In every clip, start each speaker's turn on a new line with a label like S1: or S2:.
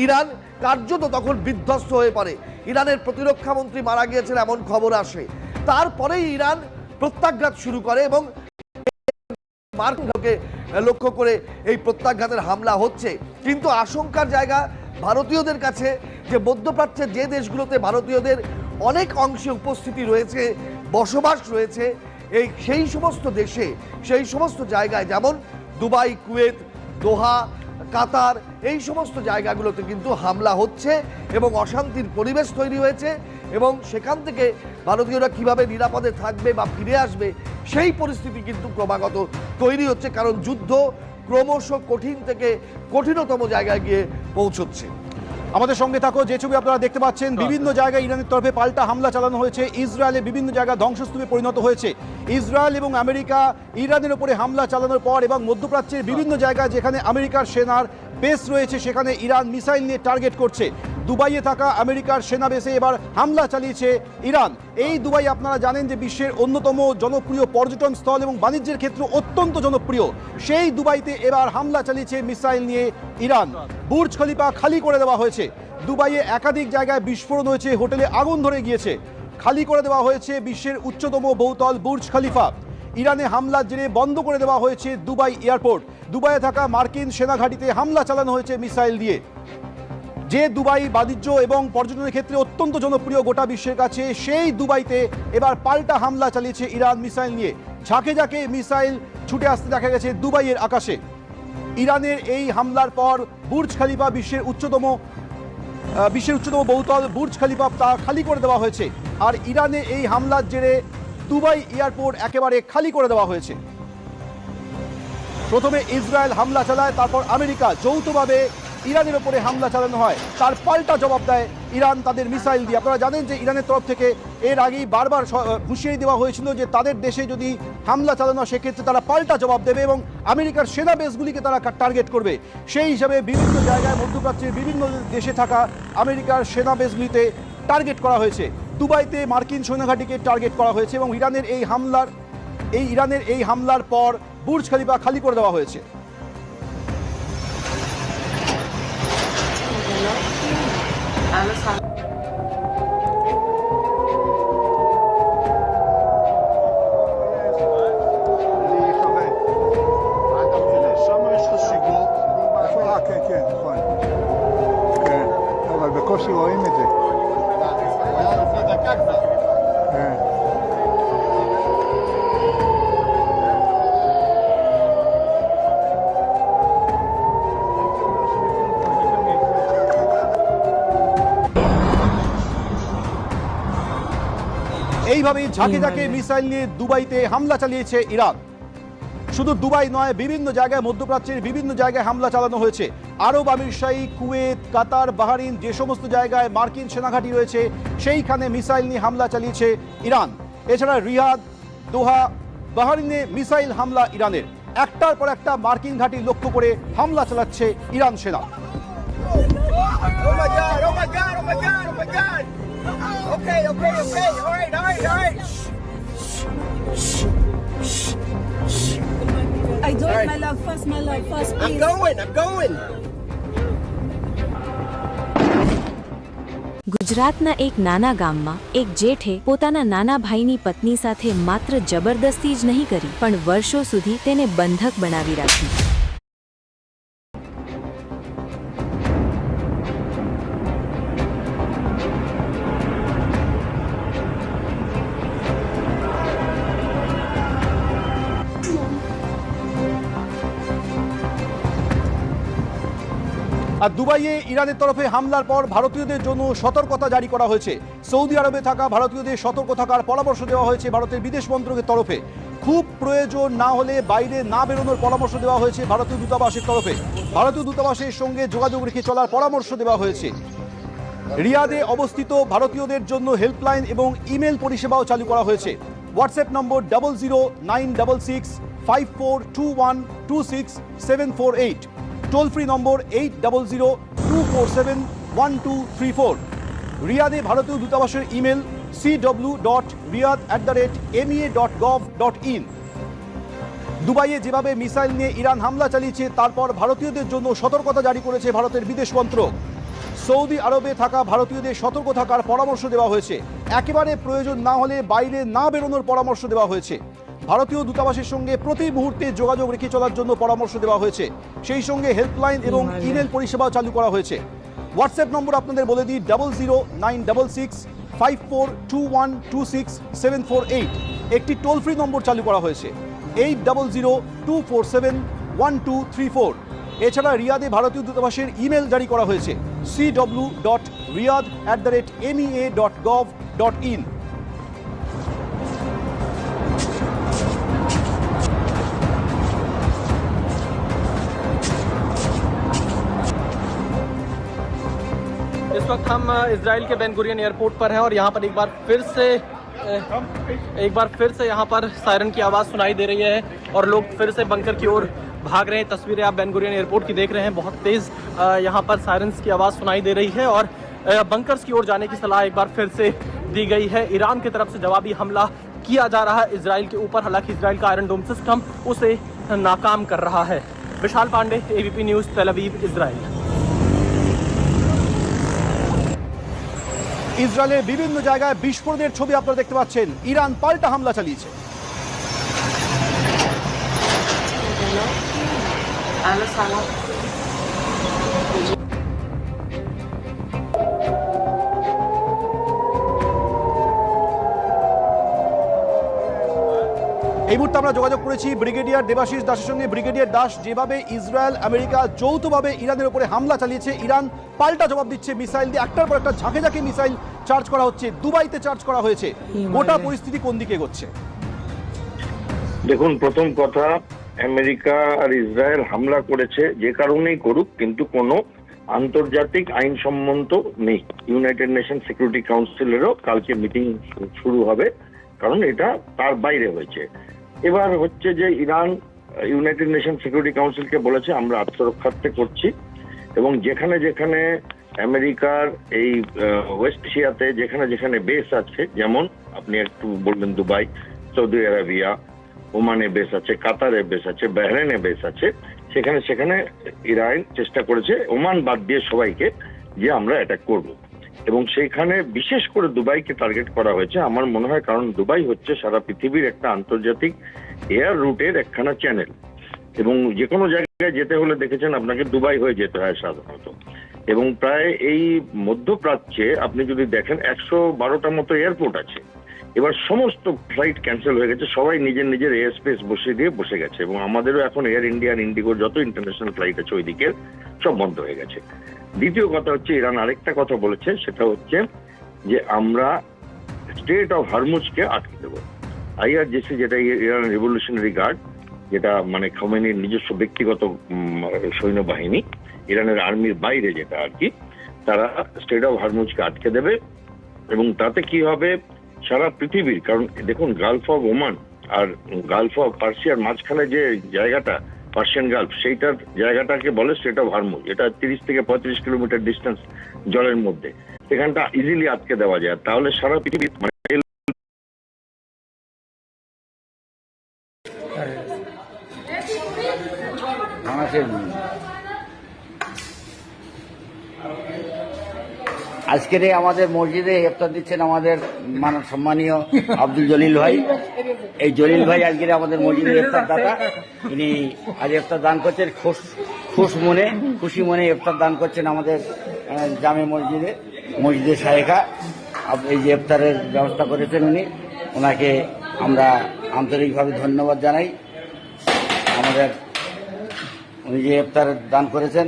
S1: Iran কার্যত তখন বিধ্বস্ত হয়ে পড়ে। ইরানের প্রতিরক্ষা মন্ত্রী মারা গিয়েছেন এমন খবর আসে। তারপরেই ইরান প্রত্যাঘাত শুরু করে এবং মার্কিনকে লক্ষ্য করে এই প্রত্যাঘাতের হামলা হচ্ছে। কিন্তু আশঙ্কার জায়গা ভারতীয়দের কাছে যে মধ্যপ্রাচ্যের যে দেশগুলোতে ভারতীয়দের অনেক অংশে উপস্থিতি রয়েছে, বসবাস রয়েছে, সেই সমস্ত দেশে, সেই সমস্ত জায়গায় যেমন দুবাই, কুয়েত, দোহা, কাতার, এই সমস্ত জায়গাগুলোতে কিন্তু হামলা হচ্ছে এবং অশান্তির পরিবেশ তৈরি হয়েছে এবং সেখান থেকে ভারতীয়রা কিভাবে নিরাপদে থাকবে বা ফিরে আসবে সেই পরিস্থিতি কিন্তু ক্রমাগত তৈরি হচ্ছে, কারণ যুদ্ধ ক্রমশ কঠিন থেকে কঠিনতম জায়গায় গিয়ে পৌঁছচ্ছে।
S2: আমাদের সঙ্গে থাকো। যে ছবি আপনারা দেখতে পাচ্ছেন, বিভিন্ন জায়গায় ইরানের তরফে পাল্টা হামলা চালানো হয়েছে। ইসরায়েলে বিভিন্ন জায়গা ধ্বংসস্তূপে পরিণত হয়েছে। ইসরায়েল এবং আমেরিকা ইরানের উপরে হামলা চালানোর পর এবং মধ্যপ্রাচ্যের বিভিন্ন জায়গায় যেখানে আমেরিকার সেনার বেস রয়েছে সেখানে ইরান মিসাইল নিয়ে টার্গেট করছে। দুবাইয়ে থাকা আমেরিকার সেনা বেসে এবার হামলা চালিয়েছে ইরান। এই দুবাই আপনারা জানেন যে বিশ্বের অন্যতম জনপ্রিয় পর্যটন স্থল এবং বাণিজ্যের ক্ষেত্রে অত্যন্ত জনপ্রিয়। সেই দুবাইতে এবার হামলা চালিয়েছে মিসাইল নিয়ে ইরান। বুর্জ খলিফা খালি করে দেওয়া হয়েছে। দুবাইয়ে একাধিক জায়গায় বিস্ফোরণ হয়েছে, হোটেলে আগুন ধরে গিয়েছে। খালি করে দেওয়া হয়েছে বিশ্বের উচ্চতম বহুতল বুর্জ খলিফা। ইরানে হামলার জেরে বন্ধ করে দেওয়া হয়েছে দুবাই এয়ারপোর্ট। দুবাইয়ে থাকা মার্কিন সেনাঘাঁটিতে হামলা চালানো হয়েছে মিসাইল দিয়ে। যে দুবাই বাণিজ্য এবং পর্যটনের ক্ষেত্রে অত্যন্ত জনপ্রিয় গোটা বিশ্বের কাছে, সেই দুবাইতে এবার পাল্টা হামলা চালিয়েছে ইরান মিসাইল নিয়ে। ঝাঁকে ঝাঁকে মিসাইল ছুটে আসতে দেখা গেছে দুবাইয়ের আকাশে। ইরানের এই হামলার পর বুর্জ খলিফা বিশ্বের উচ্চতম বহুতল বুর্জ খলিফা তা খালি করে দেওয়া হয়েছে। আর ইরানে এই হামলার জেরে দুবাই এয়ারপোর্ট একেবারে খালি করে দেওয়া হয়েছে। প্রথমে ইসরায়েল হামলা চালায়, তারপর আমেরিকা, যৌথভাবে ইরানের ওপরে হামলা চালানো হয়। তার পাল্টা জবাব দেয় ইরান তাদের মিসাইল দিয়ে। আপনারা জানেন যে ইরানের তরফ থেকে এর আগেই বারবার হুঁশিয়ারি দেওয়া হয়েছিল যে তাদের দেশে যদি হামলা চালানো হয় সেক্ষেত্রে তারা পাল্টা জবাব দেবে এবং আমেরিকার সেনা বেসগুলিকে তারা টার্গেট করবে। সেই হিসাবে বিভিন্ন জায়গায় মধ্যপ্রাচ্যের বিভিন্ন দেশে থাকা আমেরিকার সেনা বেসগুলিতে টার্গেট করা হয়েছে। দুবাইতে মার্কিন সেনাঘাঁটিকে টার্গেট করা হয়েছে এবং ইরানের এই হামলার পর বুর্জ খলিফা খালি করে দেওয়া হয়েছে।
S3: בקושי רואים את זה.
S2: এইভাবেই ঝাঁকে ঝাঁকে মিসাইল নিয়ে দুবাইতে হামলা চালিয়েছে ইরান। শুধু দুবাই নয়, বিভিন্ন জায়গায় মধ্যপ্রাচ্যের বিভিন্ন জায়গায় হামলা চালানো হয়েছে। আরব আমিরশাহী, কুয়েত, কাতার, বাহরাইন, যে সমস্ত জায়গায় মার্কিন সেনাঘাঁটি রয়েছে সেইখানে মিসাইল নিয়ে হামলা চালিয়েছে ইরান। এছাড়া রিয়াদ, দোহা, বাহরাইনে মিসাইল হামলা ইরানের। একটার পর একটা মার্কিন ঘাঁটি লক্ষ্য করে হামলা চালাচ্ছে ইরান সেনা।
S4: I do it, my love, first, please.
S5: I'm going.
S6: ગુજરાતના એક નાના ગામમાં એક જેઠે પોતાના નાના ભાઈની પત્ની સાથે માત્ર જબરદસ્તી જ નહીં કરી પણ વર્ષો સુધી તેને બંધક બનાવી રાખી।
S2: আর দুবাইয়ে ইরানের তরফে হামলার পর ভারতীয়দের জন্য সতর্কতা জারি করা হয়েছে। সৌদি আরবে থাকা ভারতীয়দের সতর্ক থাকার পরামর্শ দেওয়া হয়েছে ভারতের বিদেশ মন্ত্রকের তরফে। খুব প্রয়োজন না হলে বাইরে না বেরোনোর পরামর্শ দেওয়া হয়েছে ভারতীয় দূতাবাসের তরফে। ভারতীয় দূতাবাসের সঙ্গে যোগাযোগ রেখে চলার পরামর্শ দেওয়া হয়েছে। রিয়াদে অবস্থিত ভারতীয়দের জন্য হেল্পলাইন এবং ইমেল পরিষেবাও চালু করা হয়েছে। হোয়াটসঅ্যাপ নম্বর 009654212674 টোল ফ্রি নম্বর 8002471234। রিয়াদে ভারতীয় দূতাবাসের ইমেল cw.riyadh@mea.gov.in। দুবাইয়ে যেভাবে মিসাইল নিয়ে ইরান হামলা চালিয়েছে তারপর ভারতীয়দের জন্য সতর্কতা জারি করেছে ভারতের বিদেশ মন্ত্রক। সৌদি আরবে থাকা ভারতীয়দের সতর্ক থাকার পরামর্শ দেওয়া হয়েছে। একেবারে প্রয়োজন না হলে বাইরে না বেরোনোর পরামর্শ দেওয়া হয়েছে। ভারতীয় দূতাবাসের সঙ্গে প্রতি মুহূর্তে যোগাযোগ রেখে চলার জন্য পরামর্শ দেওয়া হয়েছে। সেই সঙ্গে হেল্পলাইন এবং ইমেল পরিষেবা চালু করা হয়েছে। হোয়াটসঅ্যাপ নম্বর আপনাদের বলে দিই 00966421267448। একটি টোল ফ্রি নম্বর চালু করা হয়েছে 8002471234। এছাড়া রিয়াদে ভারতীয় দূতাবাসের ইমেল জারি করা হয়েছে cw.riyadh@mea.gov.in।
S3: इस वक्त हम इजराइल के बेन गुरियन एयरपोर्ट पर हैं और यहाँ पर एक बार फिर से यहाँ पर सायरन की आवाज़ सुनाई दे रही है और लोग फिर से बंकर की ओर भाग रहे हैं। तस्वीरें आप बेन गुरियन एयरपोर्ट की देख रहे हैं। बहुत तेज़ यहाँ पर सायरन्स की आवाज़ सुनाई दे रही है और बंकर्स की ओर जाने की सलाह एक बार फिर से दी गई है। ईरान की तरफ से जवाबी हमला किया जा रहा है इजराइल के ऊपर। हालांकि इजराइल का आयरन डोम सिस्टम उसे नाकाम कर रहा है। विशाल पांडे, ABP न्यूज़, तेल अवीव, इजराइल।
S2: ইসরায়েলের বিভিন্ন জায়গায় বিস্ফোরণের ছবি আপনারা দেখতে পাচ্ছেন। ইরান পাল্টা হামলা চালিয়েছে। এই মুহূর্তে আমরা যোগাযোগ করেছি ব্রিগেডিয়ার দেবাশিস দাসের সঙ্গে। ব্রিগেডিয়ার দাস, যেভাবে ইসরায়েল আমেরিকা যৌথভাবে ইরানের উপরে হামলা চালিয়েছে, ইরান পাল্টা জবাব দিচ্ছে মিসাইল দিয়ে। একটার পর একটা ঝাঁকে ঝাঁকে মিসাইল চার্জ করা হচ্ছে। দুবাইতে চার্জ করা হয়েছে। গোটা পরিস্থিতি কোন দিকে এগোচ্ছে?
S5: দেখুন, প্রথম কথা, আমেরিকা আর ইসরায়েল হামলা করেছে যে কারণেই করুক, কিন্তু কোনো আন্তর্জাতিক আইনসম্মত নেই। ইউনাইটেড নেশন সিকিউরিটি কাউন্সিলেরও কালকে মিটিং শুরু হবে, কারণ এটা তার বাইরে হয়েছে। এবার হচ্ছে যে ইরান ইউনাইটেড নেশন সিকিউরিটি কাউন্সিলকে বলেছে আমরা আত্মরক্ষার্থে করছি, এবং যেখানে যেখানে আমেরিকার এই ওয়েস্ট এশিয়াতে যেখানে যেখানে বেস আছে, যেমন আপনি একটু বললেন দুবাই, সৌদি আরবিয়া, ওমানে বেস আছে, কাতারে বেস আছে, বাহরাইনে বেস আছে, সেখানে সেখানে ইরান চেষ্টা করেছে ওমান বাদ দিয়ে সবাইকে যে আমরা অ্যাটাক করব, এবং সেইখানে বিশেষ করে দুবাইকে টার্গেট করা হয়েছে। আমার মনে হয় কারণ দুবাই হচ্ছে সারা পৃথিবীর একটা আন্তর্জাতিক এয়ার রুটের একখানা চ্যানেল, এবং যে কোনো জায়গায় যেতে হলে দেখেছেন আপনাকে দুবাই হয়ে যেতে হয় সাধারণত। এবং প্রায় এই মধ্যপ্রাচ্যে আপনি যদি দেখেন 112টা মতো এয়ারপোর্ট আছে। এবার সমস্ত ফ্লাইট ক্যান্সেল হয়ে গেছে, সবাই নিজের নিজের এয়ার স্পেস বসে গেছে, এবং আমাদেরও এখন এয়ার ইন্ডিয়া, ইন্ডিগোর যত ইন্টারন্যাশনাল ফ্লাইট আছে ওই দিকের সব বন্ধ হয়ে গেছে। দ্বিতীয় কথা হচ্ছে ইরান আরেকটা কথা বলেছে, সেটা হচ্ছে যে আমরা স্ট্রেট অফ হরমুজকে আটকে দেবো। IRGC, যেটা ইরান রিভলিউশনারি গার্ড, যেটা মানে খোমেনির নিজস্ব ব্যক্তিগত সৈন্যবাহিনী, ইরানের আর্মির বাইরে যেটা আর কি, তারা স্ট্রেট অফ হরমুজকে আটকে দেবে। এবং তাতে কি হবে, সারা পৃথিবীর, কারণ দেখুন গালফ অফ ওমান আর গালফ অফ পার্সিয়ার মাঝখানে যে জায়গাটা পার্সিয়ান গালফ, সেইটার জায়গাটাকে বলে স্ট্রেট অফ হরমুজ। এটা 30 থেকে 35 কিলোমিটার ডিস্টেন্স জলের মধ্যে, সেখানটা ইজিলি আটকে দেওয়া যায়। তাহলে সারা পৃথিবী
S7: আজকের আমাদের মসজিদে ইফতার দিচ্ছেন আমাদের সম্মানীয় আব্দুল জলিল ভাই। এই জলিল ভাই আজকের আমাদের মসজিদের ইফতার দাতা। ইনি আজ ইফতার দান করছেন খুশি মনে ইফতার দান করছেন আমাদের জামে মসজিদে শায়েখা। এই যে ইফতারের ব্যবস্থা করেছেন ওনাকে আমরা আন্তরিকভাবে ধন্যবাদ জানাই। উনি যে ইফতার দান করেছেন,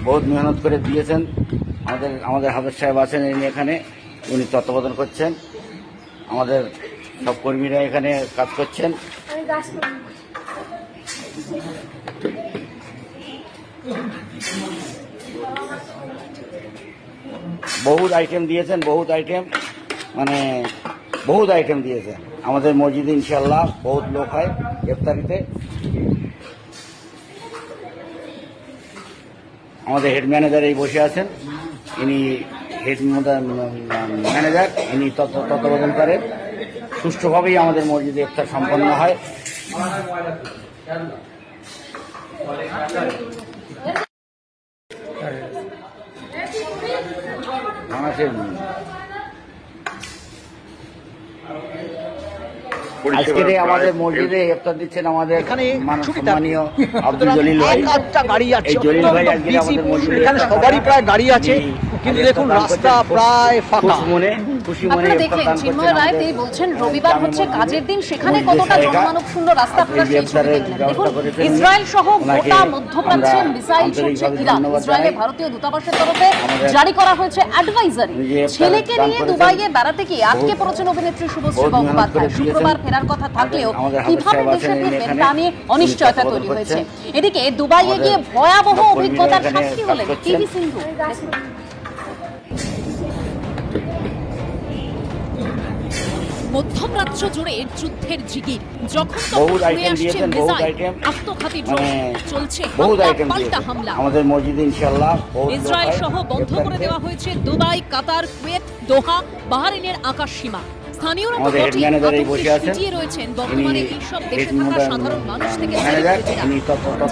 S7: বহুত মেহনত করে দিয়েছেন। আমাদের হাফেজ সাহেব আছেন এখানে, উনি তত্ত্বাবধান করছেন। আমাদের সব কর্মীরা এখানে কাজ করছেন। বহুত আইটেম দিয়েছেন, বহুত আইটেম দিয়েছেন আমাদের মসজিদে। ইনশাল্লাহ বহুত লোক হয় ইফতারিতে। আমাদের হেড ম্যানেজার এই বসে আছেন, ইনি হেড ম্যানেজার, ইনি তত্ত্বাবধান করেন। সুষ্ঠুভাবেই আমাদের মসজিদে ইফতার সম্পন্ন হয়। আজকে আমাদের মসজিদে ইফতার দিচ্ছেন আমাদের সম্মানীয় আব্দুল জলিল ভাই। এই জলিল ভাই আজকে আমাদের মসজিদে
S8: এখানে সবারই প্রায় গাড়ি আছে, কিন্তু দেখুন রাস্তা প্রায় ফাঁকা।
S7: খুশি মনে
S9: আপনারা দেখলেন চিন্ময় রায় তিনি বলছেন রবিবার হচ্ছে কাজের দিন, সেখানে কতটা জনমানব শূন্য রাস্তা আপনারা সেই ছবি দেখলেন। দেখুন ইসরায়েল সহ গোটা মধ্যপ্রাচ্যে মিসাইল ছুটছে ইরান। ইসরায়েলে ভারতীয় দূতাবাসের তরফে জারি করা হয়েছে অ্যাডভাইজারি। ছেলেকে নিয়ে দুবাইয়ে বেড়াতে গিয়ে আটকে পড়েছেন অভিনেত্রী শুভশ্রী গঙ্গোপাধ্যায়। শুক্রবার ফেরার কথা থাকলেও কিভাবে দেশে ফিরবেন তা নিয়ে অনিশ্চয়তা তৈরি হয়েছে। এদিকে দুবাইয়ে গিয়ে ভয়াবহ অভিজ্ঞতার সাক্ষী হলেন পিভি সিন্ধু।
S10: মধ্যপ্রাচ্য জুড়ে যুদ্ধের জিগির, যখন তখন উড়ে আসছে মিসাইল, আত্মঘাতী ড্রোন, চলছে পাল্টা হামলা।
S7: আমাদের মসজিদে ইনশাআল্লাহ
S10: ইসরায়েল সহ বন্ধ করে দেওয়া হয়েছে দুবাই, কাতার, কুয়েত, দোহা, বাহরাইনের আকাশ সীমা। স্থানীয়রা তো বটেই, আতঙ্কে সিটিয়ে রয়েছেন বর্তমানে এইসব দেশে থাকা সাধারণ মানুষ থেকে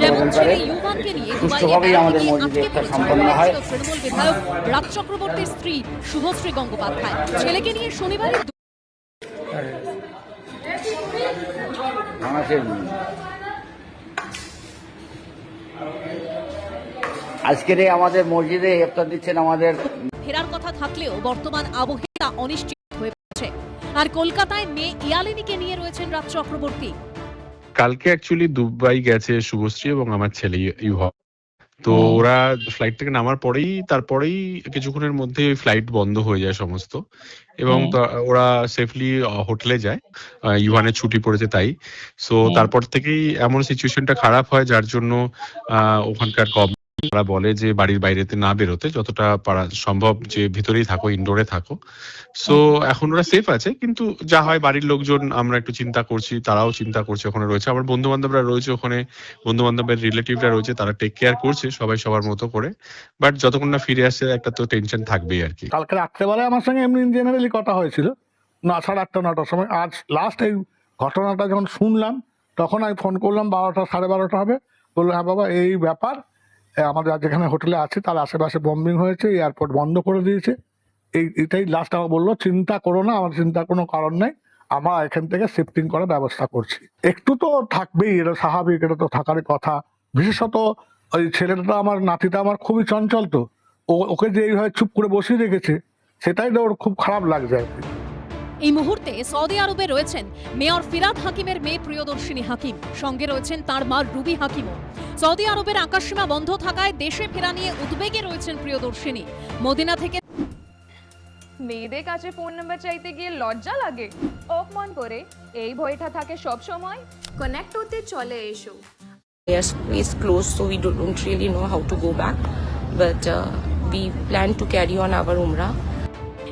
S10: যেমন ছেলে ইউভানকে নিয়ে দুবাইয়ে
S7: আমাদের মসজিদে ইফতার সম্পন্ন হয়।
S10: তৃণমূল বিধায়ক রাজ চক্রবর্তীর স্ত্রী শুভশ্রী গঙ্গোপাধ্যায় ছেলেকে নিয়ে শনিবারে
S7: আজকের আমাদের মসজিদে ইফতার দিচ্ছেন আমাদের
S10: ফেরার কথা থাকলেও বর্তমান আবহাওয়া অনিশ্চিত হয়ে পড়েছে। আর কলকাতায় মেয়ে ইয়ালিনীকে নিয়ে রয়েছেন রাজ চক্রবর্তী।
S11: কালকে অ্যাকচুয়ালি দুবাই গেছে শুভশ্রী এবং আমার ছেলে ইউহা। তো ওরা ফ্লাইট থেকে নামার পরেই তারপরেই কিছুক্ষণের মধ্যে ওই ফ্লাইট বন্ধ হয়ে যায় সমস্ত, এবং ওরা সেফলি হোটেলে যায়। ইউহানের ছুটি পড়েছে তাই। সো তারপর থেকেই এমন সিচুয়েশনটা খারাপ হয়, যার জন্য ওখানকার তারা বলে যে বাড়ির বাইরেতে না বেরোতে, যতটা পারা সম্ভব যে ভিতরেই থাকো, ইনডোরে থাকো। সো এখন ওরা সেফ আছে, কিন্তু যা হয় বাড়ির লোকজন আমরা একটু চিন্তা করছি, তারাও চিন্তা করছে। ওখানে রয়েছে আমার বন্ধু বান্ধবরা রয়েছে, ওখানে বন্ধু বান্ধবের রিলেটিভরা রয়েছে, তারা টেক কেয়ার করছে সবাই সবার মতো করে। বাট যতক্ষণ না ফিরে আসছে একটা তো টেনশন থাকবেই আর কি।
S12: কালকে রাত্রেবেলায় আমার সঙ্গে এমনি জেনারেলি কথা হয়েছিল 8:30 9টার সময়। আজ লাস্ট এই ঘটনাটা যখন শুনলাম তখন আমি ফোন করলাম, 12টা 12:30 হবে। বললো হ্যাঁ বাবা এই ব্যাপার, আমাদের যেখানে হোটেলে আছে তার আশেপাশে বম্বিং হয়েছে, এয়ারপোর্ট বন্ধ করে দিয়েছে। এটাই লাস্ট আমার বললো, চিন্তা করো না, আমার চিন্তার কোনো কারণ নেই, আমরা এখান থেকে শিফটিং করার ব্যবস্থা করছি। একটু তো থাকবেই, এটা স্বাভাবিক, এটা তো থাকারই কথা। বিশেষত ওই ছেলেটা আমার নাতিটা আমার খুবই চঞ্চল, তো ওকে যে এইভাবে চুপ করে বসিয়ে রেখেছে সেটাই তো ওর খুব খারাপ লাগছে আর কি।
S10: এই মুহূর্তে সৌদি আরবে রয়েছেন মেয়র ফিরাদ হাকিমের মেয়ে প্রিয়দর্শিনী হাকিম, সঙ্গে রয়েছেন তার মা রুবি হাকিমও। সৌদি আরবের আকাশসীমা বন্ধ থাকায় দেশে ফেরা নিয়ে উদ্বেগে রয়েছেন প্রিয়দর্শিনী। মদিনা থেকে
S9: মেয়েদের কাছে ফোন নাম্বার চাইতে গিয়ে লজ্জা লাগে, অপমান করে এই ভয়টা থাকে সব সময়। কানেক্ট হতে চলে এসো।
S13: Yes, is closed, so we don't really know how to go back, but we plan to carry on our umrah.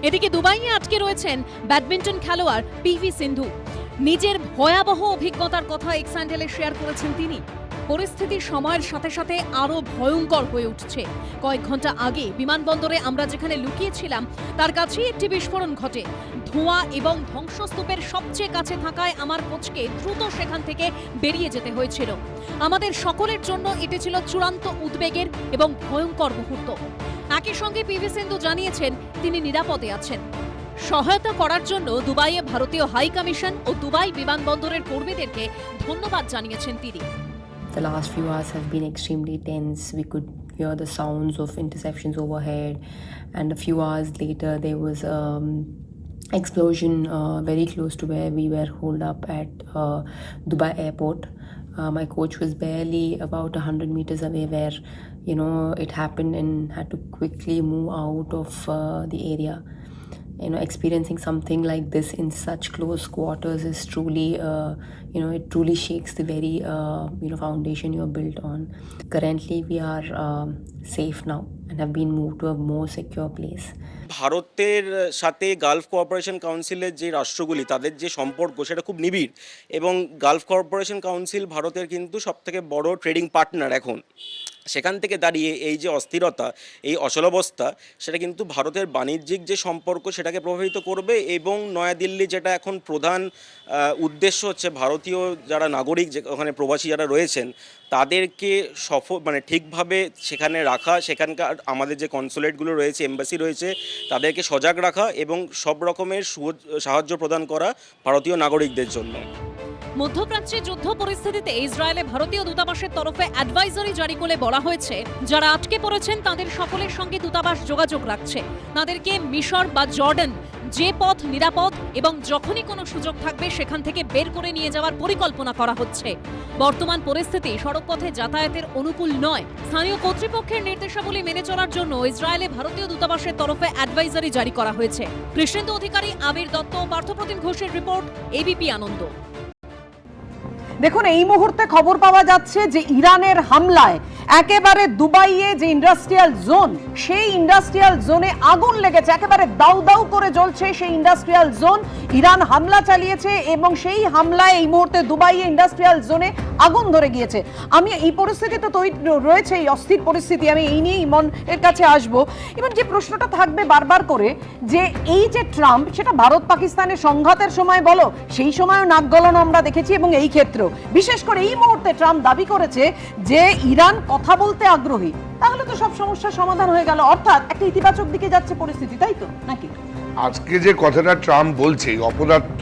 S10: এদিকে দুবাইয়ে আটকে রয়েছেন ব্যাডমিন্টন খেলোয়াড় পিভি সিন্ধু। নিজের ভয়াবহ অভিজ্ঞতার কথা এক্স হ্যান্ডেলে শেয়ার করেছেন তিনি। পরিস্থিতি সময়ের সাথে সাথে আরো ভয়ঙ্কর হয়ে উঠছে। কয়েক ঘন্টা আগে বিমানবন্দরে আমরা যেখানে লুকিয়েছিলাম তার কাছেই একটি বিস্ফোরণ ঘটে। ধোঁয়া এবং ধ্বংসস্তূপের সবচেয়ে কাছে থাকায় আমার কোচকে দ্রুত সেখান থেকে বেরিয়ে যেতে হয়েছিল। আমাদের সকলের জন্য এটি ছিল চূড়ান্ত উদ্বেগের এবং ভয়ঙ্কর মুহূর্ত। একই সঙ্গে পিভি সিন্ধু জানিয়েছেন তিনি নিরাপদে আছেন। সহায়তা করার জন্য দুবাইয়ে ভারতীয় হাই কমিশন ও দুবাই বিমানবন্দরের কর্মীদেরকে ধন্যবাদ জানিয়েছেন তিনি।
S13: The last few hours have been extremely tense. We could hear the sounds of interceptions overhead, and a few hours later there was explosion very close to where we were holed up at Dubai airport. My coach was barely about 100 meters away where it happened, and had to quickly move out of the area. Experiencing something like this in such close quarters is truly it truly shakes the very foundation you're built on. Currently we are safe now and have been moved to a more secure place.
S14: ভারতের সাথে Gulf cooperation কাউন্সিলের যে রাষ্ট্রগুলি তাদের যে সম্পর্ক সেটা খুব নিবিড়, এবং গালফ কোঅপারেশন কাউন্সিল ভারতের কিন্তু সবথেকে বড় ট্রেডিং পার্টনার এখন। সেখান থেকে দাঁড়িয়ে এই যে অস্থিরতা, এই অচলাবস্থা, সেটা কিন্তু ভারতের বাণিজ্যিক যে সম্পর্ক সেটাকে প্রভাবিত করবে। এবং নয়াদিল্লি যেটা এখন প্রধান উদ্দেশ্য হচ্ছে ভারতীয় যারা নাগরিক, যে ওখানে প্রবাসী যারা রয়েছেন, তাদেরকে ঠিকভাবে সেখানে রাখা, সেখানকার আমাদের যে কনসুলেটগুলো রয়েছে, এম্বাসি রয়েছে, তাদেরকে সজাগ রাখা এবং সব রকমের সাহায্য প্রদান করা ভারতীয় নাগরিকদের জন্য।
S10: মধ্যপ্রাচ্যে যুদ্ধ পরিস্থিতিতে ইসরায়েলে ভারতীয় দূতাবাসের তরফে অ্যাডভাইজারি জারি করে বলা হয়েছে, যারা আটকে পড়েছেন তাদের সকলের সঙ্গে দূতাবাস যোগাযোগ রাখছে। তাদেরকে মিশর বা জর্ডান যে পথ নিরাপদ এবং যখনই কোনো সুযোগ থাকবে সেখান থেকে বের করে নিয়ে যাওয়ার পরিকল্পনা করা হচ্ছে। বর্তমান পরিস্থিতি সড়কপথে যাতায়াতের অনুকূল নয়। স্থানীয় কর্তৃপক্ষের নির্দেশাবলী মেনে চলার জন্য ইসরায়েলে ভারতীয় দূতাবাসের তরফে অ্যাডভাইজারি জারি করা হয়েছে। কৃষ্ণেন্দু অধিকারী, আবির দত্ত, পার্থপ্রতিম ঘোষের রিপোর্ট, এবিপি আনন্দ।
S15: দেখুন, এই মুহূর্তে খবর পাওয়া যাচ্ছে যে ইরানের হামলায় একেবারে দুবাইয়ে যে ইন্ডাস্ট্রিয়াল জোন, সেই ইন্ডাস্ট্রিয়াল জোনে আগুন লেগেছে। একেবারে দাউ দাউ করে জ্বলছে সেই ইন্ডাস্ট্রিয়াল জোন। ইরান হামলা চালিয়েছে এবং সেই হামলায় এই মুহূর্তে দুবাইয়ে ইন্ডাস্ট্রিয়াল জোনে আগুন ধরে গিয়েছে। আমি এই পরিস্থিতি তো রয়েছে, এই অস্থির পরিস্থিতি, আমি এই নিয়ে ইমন এর কাছে আসবো। এবং যে প্রশ্নটা থাকবে বারবার করে, যে এই যে ট্রাম্প, সেটা ভারত পাকিস্তানের সংঘাতের সময় বলো, সেই সময়ও নাক গলানো আমরা দেখেছি, এবং এই ক্ষেত্রেও বিশেষ করে এই মুহূর্তে ট্রাম্প দাবি করেছে যে ইরান কথা বলতে আগ্রহী। তাহলে তো সব সমস্যার সমাধান হয়ে গেল, অর্থাৎ একটা ইতিবাচক দিকে যাচ্ছে পরিস্থিতি, তাই তো নাকি?
S16: আজকে যে কথাটা ট্রাম্প বলছে, অপদার্থ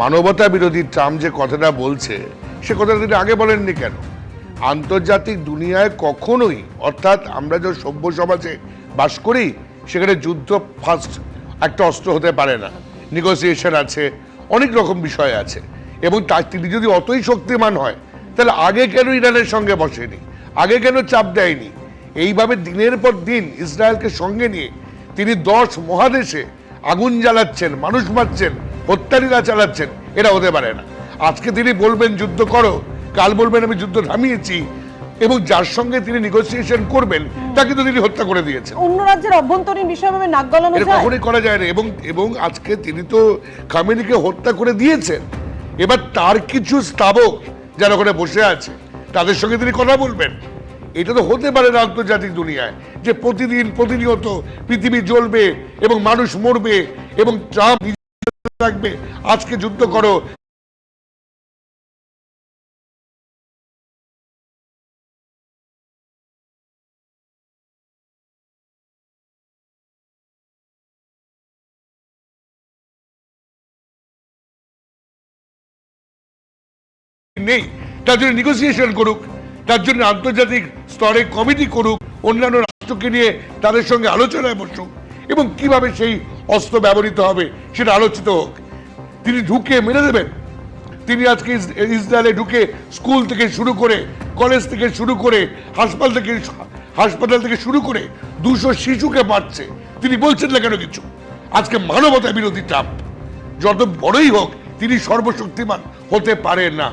S16: মানবতা বিরোধী ট্রাম্প যে কথাটা বলছে, সে কথাটা তিনি আগে বলেননি কেন? আন্তর্জাতিক দুনিয়ায় কখনোই, অর্থাৎ আমরা যে সভ্য সমাজে বাস করি, সেখানে যুদ্ধ ফার্স্ট একটা অস্ত্র হতে পারে না। নেগোসিয়েশন আছে, অনেক রকম বিষয় আছে। এবং তিনি যদি অতই শক্তিমান হয়, তাহলে আগে কেন ইরানের সঙ্গে বসেনি, আগে কেন চাপ দেয়নি? এইভাবে দিনের পর দিন ইসরায়েলকে সঙ্গে নিয়ে তিনি 10 মহাদেশে আগুন জ্বালাচ্ছেন, মানুষ মারছেন, হত্যালীলা চালাচ্ছেন। এটা হতে পারে না। আজকে তিনি বলবেন যুদ্ধ করো, কাল বলবেন আমি যুদ্ধ থামিয়েছি, এবং যার সঙ্গে তিনি নেগোসিয়েশন করবেন তাকে তো তিনি হত্যা করে দিয়েছেন।
S15: অন্য রাজ্যের অভ্যন্তরীণ বিষয়ভাবে নাক গলানো যায়?
S16: কখনোই করা যায় না। এবং আজকে তিনি তো খামেনিকে হত্যা করে দিয়েছেন। এবার তার কিছু স্তাবক যারা ওখানে বসে আছে, তাদের সঙ্গে তিনি কথা বলবেন। এটা তো হতে পারে না আন্তর্জাতিক দুনিয়ায়, যে প্রতিনিয়ত পৃথিবী জ্বলবে এবং মানুষ মরবে এবং ট্রাম্প থাকবে আজকে যুদ্ধ করো। নেই, তার জন্য নেগোসিয়েশন করুক, তার জন্য আন্তর্জাতিক স্তরে কমিটি করুক, অন্যান্য রাষ্ট্রকে নিয়ে তাদের সঙ্গে আলোচনায় বসুক, এবং কিভাবে সেই অস্ত্র ব্যবহৃত হবে সেটা আলোচিত হোক। তিনি ঢুকে মেরে দেবেন। তিনি আজকে ইসরায়েলে ঢুকে স্কুল থেকে শুরু করে, কলেজ থেকে শুরু করে, হাসপাতাল থেকে শুরু করে 200 শিশুকে মারছে। তিনি বলছেন না কেন কিছু? আজকে মানবতা বিরোধী ট্রাম্প যত বড়ই হোক, তিনি সর্বশক্তিমান হতে পারে না।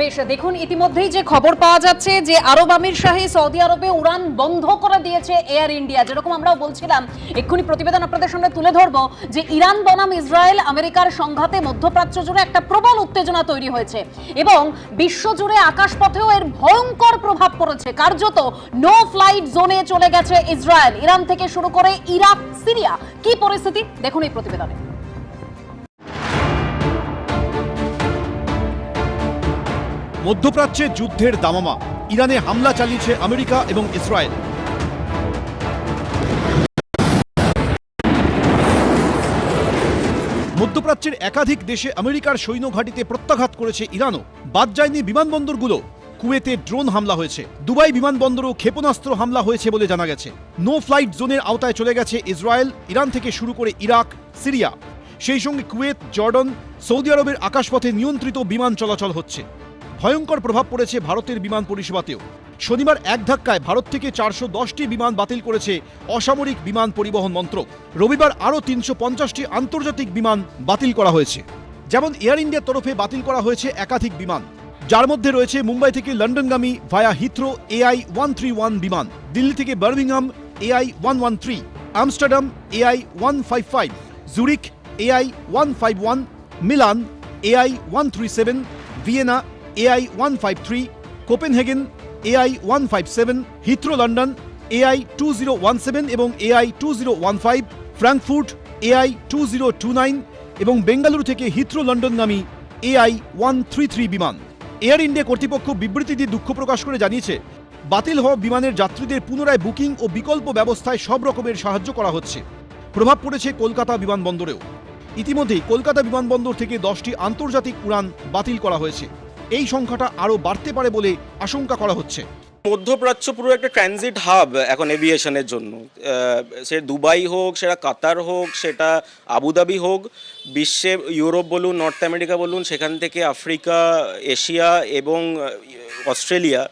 S9: বেশ, দেখুন, ইতিমধ্যেই যে খবর পাওয়া যাচ্ছে যে আরব আমির শাহী সৌদি আরবে উড়ান বন্ধ করে দিয়েছে এয়ার ইন্ডিয়া। যেরকম আমরাও বলছিলাম, এক্ষুনি প্রতিবেদন আপনাদের সামনে তুলে ধরবো যে ইরান বনাম ইসরায়েল আমেরিকার সংঘাতে মধ্যপ্রাচ্য জুড়ে একটা প্রবল উত্তেজনা তৈরি হয়েছে এবং বিশ্বজুড়ে আকাশপথেও এর ভয়ঙ্কর প্রভাব পড়েছে। কার্যত নো ফ্লাইট জোনে চলে গেছে ইসরায়েল, ইরান থেকে শুরু করে ইরাক, সিরিয়া। কি পরিস্থিতি দেখুন এই প্রতিবেদনে।
S2: মধ্যপ্রাচ্যে যুদ্ধের দামামা, ইরানে হামলা চালিয়েছে আমেরিকা এবং ইসরায়েল। মধ্যপ্রাচ্যের একাধিক দেশে আমেরিকার সৈন্য ঘাঁটিতে প্রত্যাঘাত করেছে ইরানও। বাদ যায়নি বিমানবন্দরগুলো। কুয়েতে ড্রোন হামলা হয়েছে, দুবাই বিমানবন্দরও ক্ষেপণাস্ত্র হামলা হয়েছে বলে জানা গেছে। নো ফ্লাইট জোনের আওতায় চলে গেছে ইসরায়েল, ইরান থেকে শুরু করে ইরাক, সিরিয়া। সেই সঙ্গে কুয়েত, জর্ডন, সৌদি আরবের আকাশপথে নিয়ন্ত্রিত বিমান চলাচল হচ্ছে। ভয়ঙ্কর প্রভাব পড়েছে ভারতের বিমান পরিষেবাতেও। শনিবার এক ধাক্কায় ভারত থেকে 410টি বিমান বাতিল করেছে অসামরিক বিমান পরিবহন মন্ত্রক। রবিবার আরও 350টি আন্তর্জাতিক বিমান বাতিল করা হয়েছে। যেমন এয়ার ইন্ডিয়ার তরফে বাতিল করা হয়েছে একাধিক বিমান, যার মধ্যে রয়েছে মুম্বাই থেকে লন্ডনগামী ভায়া হিথ্রো AI 131 বিমান, দিল্লি থেকে Birmingham AI 113, Amsterdam AI 155, Zurich AI 151, Milan AI 137, Vienna AI 153, Copenhagen AI 157, Heathrow London AI 2017 এবং AI 2015, ফ্র্যাঙ্কফুর্ট AI 2029 এবং বেঙ্গালুরু থেকে হিথ্রো লন্ডনগামী AI 133 বিমান। এয়ার ইন্ডিয়া কর্তৃপক্ষ বিবৃতি দিয়ে দুঃখ প্রকাশ করে জানিয়েছে, বাতিল হওয়া বিমানের যাত্রীদের পুনরায় বুকিং ও বিকল্প ব্যবস্থায় সব রকমের সাহায্য করা হচ্ছে। প্রভাব পড়েছে কলকাতা বিমানবন্দরেও। ইতিমধ্যেই কলকাতা বিমানবন্দর থেকে 10টি আন্তর্জাতিক উড়ান বাতিল করা হয়েছে। এই সংখ্যাটা আরও বাড়তে পারে বলে আশঙ্কা করা হচ্ছে।
S14: মধ্যপ্রাচ্য পুরো একটা ট্রানজিট হাব এখন এভিয়েশনের জন্য, সে দুবাই হোক, সেটা কাতার হোক, সেটা আবুধাবি হোক, বিশ্বে ইউরোপ বলুন, নর্থ আমেরিকা বলুন, সেখান থেকে আফ্রিকা, এশিয়া এবং অস্ট্রেলিয়া,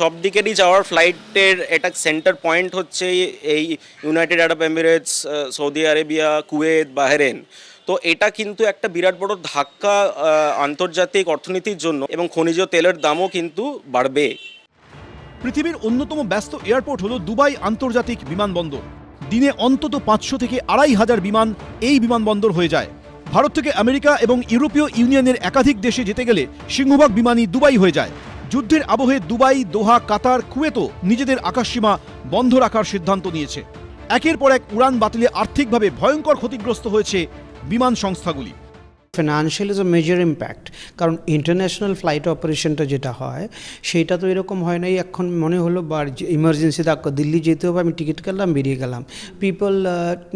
S14: সব দিকেরই যাওয়ার ফ্লাইটের একটা সেন্টার পয়েন্ট হচ্ছে এই United Arab Emirates, Saudi Arabia, Kuwait, Bahrain. তো এটা কিন্তু একটা বিরাট বড় ধাক্কা আন্তর্জাতিক অর্থনীতির জন্য, এবং খনিজ তেলের দামও কিন্তু বাড়বে।
S2: পৃথিবীর অন্যতম ব্যস্ত এয়ারপোর্ট হলো দুবাই আন্তর্জাতিক বিমানবন্দর। দিনে অন্তত 500 থেকে 2500 বিমান এই বিমানবন্দর হয়ে যায়। ভারত থেকে আমেরিকা এবং ইউরোপীয় ইউনিয়নের একাধিক দেশে যেতে গেলে সিংহভাগ বিমানই দুবাই হয়ে যায়। যুদ্ধের আবহে দুবাই, দোহা, কাতার, কুয়েতও নিজেদের আকাশসীমা বন্ধ রাখার সিদ্ধান্ত নিয়েছে। একের পর এক উড়ান বাতিলে আর্থিকভাবে ভয়ঙ্কর ক্ষতিগ্রস্ত হয়েছে বিমান সংস্থাগুলি।
S17: Financial is a major impact, কারণ ইন্টারন্যাশনাল ফ্লাইট অপারেশনটা যেটা হয় সেটা তো এরকম হয় নাই। এখন মনে হলো বা ইমার্জেন্সিতে দিল্লি যেতে হবে, আমি টিকিট কাটলাম, বেরিয়ে গেলাম। People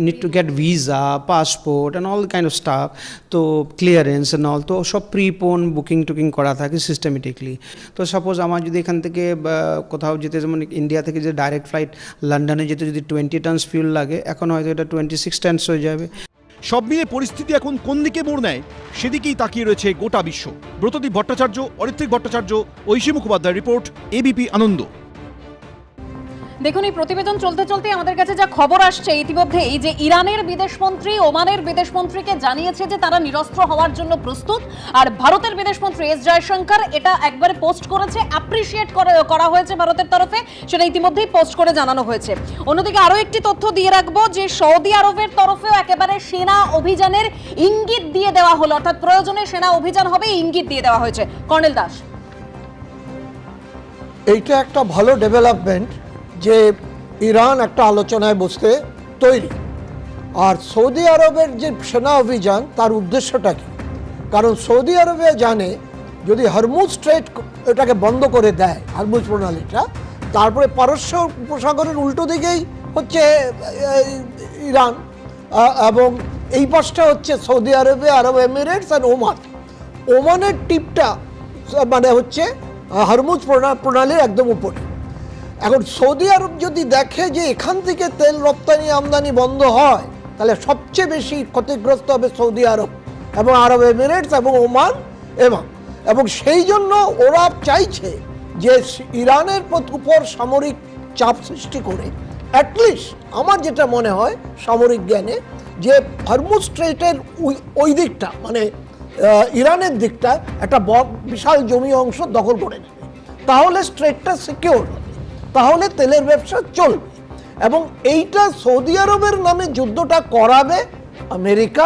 S17: need to get visa, passport and all kind of staff, তো ক্লিয়ারেন্স অ্যান্ড অল, তো সব প্রিপোন বুকিং টুকিং করা থাকে সিস্টেমেটিকলি। তো সাপোজ আমার যদি এখান থেকে কোথাও যেতে, যেমন ইন্ডিয়া থেকে যে ডাইরেক্ট ফ্লাইট লন্ডনে যেতে যদি 20 টনস ফিউল লাগে, এখন হয়তো এটা 26 টনস হয়ে যাবে।
S2: সব মিলে পরিস্থিতি এখন কোন দিকে মোড় নেয় সেদিকেই তাকিয়ে রয়েছে গোটা বিশ্ব। ব্রতদীপ ভট্টাচার্য, অরিত্রিক ভট্টাচার্য, ঐশী মুখোপাধ্যায় রিপোর্ট, এবিপি আনন্দ।
S9: দেখুন, এই প্রতিবেদন চলতে চলতে আমাদের কাছে যা খবর আসছে ইতিমধ্যেই, যে ইরানের বিদেশমন্ত্রী ওমানের বিদেশমন্ত্রীকে জানিয়েছে যে তারা নিরস্ত্র হওয়ার জন্য প্রস্তুত, আর ভারতের বিদেশমন্ত্রী এস জয়শঙ্কর এটা একবারে পোস্ট করেছে, অ্যাপ্রিশিয়েট করা হয়েছে ভারতের তরফে, সেটা ইতিমধ্যেই পোস্ট করে জানানো হয়েছে। অন্যদিকে আরও একটি তথ্য দিয়ে রাখবো যে সৌদি আরবের তরফেও একেবারে সেনা অভিযানের ইঙ্গিত দিয়ে দেওয়া হলো, অর্থাৎ প্রয়োজনে সেনা অভিযান হবে ইঙ্গিত দিয়ে দেওয়া হয়েছে। কর্নেল দাস,
S18: এইটা একটা ভালো ডেভেলপমেন্ট যে ইরান একটা আলোচনায় বসতে তৈরি। আর সৌদি আরবের যে সেনা অভিযান তার উদ্দেশ্যটা কি? কারণ সৌদি আরবে জানে যদি হরমুজ স্ট্রেট এটাকে বন্ধ করে দেয়, হরমুজ প্রণালীটা, তারপরে পারস্য উপসাগরের উল্টো দিকেই হচ্ছে ইরান, এবং এই পাশটা হচ্ছে সৌদি আরবে, আরব এমিরেটস আর ওমান। ওমানের টিপটা মানে হচ্ছে হরমুজ প্রণালীর একদম উপরে। এখন সৌদি আরব যদি দেখে যে এখান থেকে তেল রপ্তানি আমদানি বন্ধ হয়, তাহলে সবচেয়ে বেশি ক্ষতিগ্রস্ত হবে সৌদি আরব এবং আরব এমিরেটস এবং ওমান, এবং সেই জন্য ওরা চাইছে যে ইরানের উপর সামরিক চাপ সৃষ্টি করে, অ্যাটলিস্ট আমার যেটা মনে হয় সামরিক জ্ঞানে, যে হরমুজ স্ট্রেটের ওই দিকটা মানে ইরানের দিকটা একটা বিশাল জমি অংশ দখল করে নেবে, তাহলে স্ট্রেটটা সিকিউর, তাহলে তেলের ব্যবসা চলবে। এবং এইটা সৌদি আরবের নামে যুদ্ধটা করাবে আমেরিকা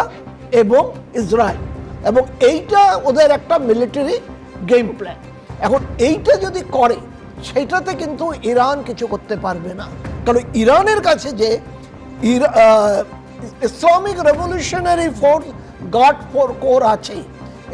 S18: এবং ইসরায়েল, এবং এইটা ওদের একটা মিলিটারি গেম প্ল্যান। এখন এইটা যদি করে, সেইটাতে কিন্তু ইরান কিছু করতে পারবে না, কারণ ইরানের কাছে যে Islamic revolutionary force guard corps আছে,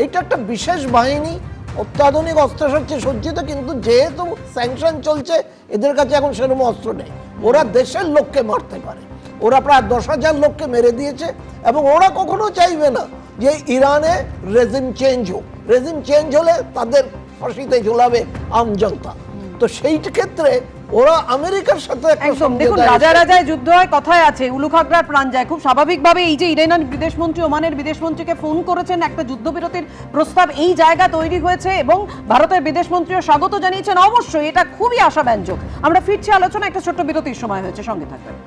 S18: এটা একটা বিশেষ বাহিনী, অত্যাধুনিক অস্ত্রশস্ত্রে সজ্জিত, কিন্তু যেহেতু স্যাংশন চলছে এদের কাছে এখন সেরকম অস্ত্র নেই। ওরা দেশের লোককে মারতে পারে, ওরা প্রায় 10,000 লোককে মেরে দিয়েছে, এবং ওরা কখনো চাইবে না যে ইরানে রেজিম চেঞ্জ হোক। রেজিম চেঞ্জ হলে তাদের ফাঁসিতে ঝোলাবে আম জনতা। তো সেই ক্ষেত্রে ওরা আমেরিকার সাথে
S15: একদম, দেখুন রাজা রাজায় যুদ্ধ হয় কথায় আছে, উলুখাগড়ার প্রাণ যায়। খুব স্বাভাবিকভাবে এই যে ইরানের বিদেশমন্ত্রী ওমানের বিদেশমন্ত্রীকে ফোন করেছেন, একটা যুদ্ধবিরতির প্রস্তাব এই জায়গা তৈরি হয়েছে, এবং ভারতের বিদেশমন্ত্রীও স্বাগত জানিয়েছেন। অবশ্যই এটা খুবই আশাব্যঞ্জক। আমরা ফিরছি আলোচনা, একটা ছোট্ট বিরতির সময় হয়েছে, সঙ্গে থাকবেন।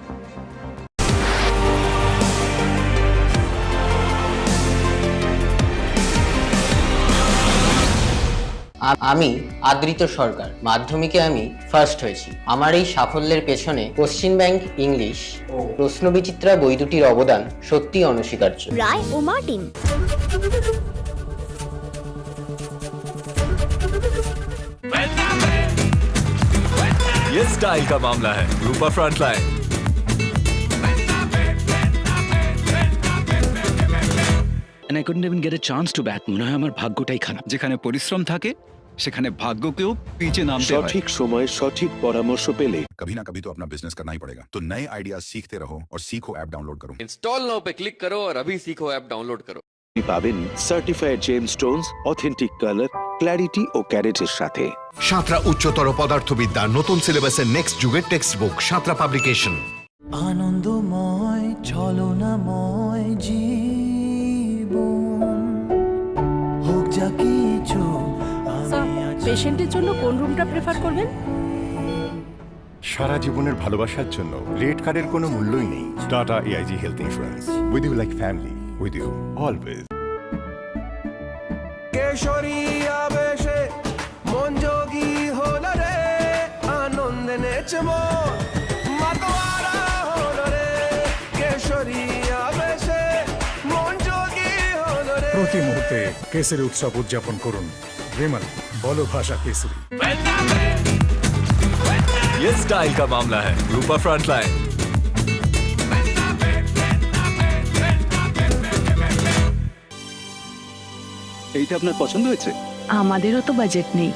S19: আমি আদৃত সরকার, মাধ্যমিকে আমি ফার্স্ট হয়েছি। আমার এই সাফল্যের পেছনে কোশ্চিন ব্যাংক ইংলিশ ও প্রশ্নবিচিত্রা বই দুটির অবদান সত্যি অনস্বীকার্য।
S20: রায় ও মার্টিন। ये स्टाइल का मामला है। रूपा frontline.
S21: And I couldn't even get a chance to bat. মনে হয় আমার ভাগ্যটাই খারাপ। যেখানে পরিশ্রম থাকে সেখানে ভাগ্যকেও পিছে নামতে হয়।
S22: সঠিক সময় সঠিক পরামর্শ পেলে
S23: कभी ना कभी तो अपना बिजनेस करना ही पड़ेगा। तो नए आइडियाज सीखते रहो और सीखो ऐप डाउनलोड करो।
S24: इंस्टॉल नाउ पे क्लिक करो और अभी सीखो ऐप डाउनलोड करो।
S22: পাবেন certified gemstones, authentic colour, clarity ও ক্যারেটের সাথে।
S25: সাঁতরা উচ্চতর পদার্থবিদ্যা নতুন সিলেবাসের নেক্সট যুগের টেক্সট বুক সাঁতরা পাবলিকেশন।
S26: আনন্দময় ছলনাময় জীবন হোক যা কিছু।
S27: পেশেন্টের জন্য কোন রুমটা প্রেফার করবেন?
S25: সারা জীবনের ভালোবাসার জন্য রেড কার্ডের কোনো মূল্যই নেই। Tata AIG health insurance, with you like family, with you always.
S26: কেশরী আবেশে মন যোগী হলো রে, আনন্দে নেচে মন মাতোয়ারা হলো রে। কেশরী আবেশে মন যোগী হলো রে।
S28: প্রতি মুহূর্তে কেসরি উৎসব উদযাপন করুন। विमल बोलो भाषा केसरी।
S20: ये स्टाइल का मामला है। रूपा फ्रंटलाइन।
S29: এইটা আপনার পছন্দ হয়েছে?
S27: আমাদেরও তো বাজেট নেই।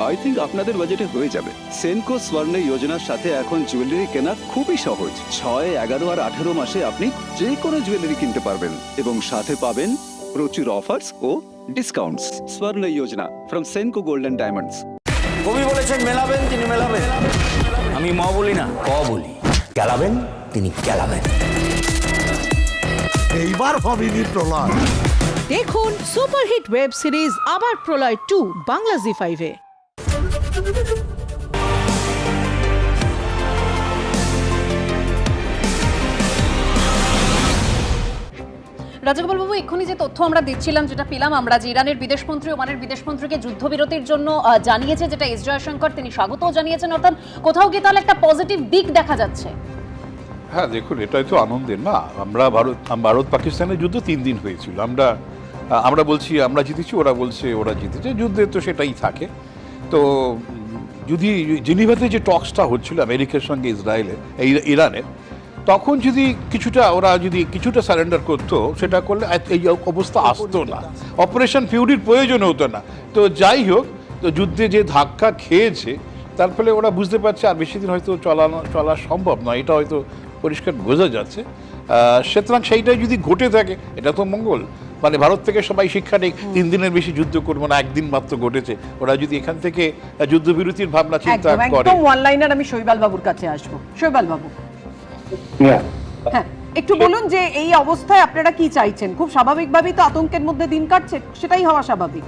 S29: আই থিঙ্ক আপনাদের বাজেটে হয়ে যাবে। সেনকো স্বর্ণ যোজনার সাথে এখন জুয়েলারি কেনা খুবই সহজ। 6, 11 আর 18 মাসে আপনি যে কোনো জুয়েলারি কিনতে পারবেন এবং সাথে পাবেন প্রচুর অফার্স ও ডিসকাউন্টস। স্বর্ণ যোজনা from Senco gold and diamonds.
S7: কবি বলেছেন মেলাবেন তিনি মেলাবেন, আমি ম বলি না ক বলি। গেলাবেন তিনি গেলাবেন।
S30: এইবার ভাবিনি প্রলয়।
S15: দেখুন সুপারহিট ওয়েব সিরিজ আবার প্রলয় 2 বাংলা জি5-এ।
S9: রাজাগোপাল বাবু, এক্ষুনি যে তথ্য আমরা দিচ্ছিলাম, যেটা পেলাম আমরা, যে ইরানের বিদেশমন্ত্রী ওমানের বিদেশমন্ত্রীকে যুদ্ধবিরতির জন্য জানিয়েছে, যেটা এস জয়শঙ্কর তিনি স্বাগতও জানিয়েছেন, অর্থাৎ কোথাও কি তাহলে একটা পজিটিভ দিক দেখা যাচ্ছে?
S31: হ্যাঁ দেখুন, এটাই তো আনন্দের না। ভারত পাকিস্তানের যুদ্ধ 3 দিন হয়েছিল। আমরা বলছি আমরা জিতেছি, ওরা বলছে ওরা জিতেছে। যুদ্ধে তো সেটাই থাকে। তো যদি জেনিভাতে যে টক্সটা হচ্ছিল আমেরিকার সঙ্গে ইরানের, তখন যদি ওরা যদি কিছুটা সারেন্ডার করতো, সেটা করলে এই অবস্থা আসতো না, অপারেশন ফিউরির প্রয়োজন হতো না। তো যাই হোক, তো যুদ্ধে যে ধাক্কা খেয়েছে তার ফলে ওরা বুঝতে পারছে আর বেশি দিন হয়তো চলা সম্ভব নয়, এটা হয়তো পরিষ্কার বোঝা যাচ্ছে। সুতরাং সেইটাই যদি ঘটে থাকে এটা তো মঙ্গল। মানে ভারত থেকে সবাই শিক্ষা নেই, 3 দিনের বেশি যুদ্ধ করবো না, 1 দিন মাত্র ঘটেছে। ওরা যদি এখান থেকে যুদ্ধবিরতির ভাবনা চিন্তা করে।
S15: একদম ওয়ান লাইনার আমি শৈবাল বাবুর কাছে আসবো। শৈবাল বাবু, হ্যাঁ একটু বলুন যে এই অবস্থায় আপনারা কি চাইছেন? খুব স্বাভাবিকভাবেই তো আতঙ্কের মধ্যে দিন কাটছে, সেটাই হওয়া স্বাভাবিক।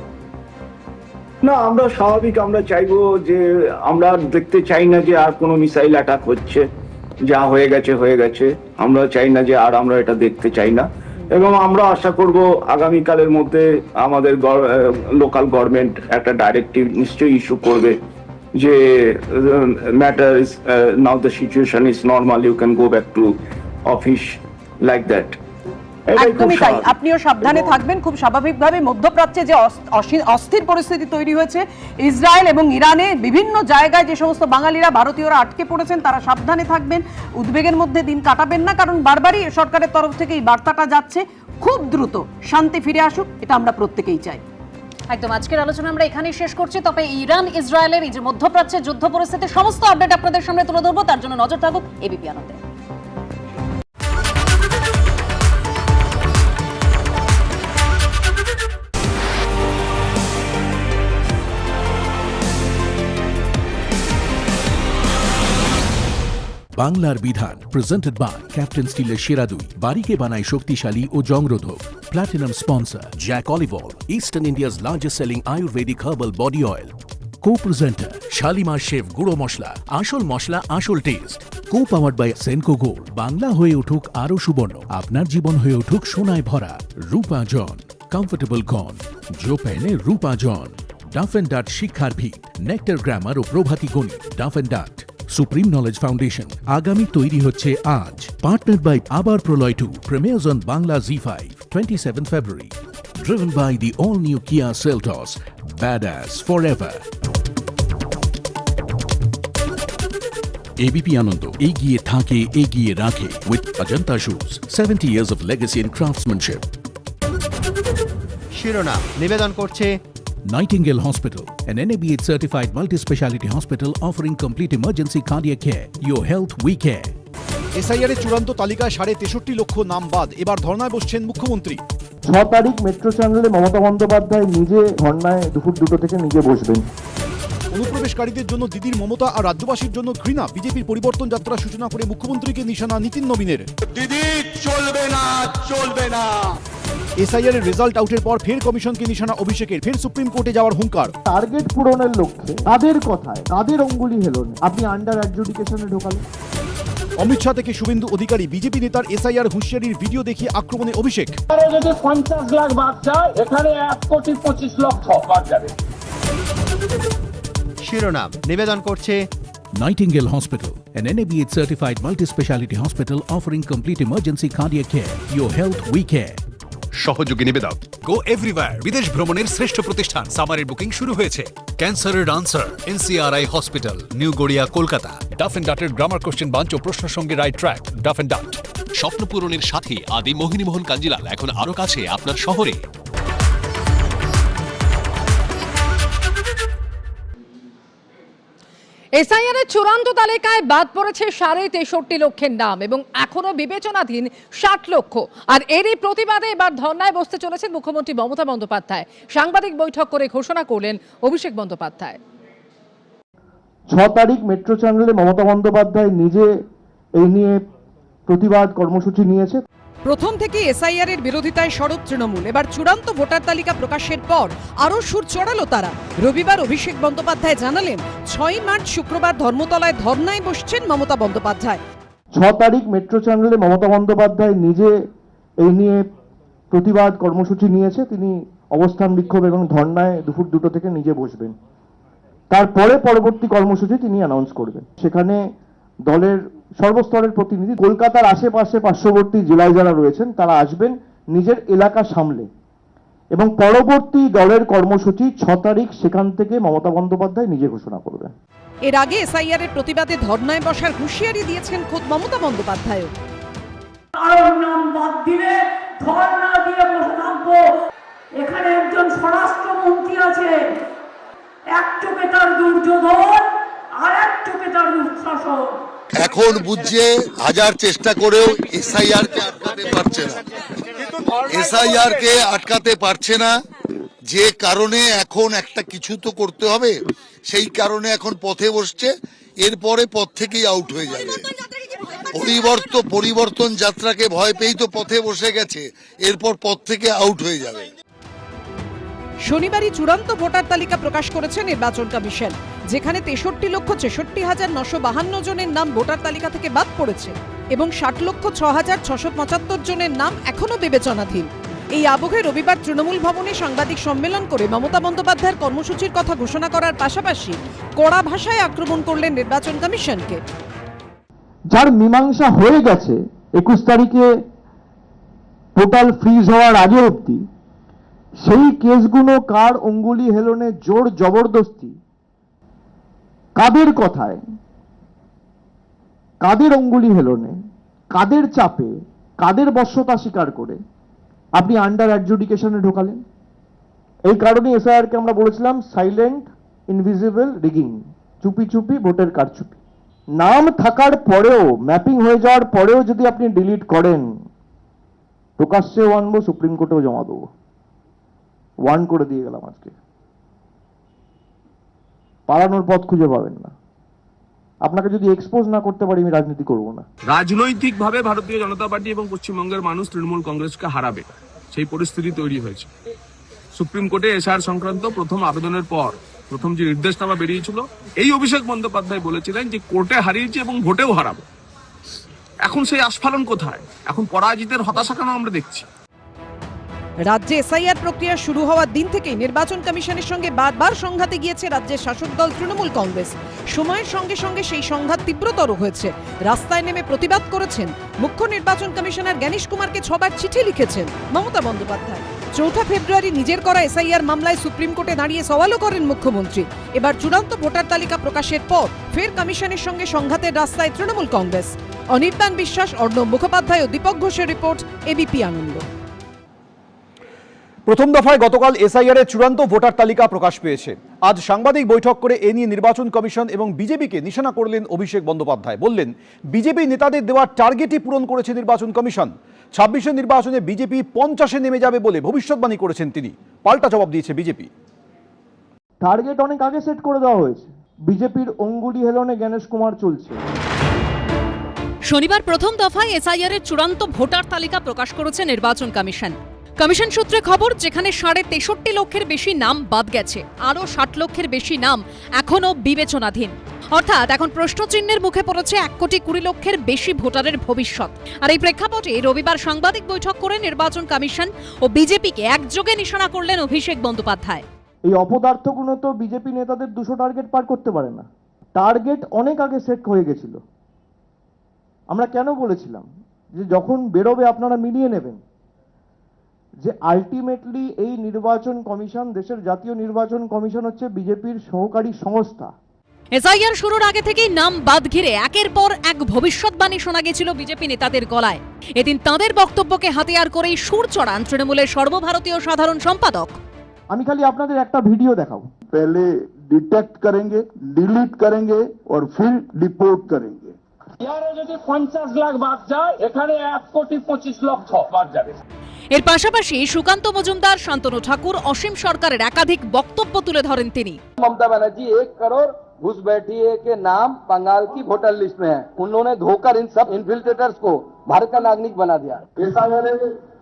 S32: না, আমরা স্বাভাবিক, আমরা চাইবো যে আমরা দেখতে চাই না যে আর কোনো মিসাইল অ্যাটাক হচ্ছে। যা হয়ে গেছে, আমরা চাই না যে আর আমরা এটা দেখতে চাই না। এবং আমরা আশা করব আগামীকালের মধ্যে আমাদের লোকাল গভর্নমেন্ট একটা ডাইরেক্টিভ নিশ্চয়ই ইস্যু করবে যে matter is now the situation is normal, you can go back to office like that.
S15: একদমই তাই, আপনিও সাবধানে থাকবেন। খুব স্বাভাবিকভাবে মধ্যপ্রাচ্যে যে অস্থির পরিস্থিতি তৈরি হয়েছে ইসরায়েল এবং ইরানে, বিভিন্ন জায়গায় যে সমস্ত বাঙালিরা ভারতীয়রা আটকে পড়েছেন, তারা সাবধানে থাকবেন, উদ্বেগের মধ্যে দিন কাটাবেন না, কারণ বারবারই সরকারের তরফ থেকে এই বার্তাটা যাচ্ছে খুব দ্রুত শান্তি ফিরে আসুক, এটা আমরা প্রত্যেকেই চাই।
S9: একদম, আজকের আলোচনা আমরা এখানেই শেষ করছি। তবে ইরান ইসরায়েলের এই যে মধ্যপ্রাচ্যের যুদ্ধ পরিস্থিতির সমস্ত আপডেট আপনাদের সামনে তুলে ধরবো, তার জন্য নজর থাকুক এবিপি আনন্দে।
S33: বাংলার বিধান প্রেজেন্টেড বাই ক্যাপ্টেন স্টিলের সেরা দুই, বাড়িকে বানায় শক্তিশালী ও জংরোধক। Platinum sponsor Jack olive oil, eastern India's largest selling Ayurvedic herbal body oil. Co-presenter Shalimar chef গুঁড়ো মশলা, আসল মশলা আসল taste. Co-powered by Senco gold. Bangla হয়ে উঠুক আরো সুবর্ণ, আপনার জীবন হয়ে উঠুক সোনায় ভরা। রূপা জন কমফোর্টেবল গন, জো পেনে রূপা জন। ডাফ এন্ড ডাট শিক্ষার ভিত, নেক্টার গ্রামার ও Prabhati Ganit. Duff and Dutt supreme knowledge foundation, আগামী তৈরি হচ্ছে আজ। Partner by Abar Proloy 2, premieres on Bangla Zee five, 27 February. Driven by the all-new Kia Seltos, badass forever. ABP Ananda এগিয়ে থাকে, এগিয়ে রাখে with Ajanta shoes, 70 years of legacy in craftsmanship.
S1: শিরোনাম নিবেদন করছে
S33: Nightingale Hospital, an NABH certified multi-speciality hospital offering complete emergency cardiac care. Your health we care.
S2: SIR এর চূড়ান্ত তালিকায় 63.5 লক্ষ নাম বাদ, এবার ধর্নায় বসছেন মুখ্যমন্ত্রী।
S32: 6 তারিখ মেট্রো চ্যানেলে মমতা বন্দ্যোপাধ্যায় নিজে ধর্নায় দুপুর 2টো থেকে নিজে বসবেন।
S2: অনুপ্রবেশকারীদের জন্য দিদির মমতা আর রাজ্যবাসীর জন্য ঘৃণা, বিজেপির পরিবর্তন যাত্রা সূচনা করে মুখ্যমন্ত্রীকে নিশানা নীতিন নবীনের।
S3: দিদি চলবে না, চলবে না।
S2: এসআইআর এর রেজাল্ট আউটের পর ফের কমিশনকে নিশানা অভিষেকের, ফের সুপ্রিম কোর্টে যাওয়ার হুঙ্কার।
S32: টার্গেট পূরণের লক্ষ্যে কাদের কথায়, কাদের অঙ্গুলি হেলনে আপনি আন্ডার অ্যাডজুডিকেশনে ঢোকালেন?
S2: অমিত শাহ থেকে শুভেন্দু অধিকারী, বিজেপি নেতার এসআইআর হুঁশিয়ারির ভিডিও দেখিয়ে আক্রমণে অভিষেক।
S32: যদি 50 লাখ বাদ যায়, এখানে 1,25,00,000 বাদ যাবে।
S1: শিরোনাম নিবেদন করছে
S33: Nightingale Hospital, an NABH certified multi-speciality hospital offering complete emergency cardiac care. Your health we care.
S4: সহযোগী নিবেদক গো এভরিওয়্যার, বিদেশ ভ্রমণের শ্রেষ্ঠ প্রতিষ্ঠান। সামারের বুকিং শুরু হয়েছে। ক্যান্সারের answer, NCRI hospital, new Garia, Kolkata. Duff and ডাটের গ্রামার কোশ্চেন বাঞ্চ ও প্রশ্ন সঙ্গে right track, Duff and Dutt. স্বপ্ন পূরণের সাথে আদি মোহিনীমোহন কাঞ্জিলাল এখন আরো কাছে আপনার শহরে।
S15: এসআইআর এর চূড়ান্ত তালিকায় বাদ পড়েছে 63.5 লক্ষের নাম এবং এখনো বিবেচনাধীন 60 লক্ষ। আর এরই প্রতিবাদে এবার ধর্নায় বসতে চলেছেন মুখ্যমন্ত্রী মমতা বন্দ্যোপাধ্যায়। সাংবাদিক বৈঠক করে ঘোষণা করলেন অভিষেক বন্দ্যোপাধ্যায়।
S32: 6 তারিখ মেট্রো চ্যানেলে মমতা বন্দ্যোপাধ্যায় নিজে এই নিয়ে প্রতিবাদ কর্মসূচি নিয়েছে।
S15: প্রথম থেকে এসআইআর এর বিরোধিতায় সরব তৃণমূল। এবার চূড়ান্ত ভোটার তালিকা প্রকাশের পর আরও সুর চড়ালো তারা। রবিবার অভিষেক বন্দ্যোপাধ্যায় জানালেন 6 মার্চ শুক্রবার ধর্মতলায় ধর্নায় বসছেন মমতা বন্দ্যোপাধ্যায়।
S32: 6 তারিখ মেট্রো চ্যানেলে মমতা বন্দ্যোপাধ্যায় নিজে এই নিয়ে প্রতিবাদ কর্মসূচি নিয়েছে। তিনি অবস্থান বিক্ষোভ এবং ধর্নায় দুপুর 2টো থেকে নিজে বসবেন। তারপরে পরবর্তী কর্মসূচি তিনি অ্যানাউন্স করবেন। সেখানে দলের সর্বস্তরের প্রতিনিধি, কলকাতার আশেপাশে পার্শ্ববর্তী জেলায় যারা রয়েছেন তারা আসবেন নিজের এলাকা সামলে, এবং পরবর্তী দলের কর্মসূচি 6 তারিখ সেখান থেকে মমতা বন্দ্যোপাধ্যায় নিজে ঘোষণা করবেন।
S15: এর আগে এসআইআর এর প্রতিবাদে ধর্নায় বসার হুঁশিয়ারি দিয়েছেন খোদ মমতা বন্দ্যোপাধ্যায়।
S5: এখানে একজন স্বরাষ্ট্রমন্ত্রী আছে, এক চোখে তার দুর্যোধন আর এক চোখে তার দুঃশাসন।
S6: এখন বুঝছে হাজার চেষ্টা করেও এসআইআর কে আটকাতে পারছে না, এসআইআর কে আটকাতে পারছে না। যে কারণে এখন একটা কিছু তো করতে হবে, সেই কারণে এখন পথে বসছে। এরপরে পথ থেকেই আউট হয়ে যাবে। পরিবর্তন যাত্রাকে ভয় পেয়েই তো পথে বসে গেছে, এরপর পথ থেকে আউট হয়ে যাবে।
S15: শনিবারই চূড়ান্ত ভোটার তালিকা প্রকাশ করেছে নির্বাচন কমিশন, যেখানে 63,66,552 জনের নাম ভোটার তালিকা থেকে বাদ পড়েছে এবং 60,06,675 জনের নাম এখনো বিবেচনাধীন। এই আবহে রবিবার তৃণমূল ভবনে সাংবাদিক সম্মেলন করে মমতা বন্দ্যোপাধ্যায়ের কর্মসূচির কথা ঘোষণা করার পাশাপাশি কড়া ভাষায় আক্রমণ করলেন নির্বাচন কমিশনকে।
S32: যার মীমাংসা হয়ে গেছে 21 তারিখে পোর্টাল ফ্রিজ হওয়ার আগে অবধি, সেই কেসগুলো কার অঙ্গুলি হেলনে, জোর জবরদস্তি, কাদের কথায়, কাদের অঙ্গুলি হেলনে, কাদের চাপে, কাদের বশ্যতা স্বীকার করে আপনি আন্ডার অ্যাডজুডিকেশনে ঢোকালেন? এই কারণে এসআইআরকে আমরা বলেছিলাম সাইলেন্ট ইনভিজিবল রিগিং, চুপি চুপি ভোটের কারচুপি। নাম থাকার পরেও, ম্যাপিং হয়ে যাওয়ার পরেও যদি আপনি ডিলিট করেন, প্রকাশ্যেও আনবো, সুপ্রিম কোর্টেও জমা দেবো। ওয়ান করে দিয়ে গেলাম আজকে। পালানোর পথ খুঁজে পাবেন না। আপনাকে যদি এক্সপোজ না করতে পারি, আমি রাজনীতি করব না।
S8: রাজনৈতিকভাবে ভারতীয় জনতা পার্টি এবং পশ্চিমবঙ্গের মানুষ তৃণমূল কংগ্রেসকে হারাবে, সেই পরিস্থিতি তৈরি হয়েছে। সুপ্রিম কোর্টে এসআইআর সংক্রান্ত প্রথম আবেদনের পর প্রথম যে নির্দেশনামা বেরিয়েছিল, এই অভিষেক বন্দ্যোপাধ্যায় বলেছিলেন যে কোর্টে হারিয়েছি এবং ভোটেও হারাবো। এখন সেই আস্ফালন কোথায়? এখন পরাজিতের হতাশা কেন আমরা দেখছি?
S15: রাজ্যে এসআইআর প্রক্রিয়া শুরু হওয়ার দিন থেকেই নির্বাচন কমিশনের সঙ্গে বারবার সংঘাতে গিয়েছে রাজ্যের শাসক দল তৃণমূল কংগ্রেস। সময়ের সঙ্গে সঙ্গে সেই সংঘাত তীব্রতর হয়েছে। রাস্তায় নেমে প্রতিবাদ করেছেন। মুখ্য নির্বাচন কমিশনার জ্ঞানেশ কুমারকে 6বার চিঠি লিখেছেন মমতা বন্দ্যোপাধ্যায়। 4 ফেব্রুয়ারি নিজের করা এসআইআর মামলায় সুপ্রিম কোর্টে দাঁড়িয়ে সওয়ালও করেন মুখ্যমন্ত্রী। এবার চূড়ান্ত ভোটার তালিকা প্রকাশের পর ফের কমিশনের সঙ্গে সংঘাতের রাস্তায় তৃণমূল কংগ্রেস। অনির্বাণ বিশ্বাস, অর্ণব মুখোপাধ্যায় ও দীপক ঘোষের রিপোর্ট, এবিপি আনন্দ।
S2: প্রথম দফায় গতকাল এসআইআর এর চূড়ান্ত ভোটার তালিকা প্রকাশ পেয়েছে। আজ সাংবাদিক বৈঠক করে এ নিয়ে নির্বাচন কমিশন এবং বিজেপিকে নিশানা করলেন অভিষেক বন্দ্যোপাধ্যায়। বললেন, বিজেপি নেতাদের দেওয়া টার্গেটই পূরণ করেছে নির্বাচন কমিশন। 26 নির্বাচনে বিজেপি 50-এ নেমে যাবে বলে ভবিষ্যৎবাণী করেছেন তিনি। পাল্টা জবাব দিয়েছে বিজেপি।
S10: টার্গেট অনেক আগে সেট করে দেওয়া হয়েছে। বিজেপির অঙ্গুলি হেলনে গণেশ কুমার চলছে।
S9: শনিবার প্রথম দফায় এসআইআর এর চূড়ান্ত ভোটার তালিকা প্রকাশ করেছে নির্বাচন কমিশন। কমিশন সূত্রে খবর, যেখানে 63.5 লক্ষের বেশি নাম বাদ গেছে, আরও 60 লক্ষের বেশি নাম এখনও বিবেচনাধীন। অর্থাৎ এখন প্রশ্নচিহ্নের মুখে পড়েছে 1,20,00,000-এর বেশি ভোটারের ভবিষ্যৎ। আর এই প্রেক্ষাপটে রবিবার সাংবাদিক বৈঠক করে নির্বাচন কমিশন ও বিজেপিকে একযোগে নিশানা করলেন অভিষেক বন্দ্যোপাধ্যায়।
S10: এই অপদার্থগুলো তো বিজেপি নেতাদের 200 টার্গেট পার করতে পারে না। টার্গেট অনেক আগে সেট হয়ে গেছিল। আমরা কেন বলেছিলাম যে যখন বেরোবে আপনারা মিলিয়ে নেবেন, যে আলটিমেটলি এই নির্বাচন কমিশন, দেশের জাতীয় নির্বাচন কমিশন হচ্ছে বিজেপির সহকারী সংস্থা।
S9: এসআইআর শুরুর আগে থেকেই নাম বাদ ঘিরে একের পর এক ভবিষ্যৎবাণী শোনা গেছিল বিজেপি নেতাদের গলায়। এদিন তাঁদের বক্তব্যকে হাতিয়ার করেই সুর চড়ান তৃণমূলের সর্বভারতীয় সাধারণ সম্পাদক।
S10: আমি খালি আপনাদের একটা ভিডিও দেখাবো।
S32: पहले डिटेक्ट करेंगे, डिलीट करेंगे और फिर रिपोर्ट करेंगे।
S5: যদি 50 লাখ বাদ যায়, এখানে 1,25,00,000 বাদ যাবে।
S9: এর পাশাপাশি সুকান্ত মজুমদার, শান্তনু ঠাকুর, অসীম সরকারের একাধিক বক্তব্য তুলে ধরেন তিনি।
S32: ममता बनर्जी 1 करोड़ घुसपैठिए के नाम बंगाल की वोटर लिस्ट में है। उन्होंने धोकर इन सब इन्फिल्ट्रेटर्स को भारत का नागरिक बना दिया। एसआईआर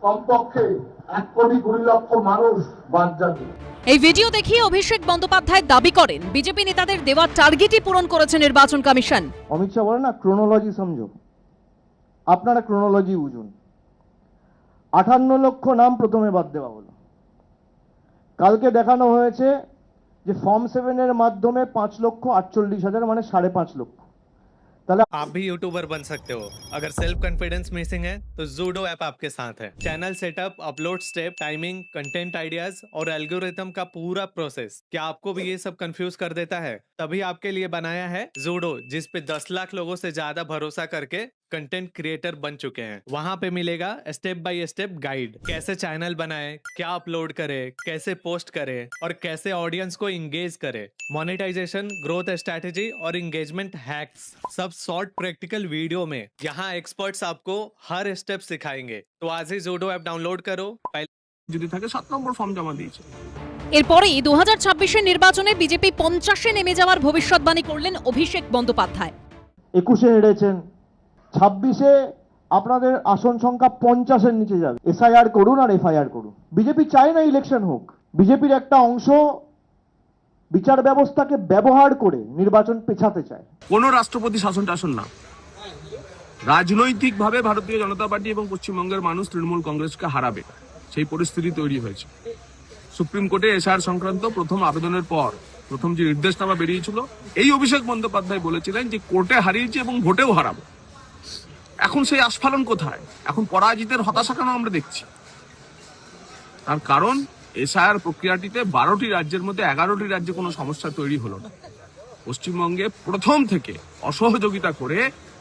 S32: कमपक्षे 1,20,00,000 মানুষ বাদ যাবে।
S9: এই ভিডিও দেখিয়ে অভিষেক বন্দ্যোপাধ্যায় দাবি করেন, বিজেপি নেতাদের দেওয়া টার্গেটই পূরণ করেছে নির্বাচন কমিশন।
S10: অমিত শাহ বলে না, ক্রোনোলজি সমঝো। আপনারা ক্রোনোলজি বুঝুন। 58 লক্ষ নাম প্রথমে বাদ দেওয়া হলো। কালকে দেখানো হয়েছে যে ফর্ম 7 এর মাধ্যমে 5,48,000, মানে 5.5 লক্ষ।
S11: आप भी यूट्यूबर बन सकते हो। अगर सेल्फ कॉन्फिडेंस मिसिंग है तो जूडो ऐप आपके साथ है। Channel setup, upload step, timing, content ideas और एल्गोरिथम का पूरा प्रोसेस। क्या आपको भी ये सब कंफ्यूज कर देता है? तभी आपके लिए बनाया है जूडो, जिस पे 10 लाख लोगों से ज्यादा भरोसा करके कंटेंट क्रिएटर बन चुके हैं। वहां पे मिलेगा स्टेप बाय स्टेप गाइड, कैसे चैनल बनाए, क्या अपलोड करे, कैसे पोस्ट करे और कैसे ऑडियंस को इंगेज करे, मोनेटाइजेशन, ग्रोथ स्ट्रैटेजी और इंगेजमेंट हैक्स, सब शॉर्ट प्रैक्टिकल वीडियो में। यहाँ एक्सपर्ट्स आपको हर स्टेप सिखाएंगे। तो आज ही जूडो ऐप डाउनलोड करो।
S8: যদি থাকে 7 নম্বর ফর্ম জমা দিয়েছে।
S9: এরপরেই 2026 নির্বাচনে বিজেপি 50-এ নেমে যাওয়ার ভবিষ্যৎবাণী করলেন অভিষেক বন্দ্যোপাধ্যায়।
S10: 21-এ হেরেছেন, 26-এ আপনাদের আসন সংখ্যা 50-এর নিচে যাবে। এসআইআর করুন আর এফআইআর করুন। বিজেপি চায় না ইলেকশন হোক। বিজেপির একটা অংশ বিচার ব্যবস্থাকে ব্যবহার করে নির্বাচন পেছাতে চায়।
S8: কোন রাষ্ট্রপতি শাসন টাসন না, রাজনৈতিকভাবে ভারতীয় জনতা পার্টি এবং পশ্চিমবঙ্গের মানুষ তৃণমূল কংগ্রেসকে হারাবে, সেই পরিস্থিতি তৈরি হয়েছে। সুপ্রিম কোর্টে এসআইআর সংক্রান্ত প্রথম আবেদনের পর প্রথম যে নির্দেশনামা বেরিয়েছিল, এই অভিষেক বন্দ্যোপাধ্যায় বলেছিলেন যে কোর্টে হারিয়েছি এবং ভোটেও হারাবো। এখন সেই আস্ফালন কোথায়? এখন পরাজিতের হতাশা কেন আমরা দেখছি? তার কারণ এসআইআর প্রক্রিয়াটিতে 12টি রাজ্যের মধ্যে 11টি রাজ্যে কোনো সমস্যা তৈরি হলো না। পশ্চিমবঙ্গে প্রথম থেকে অসহযোগিতা করে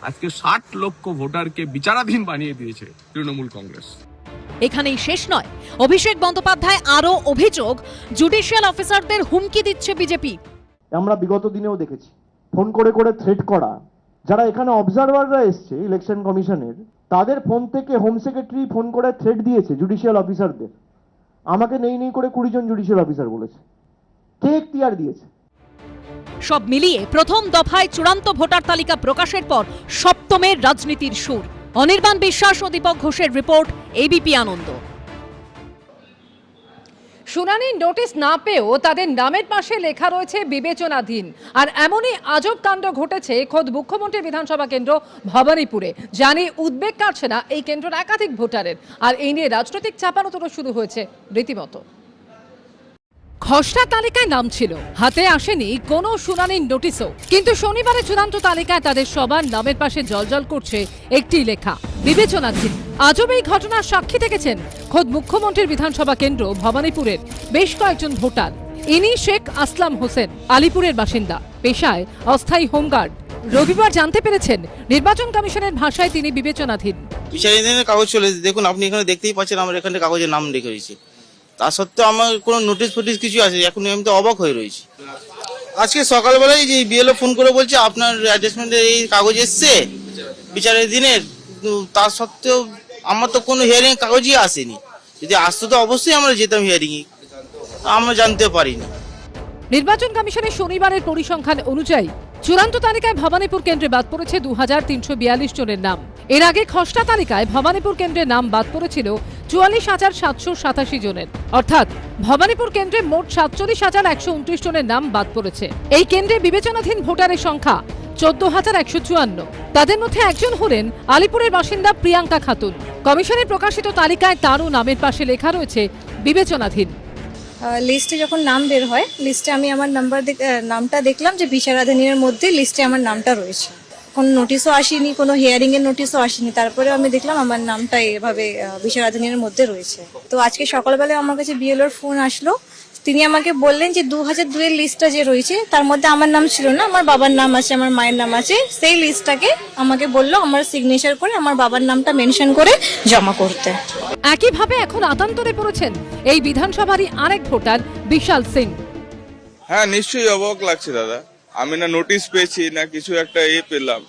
S8: আজকে 60 লক্ষ ভোটারকে বিচারাধীন বানিয়ে দিয়েছে তৃণমূল কংগ্রেস।
S9: এখানেই শেষ নয়, অভিষেক বন্দ্যোপাধ্যায় আরও অভিযোগ, জুডিশিয়াল অফিসারদের হুমকি দিচ্ছে বিজেপি।
S10: আমরা বিগত দিনেও দেখেছি ফোন করে করে থ্রেট করা। যারা এখানে অবজারভাররা এসছে ইলেকশন কমিশনের, তাদের ফোন থেকে হোম সেক্রেটারি ফোন করে থ্রেট দিয়েছে জুডিশিয়াল অফিসারদের। আমাকে নেই করে 20 জন জুডিশিয়াল অফিসার বলেছে। কে এখতিয়ার দিয়েছে?
S9: সব মিলিয়ে প্রথম দফায় চূড়ান্ত ভোটার তালিকা প্রকাশের পর সপ্তমের রাজনীতির সুর। অনির্বাণ বিশ্বাস ও দীপক ঘোষের রিপোর্ট, এবিপি আনন্দ।
S15: শুনানির নোটিশ না পেয়েও তাদের নামের পাশে লেখা রয়েছে বিবেচনাধীন। আর এমনই আজব কাণ্ড ঘটেছে খোদ মুখ্যমন্ত্রী বিধানসভা কেন্দ্র ভবানীপুরে। জানি উদ্বেগ কাটছে না এই কেন্দ্রের একাধিক ভোটারের, আর এই নিয়ে রাজনৈতিক চাপানোতর শুরু হয়েছে রীতিমতো।
S12: খসড়া তালিকায় নাম ছিল, হাতে আসেনি কোনো শুনানির নোটিশও, কিন্তু শনিবারে চূড়ান্ত তালিকায় তাদের সবার নামের পাশে জলজল করছে একটি লেখা, বিবেচনাধীন। আজব এই ঘটনার সাক্ষী থেকেছেন খোদ মুখ্যমন্ত্রীর বিধানসভা কেন্দ্র ভবানীপুরের বেশ কয়েকজন ভোটার। ইনি শেখ আসলাম হোসেন, আলিপুরের বাসিন্দা, পেশায় অস্থায়ী হোমগার্ড। রবিবার জানতে পেরেছেন নির্বাচন কমিশনের ভাষায় তিনি বিবেচনাধীন।
S13: বিচারাধীনের কাগজ চলে, দেখুন আপনি এখানে দেখতেই পাচ্ছেন আমার এখানে কাগজের নাম লিখে রয়েছে, তা সত্ত্বেও আমার কোনো নোটিশ ফোটিস কিছু আছে, এখন আমি তো অবাক হয়ে রয়েছি। আজকে সকালবেলায় যে বিএলও ফোন করে বলছে আপনার অ্যাডজাস্টমেন্টের এই কাগজ এসছে বিচারাধীনের, তা সত্ত্বেও আমার তো কোনো হিয়ারিং কাগজই আসেনি। যদি আসতো তো অবশ্যই আমরা যেতাম হিয়ারিংয়ে, আমরা জানতে পারিনি।
S12: নির্বাচন কমিশনের শনিবারের পরিসংখ্যান অনুযায়ী চূড়ান্ত তালিকায় ভবানীপুর কেন্দ্রে বাদ পড়েছে 2342 জনের নাম। এর আগে খসড়া তালিকায় ভবানীপুর কেন্দ্রের নাম বাদ পড়েছিল 44,787 জনের, অর্থাৎ ভবানীপুর কেন্দ্রে মোট 47,129 জনের নাম বাদ পড়েছে। এই কেন্দ্রে বিবেচনাধীন ভোটারের সংখ্যা 14,154। তাদের মধ্যে একজন হলেন আলিপুরের বাসিন্দা প্রিয়াঙ্কা খাতুন। কমিশনের প্রকাশিত তালিকায় তারও নামের পাশে লেখা রয়েছে বিবেচনাধীন।
S14: লিস্টে যখন নাম বের হয়, লিস্টে আমি আমার নামটা দেখলাম যে বিচারাধীনের মধ্যে লিস্টে আমার নামটা রয়েছে। কোনো নোটিশও আসেনি, কোনো হিয়ারিং এর নোটিশও আসেনি, তারপরে আমি দেখলাম আমার নামটা এভাবে বিচারাধীনের মধ্যে রয়েছে। তো আজকে সকালবেলায় আমার কাছে বিএলওর ফোন আসলো, তিনি আমাকে বললেন যে 2002 এর লিস্টটা যে রয়েছে তার মধ্যে আমার নাম ছিল না, আমার বাবার নাম আছে, আমার মায়ের নাম আছে, সেই লিস্টটাকে আমাকে বললো আমার সিগনেচার করে আমার বাবার নামটা মেনশন করে জমা করতে।
S12: একইভাবে এখন আতান্তরে পড়েছেন এই বিধানসভারই আরেক ভোটার বিশাল সিং।
S16: হ্যাঁ, নিশ্চয়ই অবাক লাগছে দাদা। আমি না নোটিশ পেয়েছি না কিছু একটা পেলাম,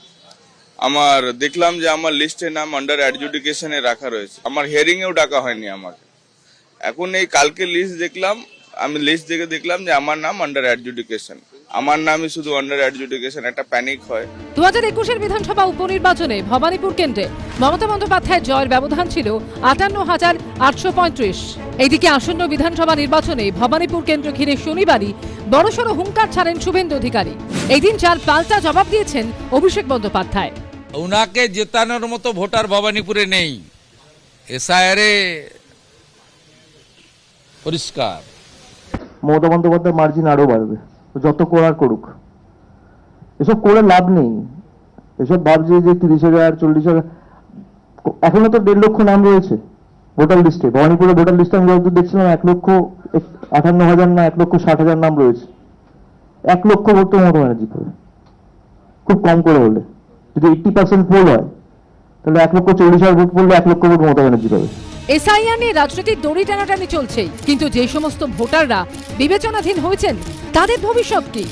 S16: আমার দেখলাম যে আমার লিস্টে নাম আন্ডার অ্যাডজুডিকেশনে রাখা রয়েছে, আমার হিয়ারিং এও ডাকা হয়নি আমাকে। এখন এই কালকে লিস্ট দেখলাম, আমি লিস্ট দেখে দেখলাম যে আমার নাম আন্ডার অ্যাডজুডিকেশন, আমার নামই শুধু আন্ডার অ্যাডজুডিকেশন, একটা প্যানিক হয়।
S12: 2021 বিধানসভা উপনির্বাচনে ভবানীপুর কেন্দ্রে মমতা বন্দ্যোপাধ্যায়ের জয়ের ব্যবধান ছিল 58,835। এইদিকে আসন্ন বিধানসভা নির্বাচনে ভবানীপুর কেন্দ্র ঘিরে শনিবারই বড়সড় হুঙ্কার ছাড়েন শুভেন্দু অধিকারী। এই দিন চার পাল্টা জবাব দিয়েছেন অভিষেক বন্দ্যোপাধ্যায়।
S17: উনাকে জেতানোর মতো ভোটার ভবানীপুরে নেই, এসআইআরে পরিষ্কার।
S10: মমতা বন্দ্যোপাধ্যায়ের মার্জিন আরো বাড়বে, যত করার করুক। এসব করে লাভ নেই, এসব ভাবছে যে 30,000 40,000, এখনো তো 1.5 লক্ষ নাম রয়েছে ভোটার লিস্টে। ভবানীপুরের ভোটার লিস্টে আমি যতদূর দেখছিলাম 1,58,000 না 1,60,000 নাম রয়েছে। 1 লক্ষ ভোট তো মমতা ব্যানার্জি পাবে খুব কম করে হলে। যদি 80% পোল হয় তাহলে 1,40,000 ভোট পড়লে 1 লক্ষ ভোট মমতা ব্যানার্জি পাবে।
S12: এসআইআর নিয়ে রাজনৈতিক দড়ি টানাটানি চলছেই, কিন্তু যে সমস্ত ভোটাররা বিবেচনাধীন হয়েছেন তাদের ভবিষ্যৎ কি?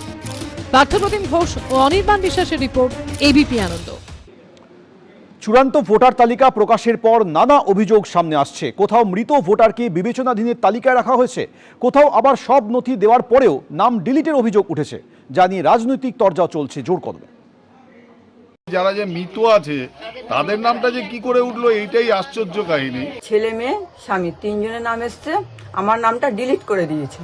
S12: পার্থপ্রতিম ঘোষ ও অনির্বাণ বিশ্বাসের রিপোর্ট, এবিপি আনন্দ।
S2: চূড়ান্ত ভোটার তালিকা প্রকাশের পর নানা অভিযোগ সামনে আসছে। কোথাও মৃত ভোটারকে বিবেচনাধীনের তালিকায় রাখা হয়েছে, কোথাও আবার সব নথি দেওয়ার পরেও নাম ডিলিটের অভিযোগ উঠেছে, যা নিয়ে রাজনৈতিক তরজা চলছে জোর কদমে।
S30: যারা যে মৃত আছে তাদের নামটা যে কি করে উঠলো এইটাই আশ্চর্য কাহিনী।
S18: ছেলে মেয়ে স্বামী 3 জনের নাম এসছে, আমার নামটা ডিলিট করে দিয়েছে।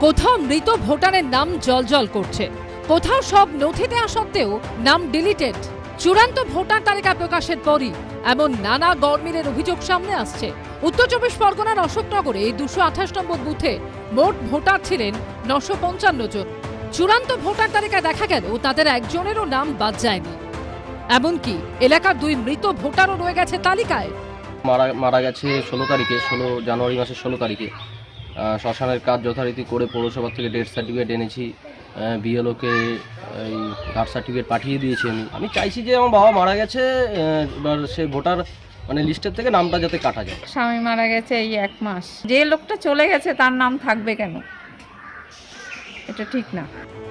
S12: কোথাও মৃত ভোটারের নাম জলজল করছে, কোথাও সব নথি দেওয়া সত্ত্বেও নাম ডিলিটেড। চূড়ান্ত ভোটার তালিকা প্রকাশের পরই এমন নানা গরমিলের অভিযোগ সামনে আসছে। উত্তর 24 পরগনার অশোকনগরে 228 নম্বর বুথে মোট ভোটার ছিলেন 955 জন। চূড়ান্ত ভোটার তালিকায় দেখা গেল তাদের একজনেরও নাম বাদ যায়নি। এমনকি এলাকার 2 মৃত ভোটারও রয়ে গেছে তালিকায়।
S19: মারা গেছে 16 তারিখে, 16 জানুয়ারি মাসের 16 তারিখে। শ্মশানের কাজ যথারীতি করে পৌরসভা থেকে ডেথ সার্টিফিকেট এনেছি, বিএলওকে এই কাস্ট সার্টিফিকেট পাঠিয়ে দিয়েছি। আমি চাইছি যে আমার বাবা মারা গেছে, এবার সে ভোটার মানে লিস্টের থেকে নামটা যাতে কাটা যায়।
S21: স্বামী মারা গেছে এই 1 মাস, যে লোকটা চলে গেছে তার নাম থাকবে কেন? এটা ঠিক না।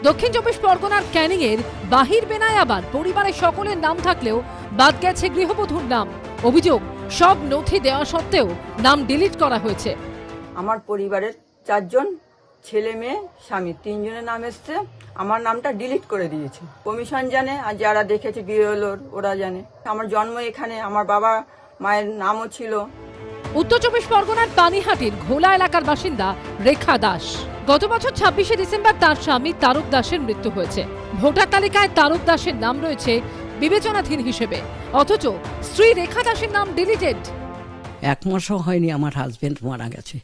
S12: দক্ষিণ 24 পরগনার ক্যানিং এর বাহির বেনায় আবার পরিবারের সকলের নাম থাকলেও বাদ গেছে গৃহবধূর নাম। অভিযোগ, সব নথি দেওয়া সত্ত্বেও নাম ডিলিট করা হয়েছে।
S18: আমার পরিবারের 4 জন, ছেলে মেয়ে স্বামী 3 জনের নাম এসছে, আমার নামটা ডিলিট করে দিয়েছে। কমিশন জানে, আর যারা দেখেছে বিএলওর ওরা জানে। আমার জন্ম এখানে, আমার বাবা মায়ের নামও ছিল।
S12: উত্তর 24 পরগনার পানিহাটির ঘোলা এলাকার বাসিন্দা রেখা দাস। গত বছর 26শে ডিসেম্বর তার স্বামী তারক দাসের মৃত্যু হয়েছে। ভোটার তালিকায় তারক দাসের নাম রয়েছে বিবেচনাধীন হিসেবে, অথচ স্ত্রী রেখা দাসের নাম ডিলিটেড।
S22: 1 মাসও হয়নি আমার হাজবেন্ড মারা গেছে।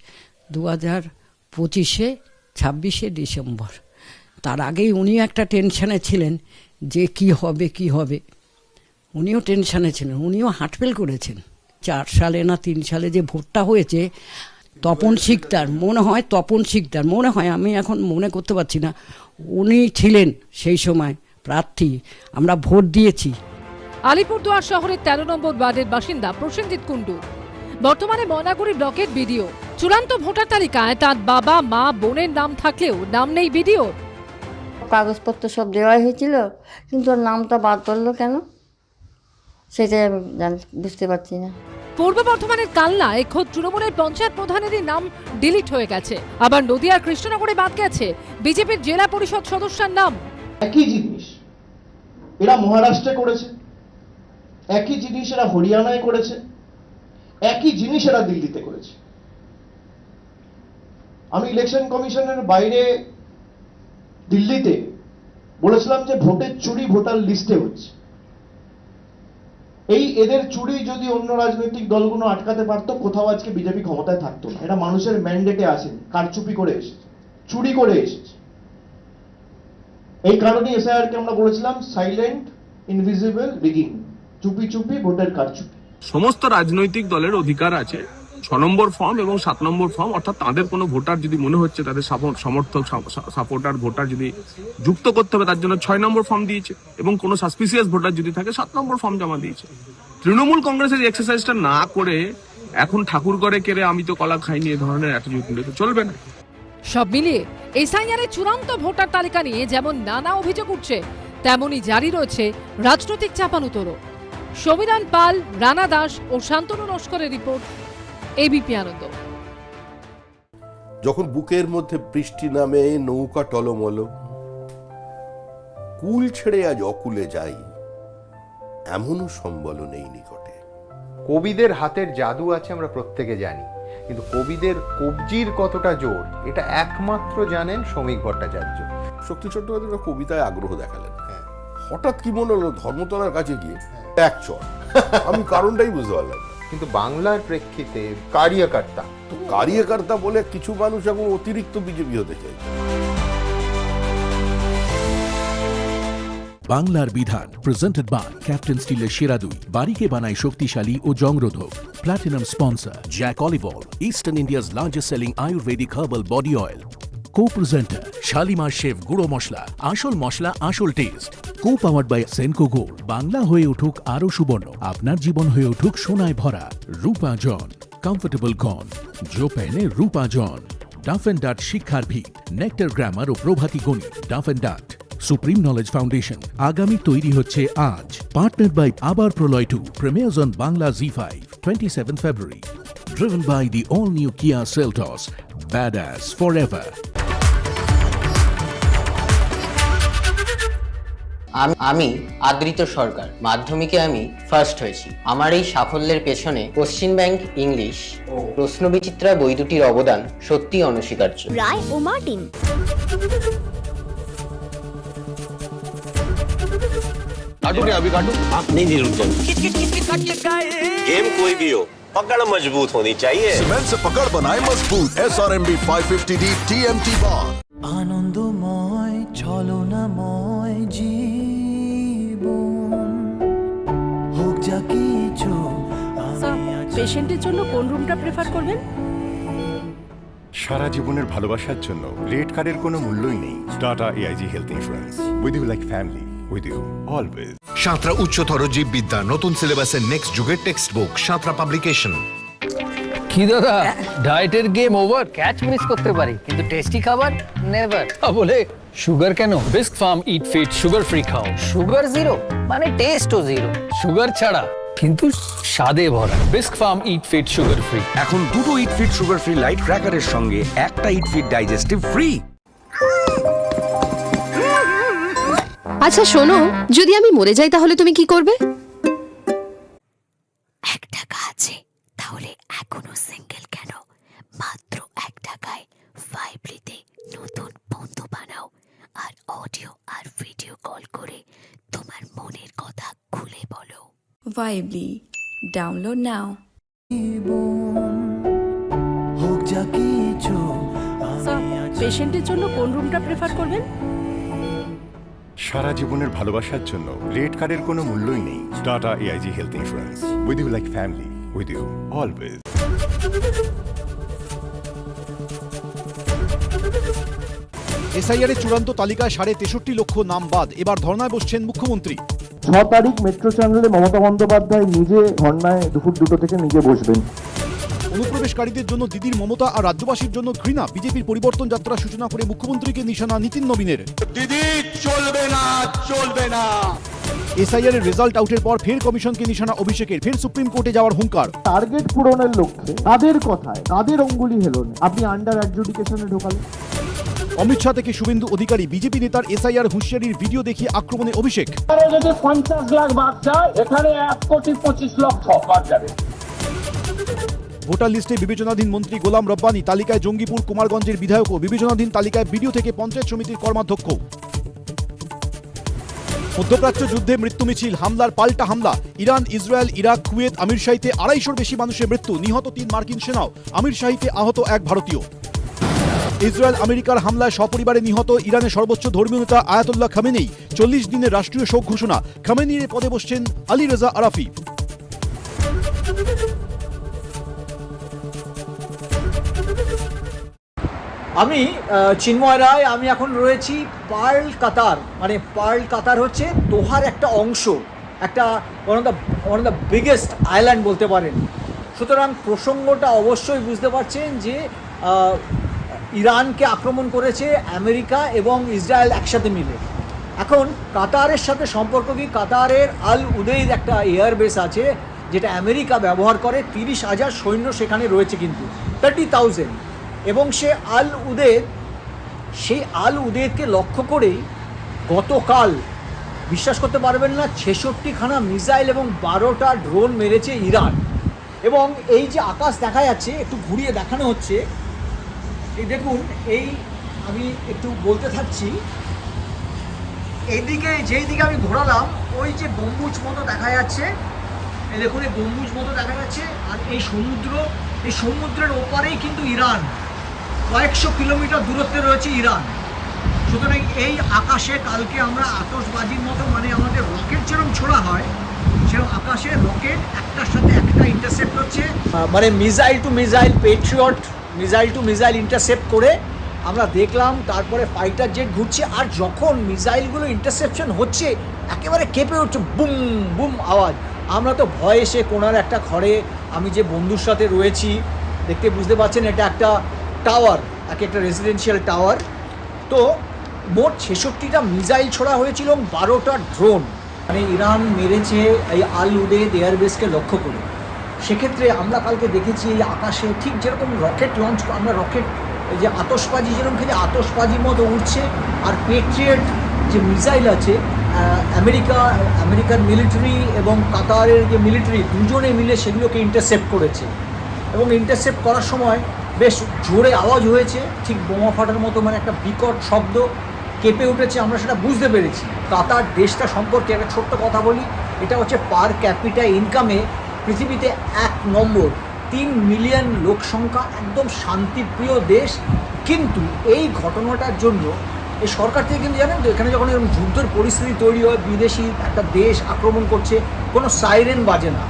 S22: 2025-এ
S1: 26শে ডিসেম্বর। তার আগেই উনিও একটা টেনশনে ছিলেন যে কি হবে, উনিও টেনশনে ছিলেন, উনিও হার্টফেল করেছেন। 4 সালে না 3 সালে যে ভোটটা হয়েছে, তপন শিকদার মনে হয়, আমি এখন মনে করতে পারছি না, উনি ছিলেন সেই সময় প্রার্থী, আমরা ভোট দিয়েছি।
S12: আলিপুরদুয়ার শহরের 13 নম্বর ওয়ার্ডের বাসিন্দা প্রসেনজিৎ কুণ্ডু বর্তমানে ময়নাগুড়ি ব্লকের বিডিও। চূড়ান্ত ভোটার তালিকায় তার বাবা, মা, বোনের নাম থাকলেও নাম নেই বিডিও।
S3: কাগজপত্র সব দেওয়া হয়েছিল, কিন্তু ওর নামটা বাদ পড়লো কেন সেটাই আমি বুঝতে পারছি না।
S12: পূর্ব বর্ধমানের কালনায় খোদ তৃণমূলের পঞ্চায়েত প্রধানেরই নাম ডিলিট হয়ে গেছে। আবার নদিয়ার কৃষ্ণনগরে বাদ গেছে বিজেপির জেলা পরিষদ সদস্যের নাম।
S10: একই জিনিস এরা মহারাষ্ট্রে করেছে, একই জিনিস এরা হরিয়ানায় করেছে, একই জিনিস এরা দিল্লিতে করেছে। আমি ইলেকশন কমিশনের বাইরে দিল্লিতে বলেছিলাম যে ভোটের চুরি ভোটার লিস্টে হচ্ছে। এই এদের চুরি যদি অন্য রাজনৈতিক দলগুলো আটকাতে পারতো, কোথাও আজকে বিজেপি ক্ষমতায় থাকতো না। এরা মানুষের ম্যান্ডেটে আসেনি, কারচুপি করে এসেছে, চুরি করে এসেছে। এই কারণে এসআইআর কে আমরা বলেছিলাম সাইলেন্ট ইনভিজিবল রিগিং, চুপি চুপি ভোটের কারচুপি।
S8: সমস্ত রাজনৈতিক দলের অধিকার আছে 6 নম্বর ফর্ম এবং 7 নম্বর ফর্ম, অর্থাৎ তাদের কোনো ভোটার যদি মনে হচ্ছে তাদের সমর্থক সাপোর্টার ভোটার যদি যুক্ত করতে হবে, তার জন্য 6 নম্বর ফর্ম দিয়েছে, এবং কোনো সাসপিসিয়াস ভোটার যদি থাকে 7 নম্বর ফর্ম জমা দিয়েছে। তৃণমূল কংগ্রেসের এক্সারসাইজটা না করে এখন ঠাকুর ঘরে কেড়ে আমি তো কলা খাইনি এই ধরনের অ্যাটিটিউড নিলে তো চলবে না।
S12: সব মিলিয়ে এসআইআর এর চূড়ান্ত ভোটার তালিকা নিয়ে যেমন নানা অভিযোগ উঠছে, তেমনই জারি রয়েছে রাজনৈতিক চাপানুতোড়। সমীরণ পাল, রানা দাস ও শান্তনু নস্করের রিপোর্ট, এবিপি আনন্দ।
S7: যখন বুকের মধ্যে বৃষ্টি নামে, নৌকা টলমল, কুল ছেড়ে আজ অকুলে যাই, এমনও সম্বল নেই নিকটে।
S20: কবিদের হাতের জাদু আছে আমরা প্রত্যেকে জানি, কিন্তু কবিদের কবজির কতটা জোর এটা একমাত্র জানেন শ্রমিক ভট্টাচার্য।
S7: শক্তি চট্টোপাধ্যায় কবিতায় আগ্রহ দেখালেন, হঠাৎ কি মনে হলো ধর্মতলার কাছে গিয়ে এক চর, আমি কারণটাই বুঝতে পারলাম।
S20: কিন্তু বাংলার প্রেক্ষিতে কারিয়াকর্তা
S7: বলে কিছু মানুষ এখন অতিরিক্ত বিজেপি হতে চাই।
S33: বাংলার বিধান প্রেজেন্টেড বাই ক্যাপ্টেন স্টিলের সেরা 2, বাড়িকে বানায় শক্তিশালী ও জংরোধক। Platinum sponsor Jack olive oil, eastern India's largest selling Ayurvedic herbal body oil. Co-presenter Shalimar chef গুঁড়ো মশলা, আসল মশলা আসল taste. Co-powered by Senco gold. Bangla হয়ে উঠুক আরো সুবর্ণ, আপনার জীবন হয়ে উঠুক সোনায় ভরা। রূপা জন কমফোর্টেবল কন, জো পেহনে Rupa Jon. Duff and Dutt শিক্ষার ভিত, নেক্টার গ্রামার ও Prabhati Ganit. Duff and Dutt supreme knowledge foundation, আগামী তৈরি হচ্ছে আজ। Partner by Abar Proloy 2, premieres on Bangla Z5, 27 February. Driven by the all-new Kia Seltos, badass forever.
S22: আমি আদৃত সরকার, মাধ্যমিকে আমি ফার্স্ট হয়েছি। আমার এই সাফল্যের পেছনে পশ্চিম ব্যাংক ইংলিশ ও প্রশ্নবিচিত্রা বই দুটির অবদান সত্যি অনস্বীকার্য।
S23: রায় ও মার্টিন।
S24: अभी काटू नहीं रुक जाओ। गेम कोई भी हो, पकड़ मजबूत होनी चाहिए।
S25: सीमेंट से पकड़ बनाए मजबूत। SRMB 550D TMT बार।
S26: আনন্দময় ছলনাময় জীবন হোক যা কিছু।
S12: পেশেন্টের জন্য কোন রুমটা প্রেফার করবেন?
S27: সারা জীবনের ভালোবাসার জন্য রেড কার্ডের কোনো মূল্যই নেই। Tata AIG health insurance, with you like family, with you always.
S28: Santra উচ্চতর জীববিদ্যা, নতুন সিলেবাসের নেক্সট যুগের টেক্সট বুক, সাঁতরা পাবলিকেশন।
S29: কি দাদা, ডায়েটের গেম ওভার? ক্যাচ মিস করতে পারি, কিন্তু টেস্টি খাবার নেভার। বলে সুগার কেন? বিস্ক ফার্ম ইট ফিট সুগার ফ্রি খাও। সুগার জিরো মানে টেস্টও জিরো, সুগার ছাড়া কিন্তু স্বাদে ভরা। বিস্ক ফার্ম ইট ফিট সুগার ফ্রি।
S31: এখন দুটো ইট ফিট সুগার ফ্রি লাইট ক্র্যাকারের সঙ্গে একটা ইট ফিট ডাইজেস্টিভ ফ্রি।
S34: আচ্ছা শোনো, যদি আমি মরে যাই তাহলে তুমি কি করবে?
S23: 1 টাকা আছে, তাহলে এখনো সিঙ্গেল কেন? মাত্র 1 টাকায় ভাইব্রিতে নতুন বন্ধু বানাও, আর অডিও আর ভিডিও কল করে তোমার মনের কথা খুলে বলো। ভাইবলি, ডাউনলোড নাও।
S26: হোক যা কিছু
S2: পেশেন্টের জন্য কোন রুমটা প্রেফার করবেন?
S27: সারা জীবনের ভালোবাসার জন্য রেড কার্ডের কোনো মূল্যই নেই। Tata AIG health insurance, with you like family, with you always.
S4: SIR এর চূড়ান্ত তালিকায় 63.5 লক্ষ নাম বাদ, এবার ধর্নায় বসছেন মুখ্যমন্ত্রী।
S10: 6 তারিখ মেট্রো চ্যানেলে মমতা বন্দ্যোপাধ্যায় নিজে ধর্নায় দুপুর 2টো থেকে নিজে বসবেন।
S4: অনুপ্রবেশকারীদের জন্য দিদির মমতা আর রাজ্যবাসীর জন্য ঘৃণা, বিজেপির পরিবর্তন যাত্রা সূচনা করে মুখ্যমন্ত্রীকে নিশানা নীতিন নবীনের।
S5: দিদি চলবে না, চলবে না।
S4: এসআইআর এর রেজাল্ট আউটের পর ফের কমিশনকে নিশানা অভিষেকের, ফের সুপ্রিম কোর্টে যাওয়ার হুঙ্কার।
S10: টার্গেট পূরণের লক্ষ্যে তাদের কথায় তাদের অঙ্গুলি হেলনে আপনি আন্ডার অ্যাডজুডিকেশনে ঢোকালেন।
S4: অমিত শাহ থেকে শুভেন্দু অধিকারী, বিজেপি নেতার এসআইআর হুঁশিয়ারির ভিডিও দেখিয়ে আক্রমণে অভিষেক।
S6: যদি 50 লাখ বাদ যায়, এখানে 1,25,00,000 বাদ যাবে।
S4: ভোটার লিস্টে বিবেচনাধীন মন্ত্রী গোলাম রব্বানী, তালিকায় জঙ্গিপুর কুমারগঞ্জের বিধায়কও, বিবেচনাধীন তালিকায় বিডিও থেকে পঞ্চায়েত সমিতির কর্মাধ্যক্ষ। মধ্যপ্রাচ্য যুদ্ধে মৃত্যু মিছিল, হামলার পাল্টা হামলা, ইরান, ইসরায়েল, ইরাক, কুয়েত, আমির শাহিতে 250-র বেশি মানুষের মৃত্যু, নিহত 3 মার্কিন সেনাও, আমির শাহিতে আহত 1 ভারতীয়। ইসরায়েল আমেরিকার হামলায় সপরিবারে নিহত ইরানের সর্বোচ্চ ধর্মীয় নেতা আয়াতুল্লাহ খামেনেই, 40 দিনের রাষ্ট্রীয় শোক ঘোষণা, খামেনির পদে বসছেন আলী রেজা আরাফি।
S9: আমি চিন্ময় রায়, আমি এখন রয়েছি পার্ল কাতার। মানে পার্ল কাতার হচ্ছে দোহার একটা অংশ, একটা one of the biggest island বলতে পারেন। সুতরাং প্রসঙ্গটা অবশ্যই বুঝতে পারছেন যে ইরানকে আক্রমণ করেছে আমেরিকা এবং ইসরায়েল একসাথে মিলে। এখন কাতারের সাথে সম্পর্ক কি, কাতারের আল উদেইদ একটা এয়ারবেস আছে যেটা আমেরিকা ব্যবহার করে, 30,000 সৈন্য সেখানে রয়েছে, কিন্তু 30,000। এবং সেই আল উদেদকে লক্ষ্য করেই গতকাল, বিশ্বাস করতে পারবেন না, 66খানা মিসাইল এবং 12টা ড্রোন মেরেছে ইরান। এবং এই যে আকাশ দেখা যাচ্ছে, একটু ঘুরিয়ে দেখানো হচ্ছে, এই দেখুন, এই আমি একটু বলতে থাকছি, এইদিকে যেই দিকে আমি ঘোরালাম, ওই যে গম্বুজ মতো দেখা যাচ্ছে, এই দেখুন এই গম্বুজ মতো দেখা যাচ্ছে, আর এই সমুদ্রের ওপারেই কিন্তু ইরান, কয়েকশো কিলোমিটার দূরত্বে রয়েছে ইরান। সুতরাং এই আকাশে কালকে আমরা আতশবাজির মতো, মানে আমাদের রকেট যেরকম ছোড়া হয়, সেরকম আকাশে রকেট একটার সাথে একটা ইন্টারসেপ্ট হচ্ছে, মানে missile to missile, patriot missile to missile intercept করে আমরা দেখলাম। তারপরে ফাইটার জেট ঘুরছে, আর যখন মিসাইলগুলো ইন্টারসেপশন হচ্ছে একেবারে কেঁপে উঠছে, বুম বুম আওয়াজ। আমরা তো ভয়ে এসে কোনার একটা ঘরে, আমি যে বন্ধুর সাথে রয়েছি, দেখতে বুঝতে পারছেন এটা একটা টাওয়ার, একটা রেসিডেন্সিয়াল টাওয়ার। তো মোট 66টা মিসাইল ছোড়া হয়েছিল এবং 12টা ড্রোন মানে ইরান মেরেছে এই আল উদেদ এয়ারবেসকে লক্ষ্য করে। সেক্ষেত্রে আমরা কালকে দেখেছি এই আকাশে ঠিক যেরকম রকেট লঞ্চ, আমরা রকেট এই যে আতশবাজি যেরকম খেলে আতশবাজির মতো উঠছে, আর পেট্রিয়ট যে মিসাইল আছে, আমেরিকান মিলিটারি এবং কাতারের যে মিলিটারি দুজনে মিলে সেগুলোকে ইন্টারসেপ্ট করেছে। এবং ইন্টারসেপ্ট করার সময় বেশ জোরে আওয়াজ হয়েছে, ঠিক বোমা ফাটার মতো, মানে একটা বিকট শব্দ, কেঁপে উঠেছে, আমরা সেটা বুঝতে পেরেছি। কাতার দেশটা সম্পর্কে একটা ছোট্ট কথা বলি, এটা হচ্ছে পার ক্যাপিটা ইনকামে পৃথিবীতে 1 নম্বর, 3 মিলিয়ন লোক সংখ্যা, একদম শান্তিপ্রিয় দেশ। কিন্তু এই ঘটনাটার জন্য এই সরকার থেকে কিন্তু জানেন তো, এখানে যখন এরকম যুদ্ধের পরিস্থিতি তৈরি হয়, বিদেশি একটা দেশ আক্রমণ করছে, কোনো সাইরেন বাজে না।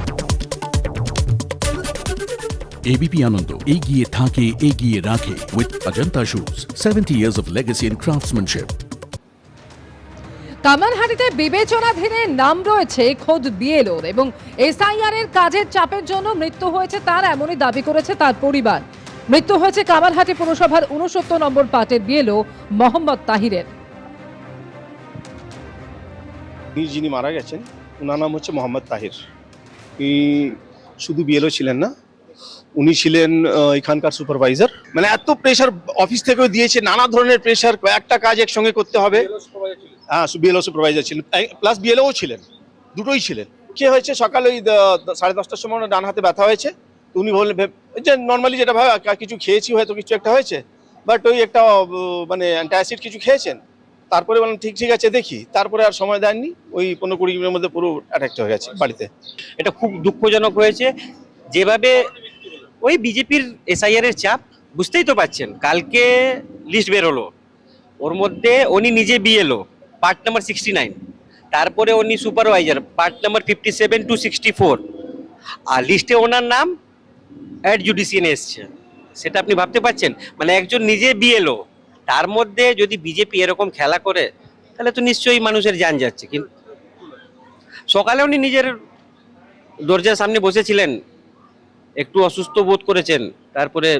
S33: এবিপি আনন্দ এগিয়ে থাকে, এগিয়ে রাখে with Ajanta shoes, 70 years of legacy in craftsmanship.
S12: কামারহাটিতে বিবেচনাধীনে নাম রয়েছে খোদ বিএলওর, এবং এসআইআর এর কাজের চাপের জন্য মৃত্যু হয়েছে তার, এমনই দাবি করেছে তার পরিবার। মৃত্যু হয়েছে কামারহাটি পুরসভার 69 নম্বর পার্টের বিএলও মোহাম্মদ তাহিরের।
S11: যিনি মারা গেছেন ওনার নাম হচ্ছে মোহাম্মদ তাহির। উনি শুধু বিএলও ছিলেন না, উনি ছিলেন এখানকার সুপারভাইজার। মানে এত প্রেশার অফিস থেকেও দিয়েছে, নানা ধরনের প্রেশার, কয়েকটা কাজ একসঙ্গে করতে হবে। হ্যাঁ, বিএলও সুপারভাইজার ছিলেন, প্লাস বিএলও ছিলেন, দুটোই ছিলেন। কি হয়েছে, সকালে ওই 10:30টার সময় ডান হাতে ব্যথা হয়েছে। তো উনি বললেন যে নর্মালি যেটা ভাবে কিছু খেয়েছি, হয়তো কিছু একটা হয়েছে, বাট ওই একটা মানে অ্যান্টাসিড কিছু খেয়েছেন। তারপরে বললাম ঠিক আছে দেখি, তারপরে আর সময় দেননি, ওই 15-20 মিনিটের মধ্যে পুরো অ্যাটাক হয়ে গেছে বাড়িতে।
S13: এটা খুব দুঃখজনক হয়েছে, যেভাবে ওই বিজেপির এসআইআর এর চাপ,
S1: বুঝতেই তো পাচ্ছেন, কালকে লিস্ট বেরোলো, ওর মধ্যে উনি নিজে বিএলও পার্ট নাম্বার 69, তারপরে উনি সুপারভাইজার পার্ট নাম্বার 57 to 64, আর লিস্টে ওনার নাম অ্যাড জুডিশিয়ানে এসছে। সেটা আপনি ভাবতে পারছেন? মানে একজন নিজে বিএলও, তার মধ্যে যদি বিজেপি এরকম খেলা করে তাহলে তো নিশ্চয়ই মানুষের জান যাচ্ছে। কিন্তু সকালে উনি নিজের দরজার সামনে বসেছিলেন, একটু অসুস্থ বোধ করেছেন, তারপরে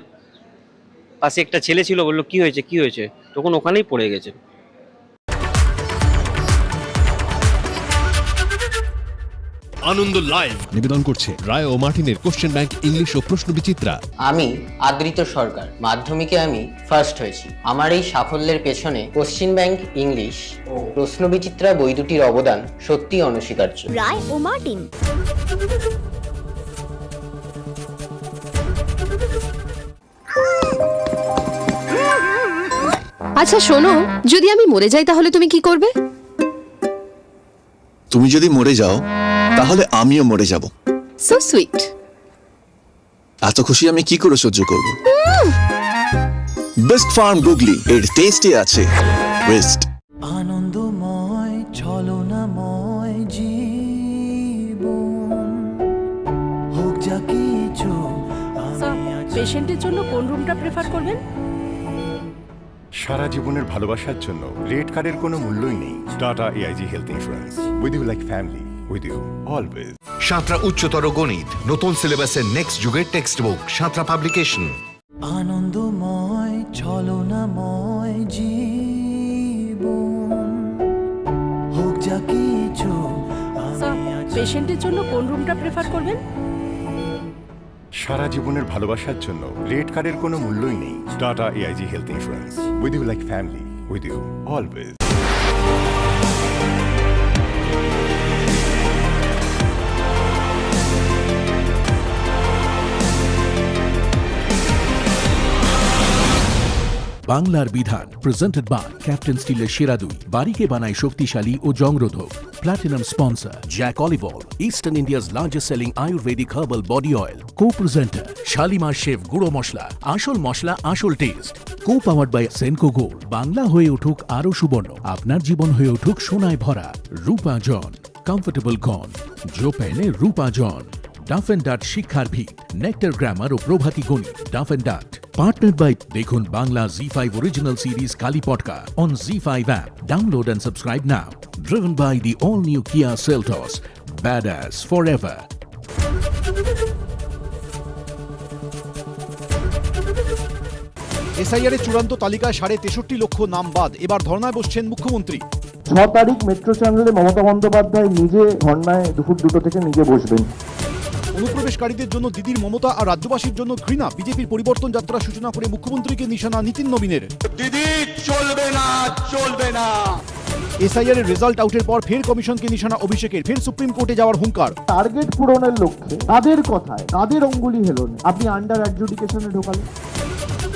S1: পাশে একটা ছেলে ছিল, বললো কি হয়েছে কি হয়েছে, তখন ওখানেই পড়ে গেছেন।
S3: আনন্দ লাইভ নিবেদন করছে রায় ও মার্টিনের কোশ্চেন ব্যাংক ইংলিশ ও প্রশ্ন বিচিত্রা।
S22: আমি আদৃত সরকার, মাধ্যমিকে আমি ফার্স্ট হয়েছি। আমার এই সাফল্যের পেছনে কোশ্চেন ব্যাংক ইংলিশ ও প্রশ্ন বিচিত্রা বই দুটির অবদান সত্যি অনস্বীকার্য।
S23: রায় ও মার্টিন। আচ্ছা শোনো, যদি আমি মরে যাই তাহলে তুমি কি করবে?
S25: তুমি যদি মরে যাও তাহলে আমিও মরে যাব।
S23: So sweet.
S25: এত খুশি আমি কি করে সহ্য করব? বেস্ট ফার্ম গুগলি, এর টেস্টে আছে বেস্ট।
S26: আনন্দময় ছলনাময় জীবন হোক যা কিছু।
S2: পেশেন্টের জন্য কোন রুমটা প্রেফার করবেন?
S27: সারা জীবনের ভালোবাসার জন্য রেড কার্ডের কোনো মূল্যই নেই। Tata AIG health insurance, with you like family, with you always.
S28: Santra উচ্চতর গণিত নতুন সিলেবাসের নেক্সট যুগের টেক্সট বুক, সাঁতরা পাবলিকেশন।
S26: আনন্দময় ছলনাময় জীবন হোক যা কিছু।
S2: পেশেন্টের জন্য কোন রুমটা প্রেফার করবেন?
S27: সারা জীবনের ভালোবাসার জন্য রেড কার্ডের কোনো মূল্যই নেই। Tata AIG health insurance, with you like family, with you always.
S33: বাংলার বিধান প্রেজেন্টেড বাই ক্যাপ্টেন স্টিলের সেরা দুই, বাড়িকে বানায় শক্তিশালী ও জংরোধক। Platinum sponsor Jack olive oil, eastern India's largest selling Ayurvedic herbal body oil. Co-presenter Shalimar chef গুঁড়ো মশলা, আসল মশলা আসল taste. Co-powered by Senco gold. Bangla হয়ে উঠুক আরো সুবর্ণ, আপনার জীবন হয়ে উঠুক সোনায় ভরা। রূপা জন কমফোর্টেবল গন, জো পেনে রূপা জন। ডাফ এন্ড ডাট শিক্ষার ভিত, নেক্টার গ্রামার ও Prabhati Ganit. Duff and ডাট partner by দেখুন Bangla Z5 original series Kali Potka on Z5 app. Download and subscribe now. Driven by the all-new Kia Seltos, badass forever.
S4: SIR এর চূড়ান্ত তালিকায় 63.5 লক্ষ নাম বাদ, এবার ধর্নায় বসছেন মুখ্যমন্ত্রী।
S10: 6 তারিখ মেট্রো চ্যানেলে মমতা বন্দ্যোপাধ্যায় নিজে ধর্নায় দুপুর 2টো থেকে নিজে বসবেন।
S4: অনুপ্রবেশকারীদের জন্য দিদির মমতা আর রাজ্যবাসীর জন্য ঘৃণা, বিজেপির পরিবর্তন যাত্রা সূচনা করে মুখ্যমন্ত্রীকে নিশানা নীতিন নবীনের।
S5: দিদি চলবে না চলবে না।
S4: এসআইআর এর রেজাল্ট আউটের পর ফের কমিশনকে নিশানা অভিষেকের, ফের সুপ্রিম কোর্টে যাওয়ার হুঙ্কার।
S10: টার্গেট পূরণের লক্ষ্যে কাদের কথায় কাদের অঙ্গুলি হেলনে আপনি আন্ডার অ্যাডজুডিকেশনে ঢোকালেন?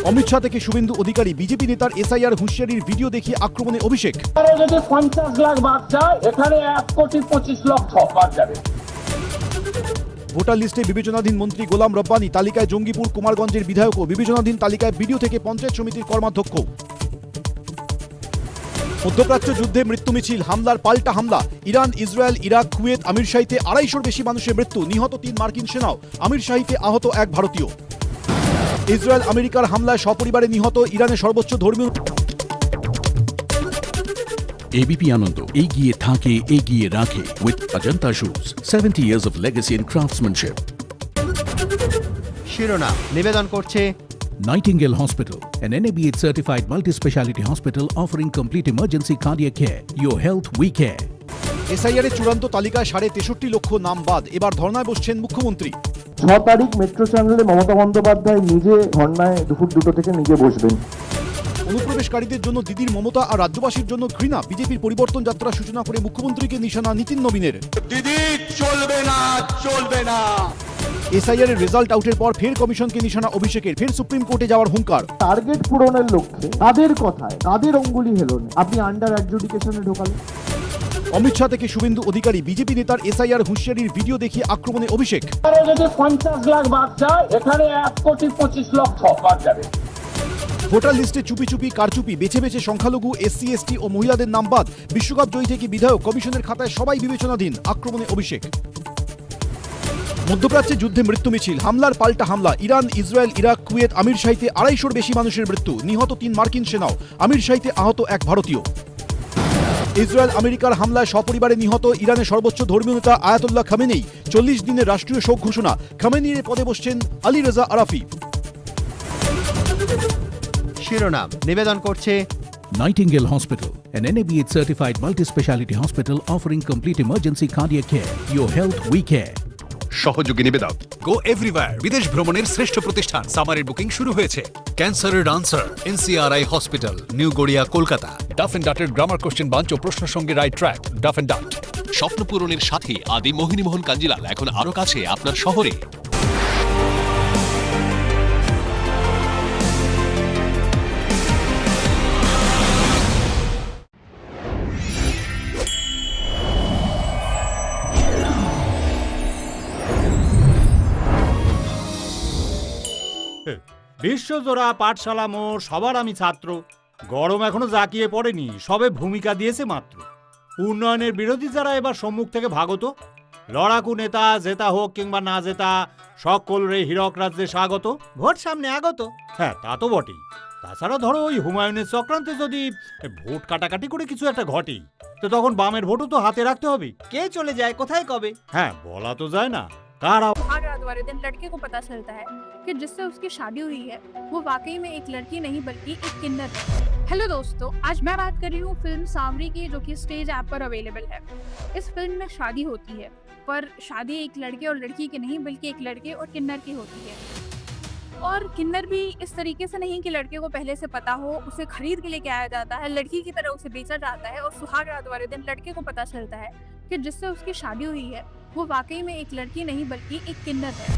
S4: অমিত শাহ থেকে শুভেন্দু অধিকারী, বিজেপি নেতার এসআইআর হুঁশিয়ারির ভিডিও দেখিয়ে আক্রমণে অভিষেক।
S6: যদি 50 লাখ বাদ যায় এখানে 1,25,00,000 বাদ যাবে।
S4: ভোটার লিস্টে বিবেচনাধীন মন্ত্রী গোলাম রব্বানী, তালিকায় জঙ্গিপুর কুমারগঞ্জের বিধায়ক ও বিবেচনাধীন তালিকায় বিডিও থেকে পঞ্চায়েত সমিতির কর্মাধ্যক্ষ। মধ্যপ্রাচ্য যুদ্ধে মৃত্যু মিছিল, হামলার পাল্টা হামলা। ইরান, ইসরায়েল, ইরাক, কুয়েত, আমিরশাহিতে 250-র বেশি মানুষের মৃত্যু, নিহত 3 মার্কিন সেনাও, আমিরশাহিতে আহত 1 ভারতীয়। ইসরায়েল আমেরিকার হামলায় সপরিবারে নিহত ইরানের সর্বোচ্চ ধর্মীয়।
S33: এবিপি আনন্দ এগিয়ে থাকে, এগিয়ে রাখে with Ajanta shoes, 70 years of legacy and craftsmanship.
S8: শিরোনাম নিবেদন করছে
S33: Nightingale Hospital, an NABH certified multi-speciality hospital offering complete emergency cardiac care. Your health we care.
S4: SIR এর চূড়ান্ত তালিকায় 63.5 লক্ষ নাম বাদ, এবার ধর্নায় বসছেন মুখ্যমন্ত্রী।
S10: 6 তারিখ মেট্রো চ্যানেলে মমতা বন্দ্যোপাধ্যায় নিজে ধর্নায় দুপুর 2টো থেকে নিজে বসবেন।
S4: অনুপ্রবেশকারীদের জন্য দিদির মমতা আর রাজ্যবাসীর জন্য ঘৃণা, বিজেপির পরিবর্তন যাত্রা সূচনা করে মুখ্যমন্ত্রীকে নিশানা নীতিন নবীনের।
S5: দিদি চলবে না চলবে না।
S4: এসআইআর এর রেজাল্ট আউটের পর ফের কমিশনকে নিশানা অভিষেকের, ফের সুপ্রিম কোর্টে যাওয়ার হুঙ্কার।
S10: টার্গেট পূরণের লক্ষ্যে কাদের কথায় কাদের অঙ্গুলি হেলনে আপনি আন্ডার অ্যাডজুডিকেশনে ঢোকালেন?
S4: অমিত শাহ থেকে শুভেন্দু অধিকারী, বিজেপি নেতার এসআইআর হুঁশিয়ারির ভিডিও দেখিয়ে আক্রমণে অভিষেক।
S6: যদি 50 লাখ বাদ যায়, এখানে 1,25,00,000 বাদ যাবে।
S4: ভোটার লিস্টে চুপি চুপি কারচুপি, বেছে বেছে সংখ্যালঘু, এসসি এসটি ও মহিলাদের নাম বাদ। বিশ্বকাপ জয়ী থেকে বিধায়ক, কমিশনের খাতায় সবাই বিবেচনাধীন, আক্রমণে অভিষেক। মধ্যপ্রাচ্যে যুদ্ধে মৃত্যু মিছিল, হামলার পাল্টা হামলা। ইরান, ইসরায়েল, ইরাক, কুয়েত, আমির শাহিতে 250-র বেশি মানুষের মৃত্যু, নিহত 3 মার্কিন সেনাও, আমির শাহিতে আহত 1 ভারতীয়। ইসরায়েল আমেরিকার হামলায় সপরিবারে নিহত ইরানের সর্বোচ্চ ধর্মীয় নেতা আয়াতুল্লাহ খামেনেই, 40 দিনের রাষ্ট্রীয় শোক ঘোষণা। খামেনির পদে বসছেন আলী রেজা আরাফি।
S7: শিরোনাম নিবেদন করছে
S33: Nightingale Hospital, an NABH certified multi-speciality hospital offering complete emergency cardiac care. Your health we care.
S28: সহযোগী নিবেদক গো এভরিওয়্যার, বিদেশ ভ্রমণের শ্রেষ্ঠ প্রতিষ্ঠান। সামারের বুকিং শুরু হয়েছে। ক্যান্সারের answer, NCRI hospital, new Garia, Kolkata. Duff and ডাটের গ্রামার কোশ্চেন বাঞ্চ ও প্রশ্ন সঙ্গে right track. Duff and Dutt স্বপ্ন পূরণের সাথে আদি মোহিনীমোহন কাঞ্জিলাল এখন আরো কাছে আপনার শহরে।
S8: বিশ্বজোড়া পাঠশালা মোড়, সবার আমি ছাত্র। গরম এখনো জাঁকিয়ে পড়েনি, সবে ভূমিকা দিয়েছে মাত্র। উন্নয়নের বিরোধী যারা এবার সম্মুখ থেকে ভাগত। লড়াকু নেতা জেতা হোক কিংবা না জেতা, সকল রে হীরক রাজ্যে স্বাগত। ভোট সামনে আগত, হ্যাঁ তা তো বটেই। তাছাড়া ধরো ওই হুমায়ুনের চক্রান্তে যদি ভোট কাটাকাটি করে কিছু একটা ঘটে, তো তখন বামের ভোটও তো হাতে রাখতে হবে। কে চলে যায় কোথায় কবে, হ্যাঁ বলা তো যায় না।
S2: सुहागरात वाले दिन लड़के को पता चलता है कि जिससे उसकी शादी हुई है वो वाकई में एक लड़की नहीं बल्कि एक किन्नर है। हेलो दोस्तों, आज मैं बात कर रही हूँ फिल्म सांवरी की, जो कि स्टेज ऐप पर अवेलेबल है। इस फिल्म में शादी होती है, पर शादी एक लड़के और लड़की की नहीं बल्कि एक लड़के और किन्नर की होती है। और किन्नर भी इस तरीके से नहीं कि लड़के को पहले से पता हो, उसे खरीद के लेके आया जाता है, लड़की की तरह उसे बेचा जाता है। और सुहागरात वाले दिन लड़के को पता चलता है कि जिससे उसकी शादी हुई है वो वाकई में एक लड़की नहीं बल्कि एक किन्नर है।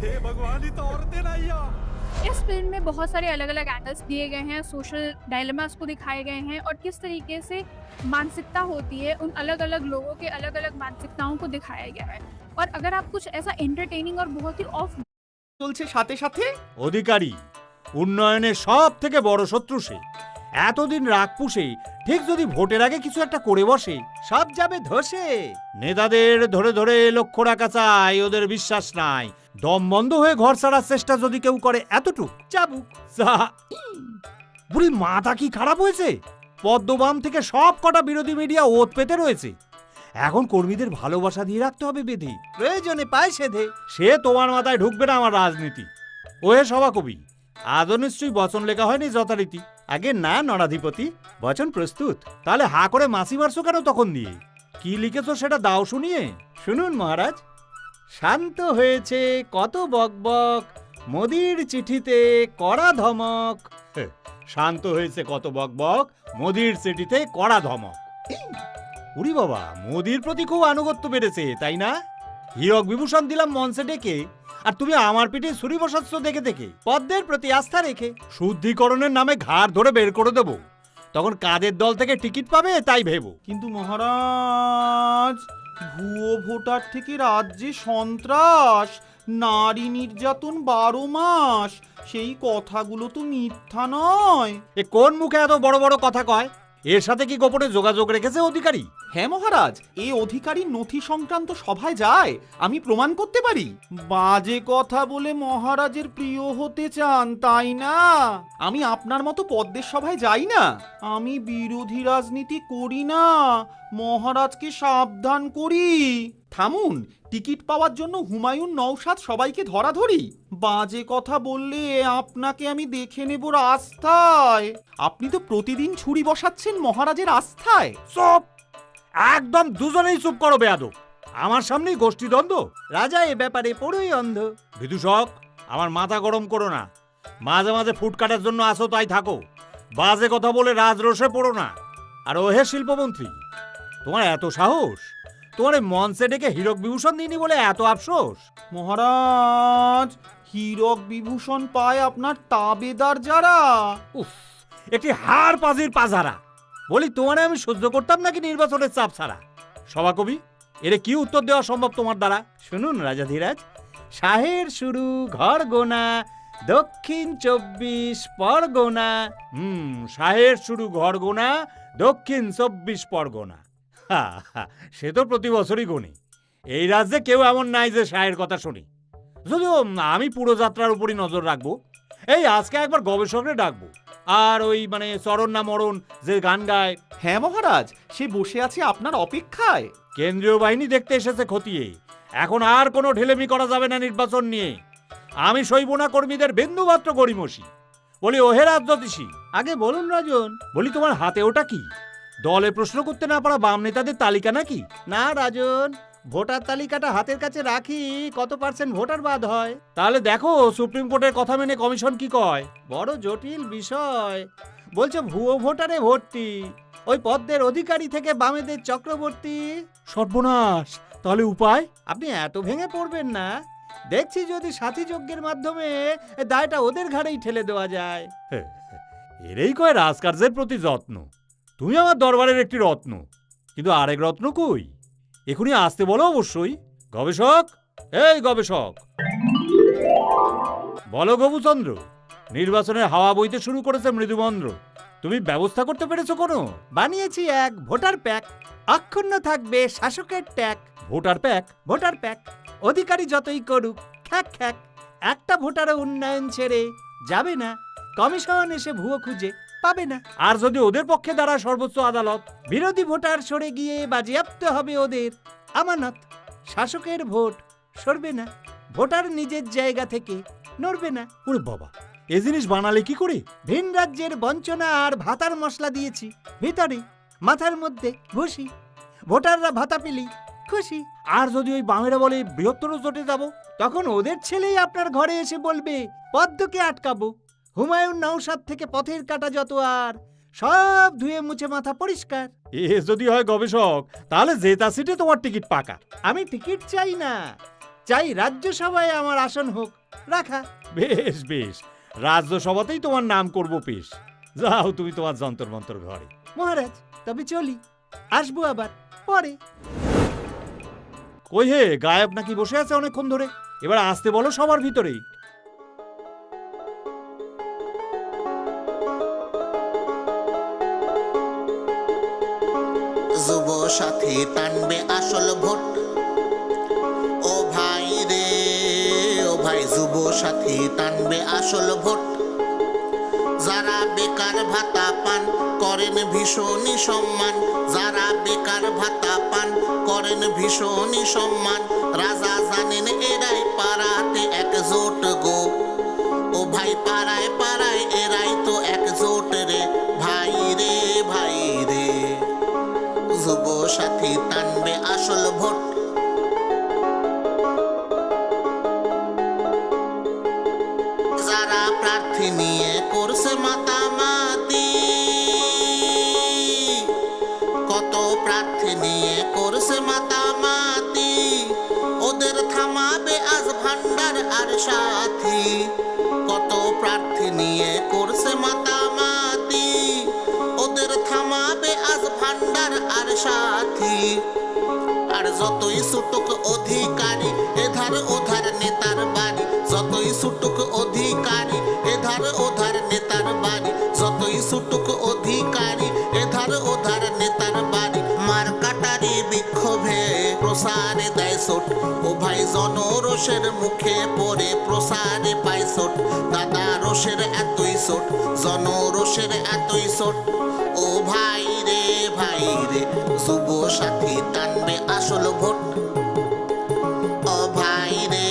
S8: हे भगवान, ये तो औरतें नहीं यार।
S2: इस फिल्म में बहुत सारे अलग अलग एंगल्स दिए गए हैं, सोशल डायलेमास को दिखाए गए हैं और किस तरीके से मानसिकता होती है, उन अलग अलग लोगों के अलग अलग मानसिकताओं को दिखाया गया है। और अगर आप कुछ ऐसा एंटरटेनिंग और बहुत ही ऑफ
S8: চলছে সাথে সাথে অধিকারী উন্নয়নের সব থেকে বড় শত্রু সে। এতদিন রাগ পুষে ঠিক যদি ভোটের আগে কিছু একটা করে বসে, সব যাবে ধসে। নেতাদের ধরে ধরে লক্ষ্য রাখা চাই, ওদের বিশ্বাস নাই। দম বন্ধ হয়ে ঘর ছাড়ার চেষ্টা যদি কেউ করে, এতটুক চাবুক। বুড়ি মাথা কি খারাপ হয়েছে? পদ্মবাম থেকে সব কটা বিরোধী মিডিয়া ওত পেতে রয়েছে। এখন কর্মীদের ভালোবাসা দিয়ে রাখতে হবে বেঁধে, প্রয়োজনে পায় সেধে। সে তোমার মাথায় ঢুকবে না আমার রাজনীতি। ওহে সভাকবি, আদৌ নিশ্চয়ই বচন লেখা হয়নি যথারীতি। আগে না নরাধিপতি, বচন প্রস্তুত। তাহলে হা করে মাসি মারছো কেন তখন দিয়ে? কি লিখেছো সেটা দাও শুনিয়ে। শুনুন মহারাজ, শান্ত হয়েছে কত বকবক, মোদির চিঠিতে কড়া ধমক। শান্ত হয়েছে কত বকবক, মোদির চিঠিতে কড়া ধমক। উরি বাবা, মোদির প্রতি খুব আনুগত্য বেড়েছে তাই না? হীরক বিভূষণ দিলাম মঞ্চে ডেকে, আর তুমি আমার পিঠে ছুরি বসাচ্ছ দেখে দেখে। পদ্মের প্রতি আস্থা রেখে শুদ্ধিকরণের নামে ঘাড় ধরে বের করে দেবো, তখন কাদের দল থেকে টিকিট পাবে তাই ভেবো।
S10: কিন্তু মহারাজ, ভুয়ো ভোটার থেকে রাজ্যে সন্ত্রাস, নারী নির্যাতন 12 মাস, সেই কথাগুলো তো মিথ্যা নয়।
S8: এ কোন মুখে এত বড় বড় কথা কয়? এর সাথে কি গোপনে যোগাযোগ রেখেছে অধিকারী?
S10: হ্যাঁ মহারাজ, এই অধিকারী নথি সংক্রান্ত সভায় যায়, আমি প্রমাণ করতে পারি। বাজে কথা বলে মহারাজের প্রিয় হতে চান তাই না? আমি আপনার মতো পদ্মের সভায় যাই না, আমি বিরোধী রাজনীতি করি না, মহারাজকে সাবধান করি। থামুন, টিকিট পাওয়ার জন্য হুমায়ুন, নওশাদ সবাইকে ধরাধরি। বাজে কথা বললে আপনাকে আমি দেখে নেব রাস্তায়। আপনি তো প্রতিদিন ছুরি বসাচ্ছেন মহারাজের আস্থায়।
S8: চুপ, একদম দুজনেই চুপ করো বেয়াদব। আমার সামনেই গোষ্ঠীদ্বন্দ্ব। রাজা এ ব্যাপারে পুরোই অন্ধ। বিদূষক, আমার মাথা গরম করো না। মাঝে মাঝে ফুট কাটার জন্য আসো তাই থাকো, বাজে কথা বলে রাজরোষে পড়ো না। আর ওহে শিল্পমন্ত্রী, তোমার এত সাহস, তোমার মঞ্চে ডেকে হীরক বিভূষণ দিইনি বলে এত আফসোস।
S10: মহারাজ, হীরক বিভূষণ পায় আপনার তাবেদার যারা।
S8: উফ, একটি হাড় পাজির পাজারা। বলি তোমারে আমি সহ্য করতাম নাকি নির্বাচনের চাপ ছাড়া? সভাকবি, এরে কি উত্তর দেওয়া সম্ভব তোমার দ্বারা? শুনুন রাজাধিরাজ, শাহের শুরু ঘর গোনা দক্ষিণ 24 পরগনা। শাহের শুরু ঘর গোনা দক্ষিণ 24 পরগনা। সে তো প্রতি বছরই গণি। এই রাজ্যে কেউ এমন নাই যে শাহের কথা শুনি। যদিও আমি পুরো যাত্রার উপরই নজর রাখবো। এই আজকে একবার গবেষকরে ডাকবো, আর ওই মানে চরণ না মরণ যে গান গায়।
S4: হ্যাঁ মহারাজ, সে বসে আছে আপনার অপেক্ষায়।
S8: কেন্দ্রীয় বাহিনী দেখতে এসেছে খতিয়ে। এখন আর কোনো ঢেলেমি করা যাবে না নির্বাচন নিয়ে। আমি সইব না কর্মীদের বিন্দুমাত্র গড়িমসি। বলি ওহে রাজ্যতীষী, আগে বলুন রাজন, বলি তোমার হাতে ওটা কি? দলে প্রশ্ন করতে না পারা বাম নেতাদের তালিকা নাকি? না রাজন, ভোটার তালিকাটা হাতের কাছে রাখি, কত % ভোটার বাদ হয়। তাহলে দেখো সুপ্রিম কোর্টের কথা মেনে কমিশন কি কয়। বড় জটিল বিষয়। বলছে ভুয়ো ভোটারে ভর্তি, ওই পদের অধিকারী থেকে বামেদের চক্রবর্তী। সর্বনাশ, তাহলে উপায়? আপনি এত ভেঙে পড়বেন না। দেখছি যদি সাথী যজ্ঞের মাধ্যমে দায়টা ওদের ঘাড়েই ঠেলে দেওয়া যায়। এরই কয় রাজকার্যের প্রতি যত্ন। তুমি আমার দরবারের একটি রত্ন, কিন্তু আরেক রত্ন কই? এখনই আসতে বলো অবশ্যই। গবেষক, এই গবেষক, বলো গবুচন্দ্র, নির্বাচনের হাওয়া বইতে শুরু করেছে মৃদুমন্দ্র। তুমি ব্যবস্থা করতে পেরেছো কোনো? বানিয়েছি এক ভোটার প্যাক, অক্ষুণ্ণ থাকবে শাসকের tag. Voter pack? Voter pack. Adhikari যতই করুক খ্যাক খ্যাক, একটা ভোটারও উন্নয়ন ছেড়ে যাবে না। কমিশন এসে ভুয়ো খুঁজে পাবে না। আর যদি ওদের পক্ষে দাঁড়ায় সর্বোচ্চ আদালত, বিরোধী ভোটার সরে গিয়ে বাজেয়াপ্ত হবে ওদের আমানত। শাসকের ভোট সরবে না, ভোটার নিজের জায়গা থেকে নড়বে না। ওরে বাবা, এ জিনিস বানালে কি করে? ভিন রাজ্যের বঞ্চনা আর ভাতার মশলা দিয়েছি ভিতরে, মাথার মধ্যে ঘুষি। ভোটাররা ভাতা পেলি খুশি। আর যদি ওই বামেরা বলে বৃহত্তর জোটে যাব, তখন ওদের ছেলেই আপনার ঘরে এসে বলবে পদ্মকে আটকাবো। হুমায়ুন নওশাদ থেকে পথের কাটা যত আর সব ধুয়ে মুছে মাথা পরিষ্কার। এ যদি হয় গবেষক, তাহলে জেতা সিটে তোমার টিকিট পাকা। আমি টিকিট চাই না, চাই রাজ্যসভায় আমার আসন হোক রাখা। বেশ বেশ, রাজ্যসভাতেই তোমার নাম করব পেশ। যাও তুমি তোমার যন্তর মন্তর ঘরে। মহারাজ তবে চলি, আসবো আবার পরে। কই হে, গায়েব নাকি বসে আছে অনেকক্ষণ ধরে? এবার আসতে বলো সবার ভিতরেই।
S13: যুব সাথী টানবে আসল ভোট, ও ভাই রে ও ভাই, যুব সাথী টানবে আসল ভোট। যারা বেকার ভাতা পান করেন ভীষণই সম্মান, যারা বেকার ভাতা পান করেন ভীষণই সম্মান। রাজা জানেন এরাই পাড়াতে একজোট গো, ও ভাই পাড়ায় পাড়ায় এরাই তো একজোট রে। ভাই রে ভাই রে, যুব সাথী টানবে আসল ভোট। যারা প্রার্থী নিয়ে করছে মাতামাতি, কত প্রার্থী নিয়ে করছে মাতামাতি, ওদের থামাবে আজ ভান্ডার আর সাথী। কত প্রার্থী নিয়ে করছে মাতামাতি, ওদের থামাবে আজ ভান্ডার আর সাথী। আর যতই ছুটুক অধিকারী এধার ওধার নেতার বাড়ি, যতই ছুটুক অধিকারী এধার ওধার নেতার বাড়ি, যতই ছুটুক অধিকারী এধার ওধার নেতার বাড়ি। মার কাটারি বিক্ষোভে প্রসারে দেয় চোট, ও ভাই জনরোষের মুখে পড়ে প্রসারে পায় চোট। দাদা রোষের এতই চোট, জনরোষের এতই চোট। ও ভাই রে ভাই রে, যুব সাথী টানবে আসল ভোট। ও ভাই রে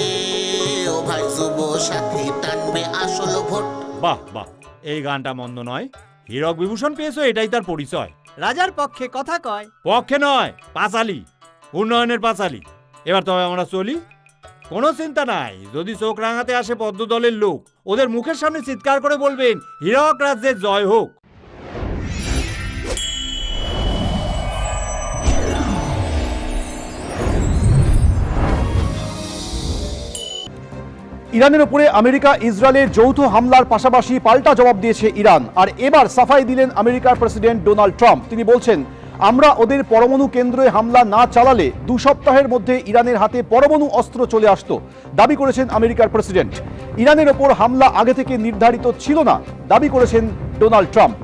S13: ও ভাই, যুব সাথী টানবে আসল ভোট।
S8: বাহ বাহ, এই গানটা মন্দ নয়। হীরক বিভূষণ পেয়েছো, এটাই তার পরিচয়। রাজার পক্ষে কথা কয়, পক্ষে নয় পাঁচালি, উন্নয়নের পাঁচালি। এবার তবে আমরা চলি। কোনো চিন্তা নাই, যদি চোখ রাঙাতে আসে পদ্ম দলের লোক, ওদের মুখের সামনে চিৎকার করে বলবেন হীরক রাজ্যের জয় হোক।
S4: ইরানের উপরে আমেরিকা ইসরায়েলের যৌথ হামলার পাশাপাশি পাল্টা জবাব দিয়েছে ইরান। আর এবার সাফাই দিলেন আমেরিকার প্রেসিডেন্ট ডোনাল্ড ট্রাম্প। তিনি বলছেন, আমরা ওদের পরমাণু কেন্দ্রে হামলা না চালালে 2 সপ্তাহের মধ্যে ইরানের হাতে পরমাণু অস্ত্র চলে আসতো, দাবি করেছেন আমেরিকার প্রেসিডেন্ট। ইরানের ওপর হামলা আগে থেকে নির্ধারিত ছিল না, দাবি করেছেন ডোনাল্ড ট্রাম্প।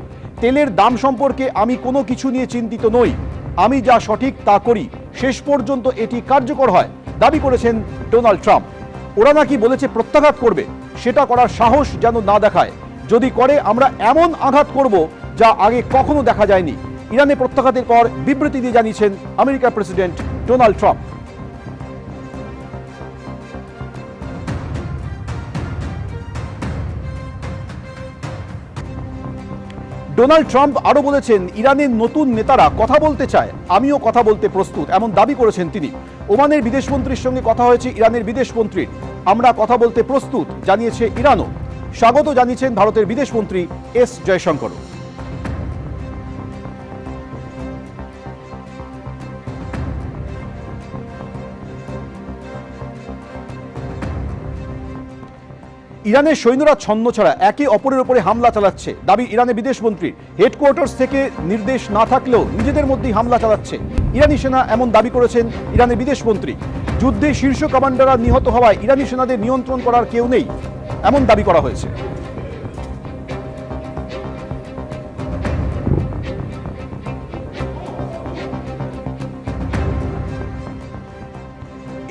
S4: তেলের দাম সম্পর্কে আমি কোনো কিছু নিয়ে চিন্তিত নই, আমি যা সঠিক তা করি, শেষ পর্যন্ত এটি কার্যকর হয়, দাবি করেছেন ডোনাল্ড ট্রাম্প। ওরা নাকি বলেছে প্রত্যাঘাত করবে, সেটা করার সাহস যেন না দেখায়, যদি করে আমরা এমন আঘাত করব যা আগে কখনো দেখা যায়নি। ইরানে প্রত্যাঘাতের পর বিবৃতি দিয়ে জানিয়েছেন আমেরিকার president Donald Trump. Donald Trump আরো বলেছেন, ইরানের নতুন নেতারা কথা বলতে চায়, আমিও কথা বলতে প্রস্তুত, এমন দাবি করেছেন তিনি। ওমানের বিদেশমন্ত্রীর সঙ্গে কথা হয়েছে ইরানের বিদেশমন্ত্রীর, আমরা কথা বলতে প্রস্তুত জানিয়েছে ইরানও। স্বাগত জানিয়েছেন ভারতের বিদেশমন্ত্রী এস জয়শঙ্কর। ইরানের সৈন্যরা ছন্ন ছাড়া একে অপরের উপরে হামলা চালাচ্ছে, দাবি ইরানের বিদেশমন্ত্রীর। হেডকোয়ার্টার্স থেকে নির্দেশ না থাকলেও নিজেদের মধ্যেই হামলা চালাচ্ছে ইরানি সেনা, এমন দাবি করেছেন ইরানের বিদেশমন্ত্রী। যুদ্ধে শীর্ষ কমান্ডাররা নিহত হওয়ায় ইরানি সেনাদের নিয়ন্ত্রণ করার কেউ নেই, এমন দাবি করা হয়েছে।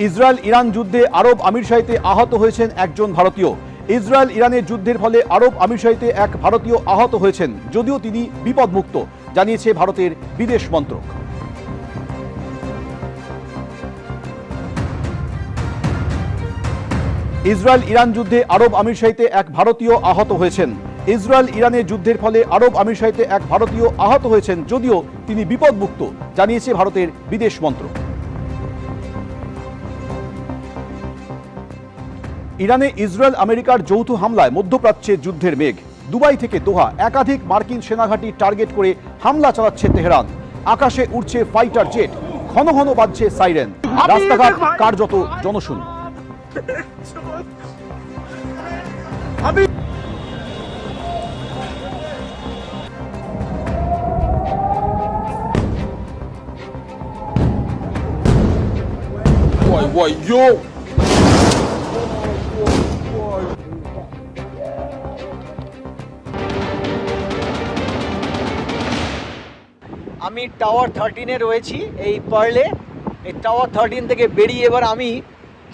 S4: ইসরায়েল ইরান যুদ্ধে আরব আমিরশাহিতে আহত হয়েছেন একজন ভারতীয়। ইসরায়েল ইরানের যুদ্ধের ফলে আরব আমিরশাহিতে এক ভারতীয় আহত হয়েছেন, যদিও তিনি বিপদমুক্ত, জানিয়েছে ভারতের বিদেশ মন্ত্রক। ইসরায়েল ইরান যুদ্ধে আরব আমিরশাহিতে এক ভারতীয় আহত হয়েছেন। ইসরায়েল ইরানের যুদ্ধের ফলে আরব আমিরশাহিতে এক ভারতীয় আহত হয়েছেন, যদিও তিনি বিপদমুক্ত, জানিয়েছে ভারতের বিদেশ মন্ত্রক। ইরানে ইসরায়েল আমেরিকার যৌথ হামলায় মধ্যপ্রাচ্যে যুদ্ধের মেঘ। দুবাই থেকে দোহা একাধিক মার্কিন সেনাঘাঁটি টার্গেট করে হামলা চালাচ্ছে তেহরান। আকাশে উড়ছে ফাইটার জেট, ঘন ঘন বাজছে সাইরেন, রাস্তাঘাট কার্যত জনশূন্য।
S9: আমি টাওয়ার 13-এ রয়েছি, এই পার্লে। এই টাওয়ার 13 থেকে বেরিয়ে এবার আমি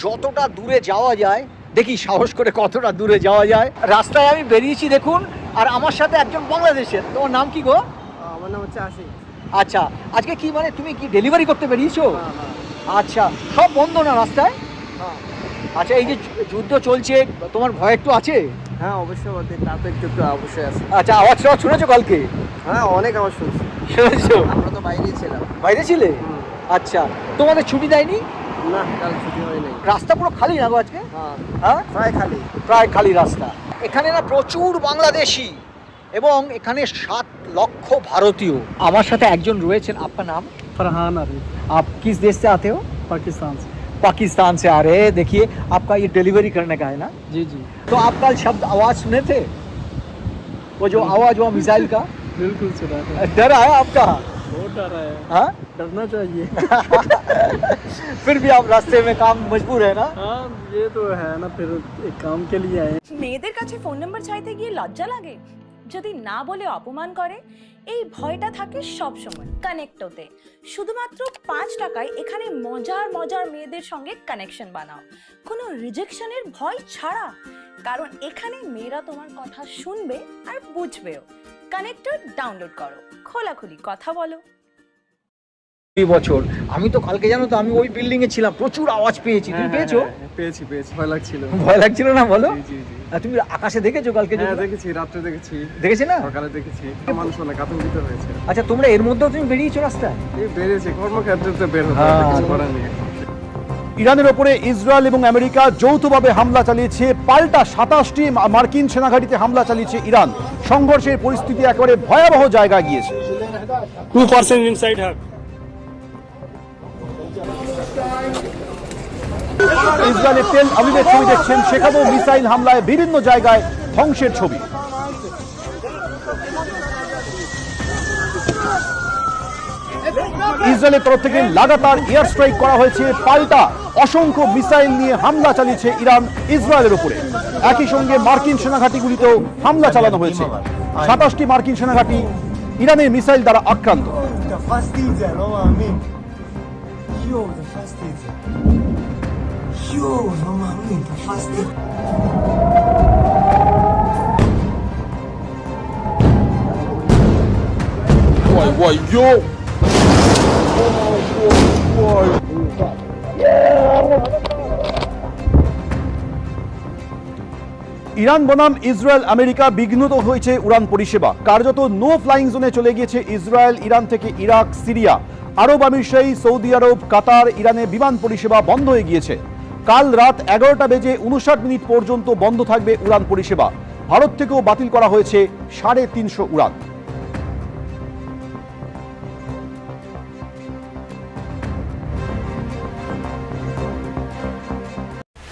S9: যতটা দূরে যাওয়া যায় দেখি, সাহস করে কতটা দূরে যাওয়া যায়। রাস্তায় আমি বেরিয়েছি দেখুন, আর আমার সাথে একজন বাংলাদেশের। তোমার নাম কি গো?
S14: আমার নাম হচ্ছে আশিক।
S9: আচ্ছা, আজকে কি মানে তুমি কি ডেলিভারি করতে বেরিয়েছো? আচ্ছা, সব বন্ধ না রাস্তায়? আচ্ছা, এই যে যুদ্ধ চলছে, তোমার ভয় একটু আছে?
S14: হ্যাঁ অবশ্যই, তা তো একটু অবশ্যই আছে।
S9: আচ্ছা, আওয়াজ শুনেছো কালকে?
S14: হ্যাঁ অনেক আওয়াজ শুনছি।
S9: শুনেছো?
S14: আমরা তো বাইরেই ছিলাম।
S9: বাইরে ছিলে? আচ্ছা, তোমাদের ছুটি দেয়নি?
S14: না, কাল ছুটি হয়নি।
S9: রাস্তা পুরো খালি না গো আজকে?
S14: হ্যাঁ প্রায় খালি,
S9: প্রায় খালি রাস্তা। এখানে না প্রচুর বাংলাদেশি এবং এখানে 7 লক্ষ ভারতীয়। আমার সাথে একজন রয়েছেন, আপনার নাম?
S14: फरहान आरिफ।
S9: आप किस देश से आते हो?
S14: पाकिस्तान से।
S9: पाकिस्तान से आ रहे हैं। देखिए, आपका ये डिलीवरी करने का है ना?
S14: जी जी।
S9: तो आप कल शब्द आवाज सुने थे, वो जो आवाज हुआ मिसाइल का?
S14: बिल्कुल सुना था।
S9: डर आया आपका?
S14: बहुत डर है।
S9: हाँ,
S14: डरना चाहिए।
S9: फिर भी आप रास्ते में काम मजबूर है ना?
S14: हाँ ये तो है ना, फिर एक काम के लिए आए।
S15: মেয়েদের কাছে ফোন নাম্বার চাইতে গিয়ে লজ্জা লাগে, যদি না বলে অপমান করে, এই ভয়টা থাকে সব সময় কানেক্টোতে। শুধুমাত্র 5 টাকায় এখানে মজার মজার মেয়েদের সঙ্গে কানেকশন বানাও, কোনো রিজেকশনের ভয় ছাড়া। কারণ এখানে মেয়েরা তোমার কথা শুনবে আর বুঝবেও। কানেক্টর ডাউনলোড করো, খোলাখুলি কথা বলো।
S9: বছর আমি তো কালকে, জানো তো, আমি ওই বিল্ডিং এ ছিলাম, প্রচুর আওয়াজ পেয়েছি। তুমি পেয়েছো?
S14: পেয়েছি, ভয় লাগছিল।
S9: ভয় লাগছিল না? বলো।
S14: জি জি।
S9: তুমি আকাশে দেখেছো কালকে?
S14: দেখেছি, রাত্রে দেখেছি।
S9: দেখেছি না?
S14: সকালে দেখেছি। মানুষ অনেক আতঙ্কিত হয়েছে।
S9: আচ্ছা, তোমরা এর মধ্যেও তুমি বেরিয়েছো রাস্তায়?
S14: বেরিয়েছি, কর্মক্ষেত্রে বের হতে কিছু করার নেই।
S4: ইরানের ওপরে ইসরায়েল এবং আমেরিকা যৌথভাবে হামলা চালিয়েছে। পাল্টা 27টি মার্কিন সেনাঘাঁটিতে হামলা চালিয়েছে ইরান। সংঘর্ষের পরিস্থিতি একেবারে ভয়াবহ জায়গায় গিয়েছে।
S14: 2% ইনসাইড হ্যাক।
S4: ইসরায়েলের তেল আবিবের ছবি দেখছেন, সেখানেও মিসাইল হামলায় বিভিন্ন জায়গায় ধ্বংসের ছবি। ইসরায়েলের তরফ থেকে লাগাতার এয়ার স্ট্রাইক করা হয়েছে, পাল্টা অসংখ্য মিসাইল নিয়ে হামলা চালিয়েছে ইরান ইসরায়েলের উপরে। একই সঙ্গে মার্কিন সেনাঘাঁটিগুলিতেও হামলা চালানো হয়েছে। 27টি মার্কিন সেনাঘাঁটি ইরানের মিসাইল দ্বারা আক্রান্ত। ইরান বনাম ইসরায়েল আমেরিকা বিঘ্নিত হয়েছে উড়ান পরিষেবা। কার্যত নো ফ্লাইং জোনে চলে গিয়েছে ইসরায়েল। ইরান থেকে ইরাক, সিরিয়া, আরব আমিরশাহী, সৌদি আরব, কাতার, ইরানে বিমান পরিষেবা বন্ধ হয়ে গিয়েছে। কাল রাত 11টা বেজে 59 পর্যন্ত বন্ধ থাকবে উড়ান পরিষেবা। ভারত থেকেও বাতিল করা হয়েছে 350 উড়ান।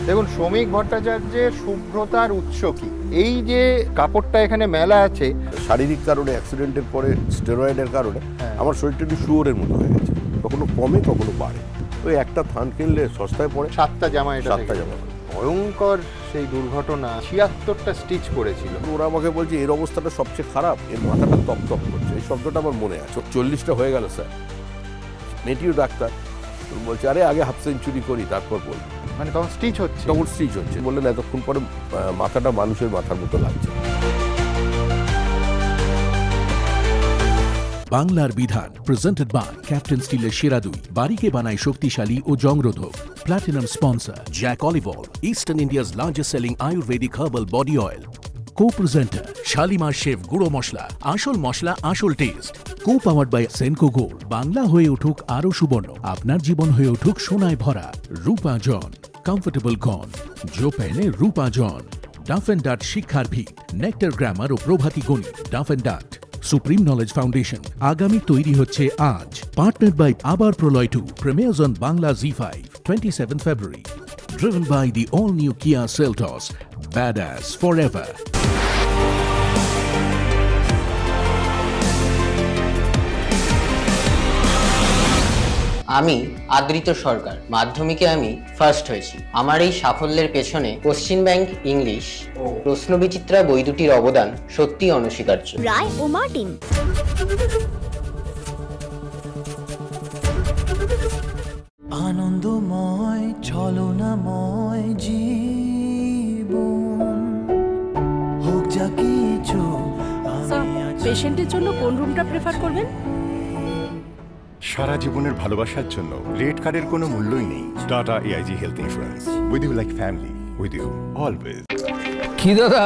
S7: দেখুন, শ্রমিক ভট্টাচার্যের শুভ্রতার উৎস কি? এই যে কাপড়টা এখানে মেলা আছে,
S25: শারীরিক কারণে অ্যাক্সিডেন্টের পরে স্টেরয়েডের কারণে আমার শরীরটা একটু শুয়োরের মতো হয়ে গেছে, কখনো কমে কখনো বাড়ে। ওই একটা থান কিনলে সস্তায় পড়ে
S7: 7টা জামা, এটা
S25: 7টা জামা।
S7: ভয়ঙ্কর সেই দুর্ঘটনা, 76টা স্টিচ পড়েছিল।
S25: ওরা আমাকে বলছে এর অবস্থাটা সবচেয়ে খারাপ, এর মাথাটা তপ তপ করছে। এই শব্দটা আমার মনে আছে। 40টা হয়ে গেল স্যার, মেয়েটিও ডাক্তার বলছে আরে আগে হাফ সেঞ্চুরি করি তারপর বলবো।
S7: মানে তখন স্টিচ হচ্ছে?
S25: তখন স্টিচ হচ্ছে। বললেন এতক্ষণ পরে মাথাটা মানুষের মাথার মতো লাগছে।
S33: বাংলার বিধান প্রেজেন্টেড বাই ক্যাপ্টেন স্টিলের সেরা দুই, বাড়িকে বানায় শক্তিশালী ও জংরোধক। Platinum sponsor Jack olive oil, eastern India's largest selling Ayurvedic herbal body oil. Co-presenter Shalimar chef গুঁড়ো মশলা, আসল মশলা আসল taste. Co-powered by Senco gold. Bangla হয়ে উঠুক আরো সুবর্ণ, আপনার জীবন হয়ে উঠুক সোনায় ভরা। রূপা জন কমফোর্টেবল গন, জো পেহনে Rupa Jon. Duff and Dutt শিক্ষার ভিত, নেক্টার গ্রামার ও Prabhati Ganit. Duff and Dutt supreme knowledge foundation, আগামী তৈরি হচ্ছে আজ। Partner by Abar Proloy 2, premieres on Bangla Z5, 27 February. Driven by the all-new Kia Seltos, badass forever.
S22: আমি আদৃত সরকার, মাধ্যমিকে আমি ফার্স্ট হয়েছি। আমার এই সাফল্যের পেছনে কোশ্চেন ব্যাংক ইংলিশ ও প্রশ্নবিচিত্রা বই দুটির অবদান সত্যি অনস্বীকার্য।
S23: রায় ও মার্টিন।
S26: আনন্দময় ছলনাময় জীবন হোক যা কিছু।
S2: পেশেন্টের জন্য কোন রুমটা প্রেফার করবেন?
S27: সারা জীবনের ভালোবাসার জন্য রেড কার্ডের কোনো মূল্যই নেই। Tata AIG health insurance, with you like family, with you always.
S11: কি দাদা,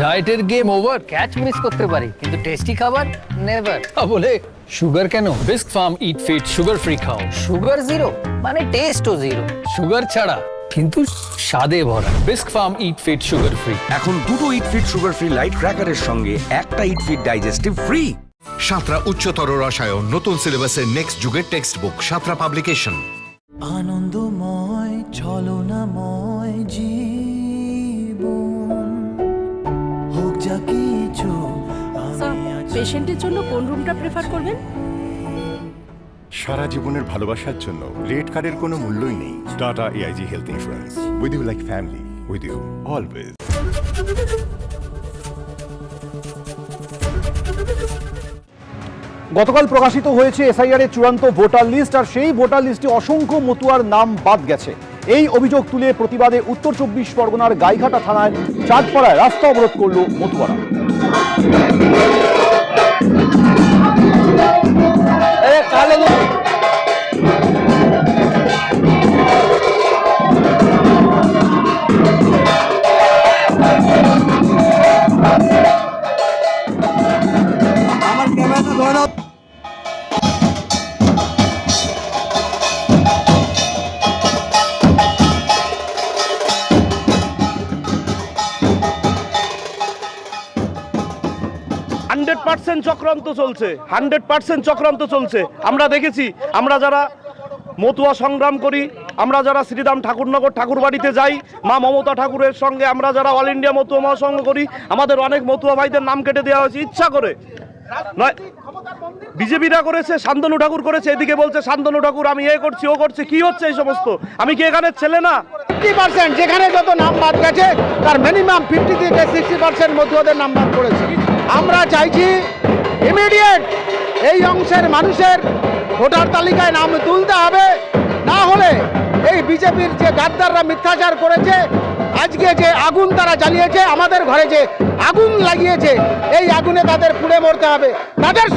S11: ডায়েটের গেম ওভার? ক্যাচ মিস করতে পারি কিন্তু টেস্টি খাবার নেভার। বলে সুগার কেন? বিস্ক ফার্ম ইট ফিট সুগার ফ্রি খাও। সুগার জিরো মানে টেস্টও জিরো, সুগার ছাড়া কিন্তু স্বাদে ভরা। বিস্ক ফার্ম ইট ফিট সুগার ফ্রি।
S12: এখন দুটো ইট ফিট সুগার ফ্রি লাইট ক্র্যাকারের সঙ্গে একটা ইট ফিট ডাইজেস্টিভ ফ্রি।
S28: সাঁতরা উচ্চতর রসায়ন, নতুন সিলেবাসের নেক্সট যুগের টেক্সট বুক, সাঁতরা পাবলিকেশন।
S26: আনন্দময় ছলনাময় জীবন হোক যা কিছু।
S2: পেশেন্টের জন্য কোন রুমটা প্রেফার করবেন?
S27: সারা জীবনের ভালোবাসার জন্য রেড কার্ডের কোনো মূল্যই নেই। Tata AIG health insurance, with you like family, with you always.
S4: গতকাল প্রকাশিত হয়েছে এসআইআর এর চূড়ান্ত ভোটার লিস্ট, আর সেই ভোটার লিস্টে অসংখ্য মতুয়ার নাম বাদ গেছে। এই অভিযোগ তুলে প্রতিবাদে উত্তর 24 পরগনার গাইঘাটা থানায় চাঁদপাড়ায় রাস্তা অবরোধ করল মতুয়ারা।
S9: আমার ক্যামেরাটা ধরে নাও।
S10: চক্রান্ত চলছে, 100% চক্রান্ত চলছে। আমরা দেখেছি, আমরা যারা মতুয়া সংগ্রাম করি,
S1: আমরা যারা শ্রীরাম ঠাকুরনগর ঠাকুরবাড়িতে যাই, মা মমতা ঠাকুরের সঙ্গে আমরা যারা অল ইন্ডিয়া মতুয়া মহাসংঘ করি, আমাদের অনেক মতুয়া ভাইদের নাম কেটে দেওয়া হয়েছে ইচ্ছা করে নয়। বিজেপিরা করেছে, শান্তনু ঠাকুর করেছে, এদিকে বলছে শান্তনু ঠাকুর আমি এ করছি ও করছি, কি হচ্ছে এই সমস্ত? আমি কি এখানে ছেলে না?
S3: 50% যেখানে যত নাম বাদ গেছে তার মিনিমাম 50 থেকে 60% মতুয়াদের নাম বাদ করেছে। আমরা চাইছি ইমিডিয়েট এই অংশের মানুষের ভোটার তালিকায় নাম তুলতে হবে, না হলে এই বিজেপির যে গাদ্দাররা মিথ্যাচার করেছে, আজকে যে আগুন তারা জ্বালিয়েছে, আমাদের ঘরে যে আগুন লাগিয়েছে, এই আগুনে তাদের পুড়ে মরতে হবে, তাদের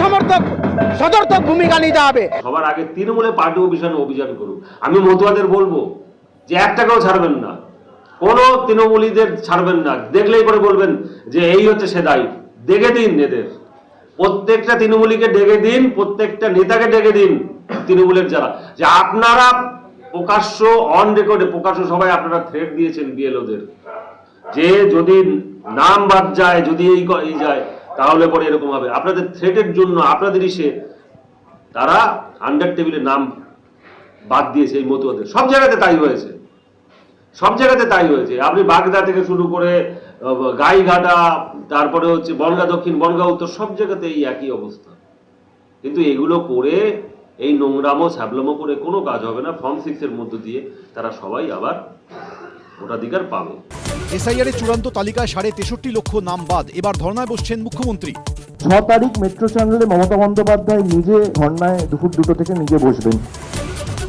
S3: সদর্থক ভূমিকা নিতে হবে।
S16: সবার আগে তৃণমূলে পার্টি অভিযান করুক। আমি মতুয়াদের বলবো যে 1 টাকাও ছাড়বেন না, কোনো তৃণমূলীদের ছাড়বেন না। দেখলেই পরে বলবেন যে এই হচ্ছে সে দায়ী। ডেকে দিন এদের, প্রত্যেকটা তৃণমূলীকে ডেকে দিন, প্রত্যেকটা নেতাকে ডেকে দিন তৃণমূলের যারা, যে আপনারা প্রকাশ্য অন রেকর্ডে প্রকাশ্য সবাই আপনারা থ্রেট দিয়েছেন বিএলওদের যে যদি নাম বাদ যায়, যদি এই যায় তাহলে পরে এরকম হবে। আপনাদের থ্রেটের জন্য আপনাদেরই তারা আন্ডার টেবিলে নাম বাদ দিয়েছে এই মতুয়াদের। সব জায়গাতে তাই হয়েছে, সব জায়গাতে তাই হয়েছে। আপনি বাগদা থেকে শুরু করে গাইঘাটা, তারপরে হচ্ছে বনগাঁ দক্ষিণ, বনগাঁ উত্তর, সব জায়গাতে এই একই অবস্থা। কিন্তু এগুলো করে এই নোংরামো ছ্যাবলামো করে কোনো কাজ হবে না। ফর্ম 6 এর মধ্য দিয়ে তারা সবাই আবার ভোটাধিকার পাবে।
S4: এসআইআর এর চূড়ান্ত তালিকায় 63.5 লক্ষ নাম বাদ। এবার ধর্নায় বসছেন মুখ্যমন্ত্রী।
S10: 6 তারিখ মেট্রো চ্যানেলে মমতা বন্দ্যোপাধ্যায় নিজে ধর্নায় দুপুর 2টো থেকে নিজে বসবেন।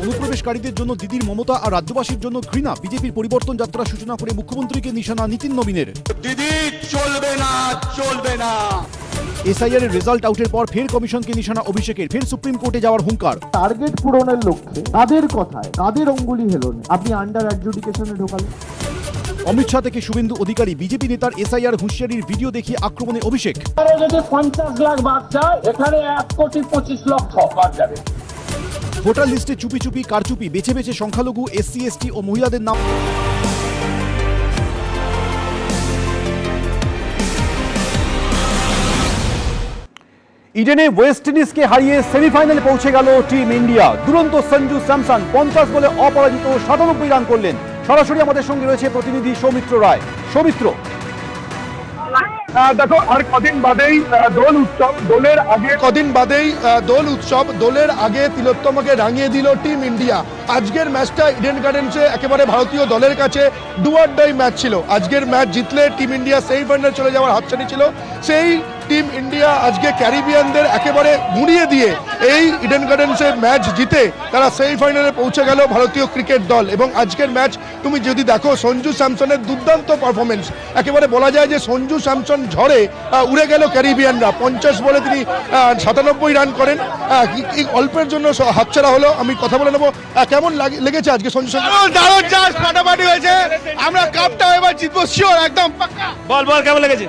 S4: অনুপ্রবেশকারীদের জন্য দিদির মমতা আর রাজ্যবাসীর জন্য ঘৃণা। বিজেপির পরিবর্তন যাত্রা সূচনা করে মুখ্যমন্ত্রীকে নিশানা নীতিন নবীনের।
S5: দিদি চলবে না, চলবে না।
S4: এসআইআর এর রেজাল্ট আউটের পর ফের কমিশনকে নিশানা অভিষেকের। ফের সুপ্রিম কোর্টে যাওয়ার হুঙ্কার।
S10: টার্গেট পূরণের লক্ষ্যে তাদের কথায় তাদের অঙ্গুলি হেলনে আপনি আন্ডার অ্যাডজুডিকেশনে ঢোকালেন।
S4: অমিত শাহ থেকে শুভেন্দু অধিকারী, বিজেপি নেতার এসআইআর হুঁশিয়ারির ভিডিও দেখিয়ে আক্রমণে অভিষেক।
S6: যদি 50 লাখ বাদ যায়, এখানে 1,25,00,000 বাদ যাবে।
S4: ভোটার লিস্টে চুপি চুপি কারচুপি, বেছে বেছে সংখ্যালঘু এসসি এসটি ও মহিলাদের নাম। ইডেনে ওয়েস্ট ইন্ডিজকে হারিয়ে সেমিফাইনালে পৌঁছে গেল টিম ইন্ডিয়া। দুরন্ত সঞ্জু স্যামসন 50 বলে অপরাজিত 97 রান করলেন। সরাসরি আমাদের সঙ্গে রয়েছে প্রতিনিধি সৌমিত্র রায়। সৌমিত্র,
S3: দেখো আর কদিন বাদেই দোল উৎসব, দোলের আগে তিলোত্তমাকে রাঙিয়ে দিল টিম ইন্ডিয়া। আজকের ম্যাচটা ইডেন গার্ডেন্সে একেবারে ভারতীয় দলের কাছে ডু অর ডাই ম্যাচ ছিল। আজকের ম্যাচ জিতলে টিম ইন্ডিয়া সেমিফাইনালে চলে যাওয়ার হাতছানি ছিল। সেই টিম ইন্ডিয়া আজকে ক্যারিবিয়ানদের একেবারে গুঁড়িয়ে দিয়ে এই ইডেন গার্ডেন্সে ম্যাচ জিতে তারা সেমিফাইনালে পৌঁছে গেল ভারতীয় ক্রিকেট দল। এবং আজকের ম্যাচ তুমি যদি দেখো, সঞ্জু স্যামসনের দুর্দান্ত পারফরমেন্স। একেবারে বলা যায় যে সঞ্জু স্যামসন ঝড়ে উড়ে গেল ক্যারিবিয়ানরা। 50 বলে তিনি 97 রান করেন। অল্পের জন্য হাতছাড়া হলো। আমি কথা বলে নেবো, কেমন লেগেছে আজকে সঞ্জু স্যামসন? দারুণ চাষ, ফাটাফাটি হয়েছে। আমরা কাপটা এবার জিতবো শিওর, একদম পাক্কা।
S1: বল কেমন লেগেছে?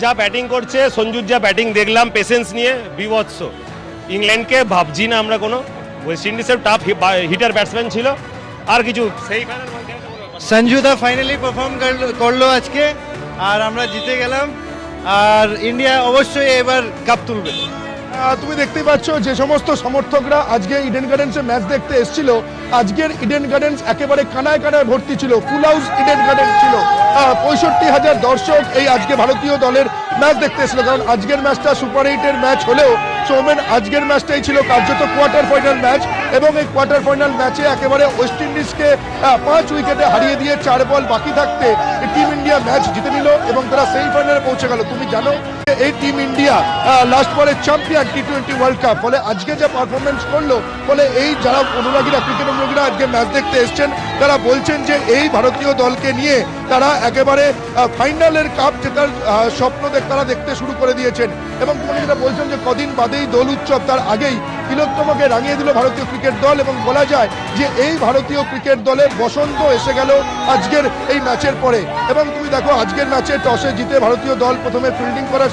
S1: যা ব্যাটিং করছে সঞ্জুর, যা ব্যাটিং দেখলাম পেশেন্স নিয়ে, বিভৎস। ইংল্যান্ডকে ভাবছি না আমরা কোনো। ওয়েস্ট ইন্ডিজের টাফ হিটার ব্যাটসম্যান ছিল। আর কিছু সেই
S3: সঞ্জু দা ফাইনালি পারফর্ম করলো আজকে, আর আমরা জিতে গেলাম। আর ইন্ডিয়া অবশ্যই এবার কাপ তুলবে। তুমি দেখতেই পাচ্ছ যে সমস্ত সমর্থকরা আজকে ইডেন গার্ডেন্সে ম্যাচ দেখতে এসেছিল, আজকের ইডেন গার্ডেন্স একেবারে কানায় কানায় ভর্তি ছিল। ফুল হাউস ইডেন গার্ডেন্স ছিল। 65,000 দর্শক এই আজকে ভারতীয় দলের ম্যাচ দেখতে এসেছিল। কারণ আজকের ম্যাচটা সুপার 8-এর ম্যাচ হলেও সৌমেন আজকের ম্যাচটাই ছিল কার্যত কোয়ার্টার ফাইনাল ম্যাচ। এবং এই কোয়ার্টার ফাইনাল ম্যাচে একেবারে ওয়েস্ট ইন্ডিজকে 5 উইকেটে হারিয়ে দিয়ে 4 বল বাকি থাকতে টিম ইন্ডিয়া ম্যাচ জিতে নিল এবং তারা সেমিফাইনালে পৌঁছে গেল। তুমি জানো এই টিম ইন্ডিয়া লাস্ট বলের চ্যাম্পিয়ন টি20 ওয়ার্ল্ড কাপ। ফলে আজকে যে পারফরমেন্স করলো, ফলে এই যারা অনুরাগীরা, ক্রিকেট অনুরাগীরা আজকে ম্যাচ দেখতে এসছেন, তারা বলছেন যে এই ভারতীয় দলকে নিয়ে তারা একেবারে ফাইনালের কাপ জেতার স্বপ্ন তারা দেখতে শুরু করে দিয়েছেন। এবং তুমি যেটা বলছেন যে কদিন বাদেই দোল উৎসব, তার আগেই তিলোত্তমাকে রাঙিয়ে দিল ভারতীয় ক্রিকেট দল। এবং বলা যায় যে এই ভারতীয় ক্রিকেট দলের বসন্ত এসে গেল আজকের এই ম্যাচের পরে। এবং তুমি দেখো আজকের ম্যাচে টসে জিতে ভারতীয় দল প্রথমে ফিল্ডিং করার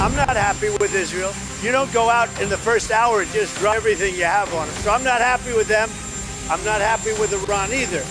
S17: I'm not happy with Israel. You don't go out in the first hour and just drop everything you have on them. So I'm not happy with them. I'm not happy with Iran either.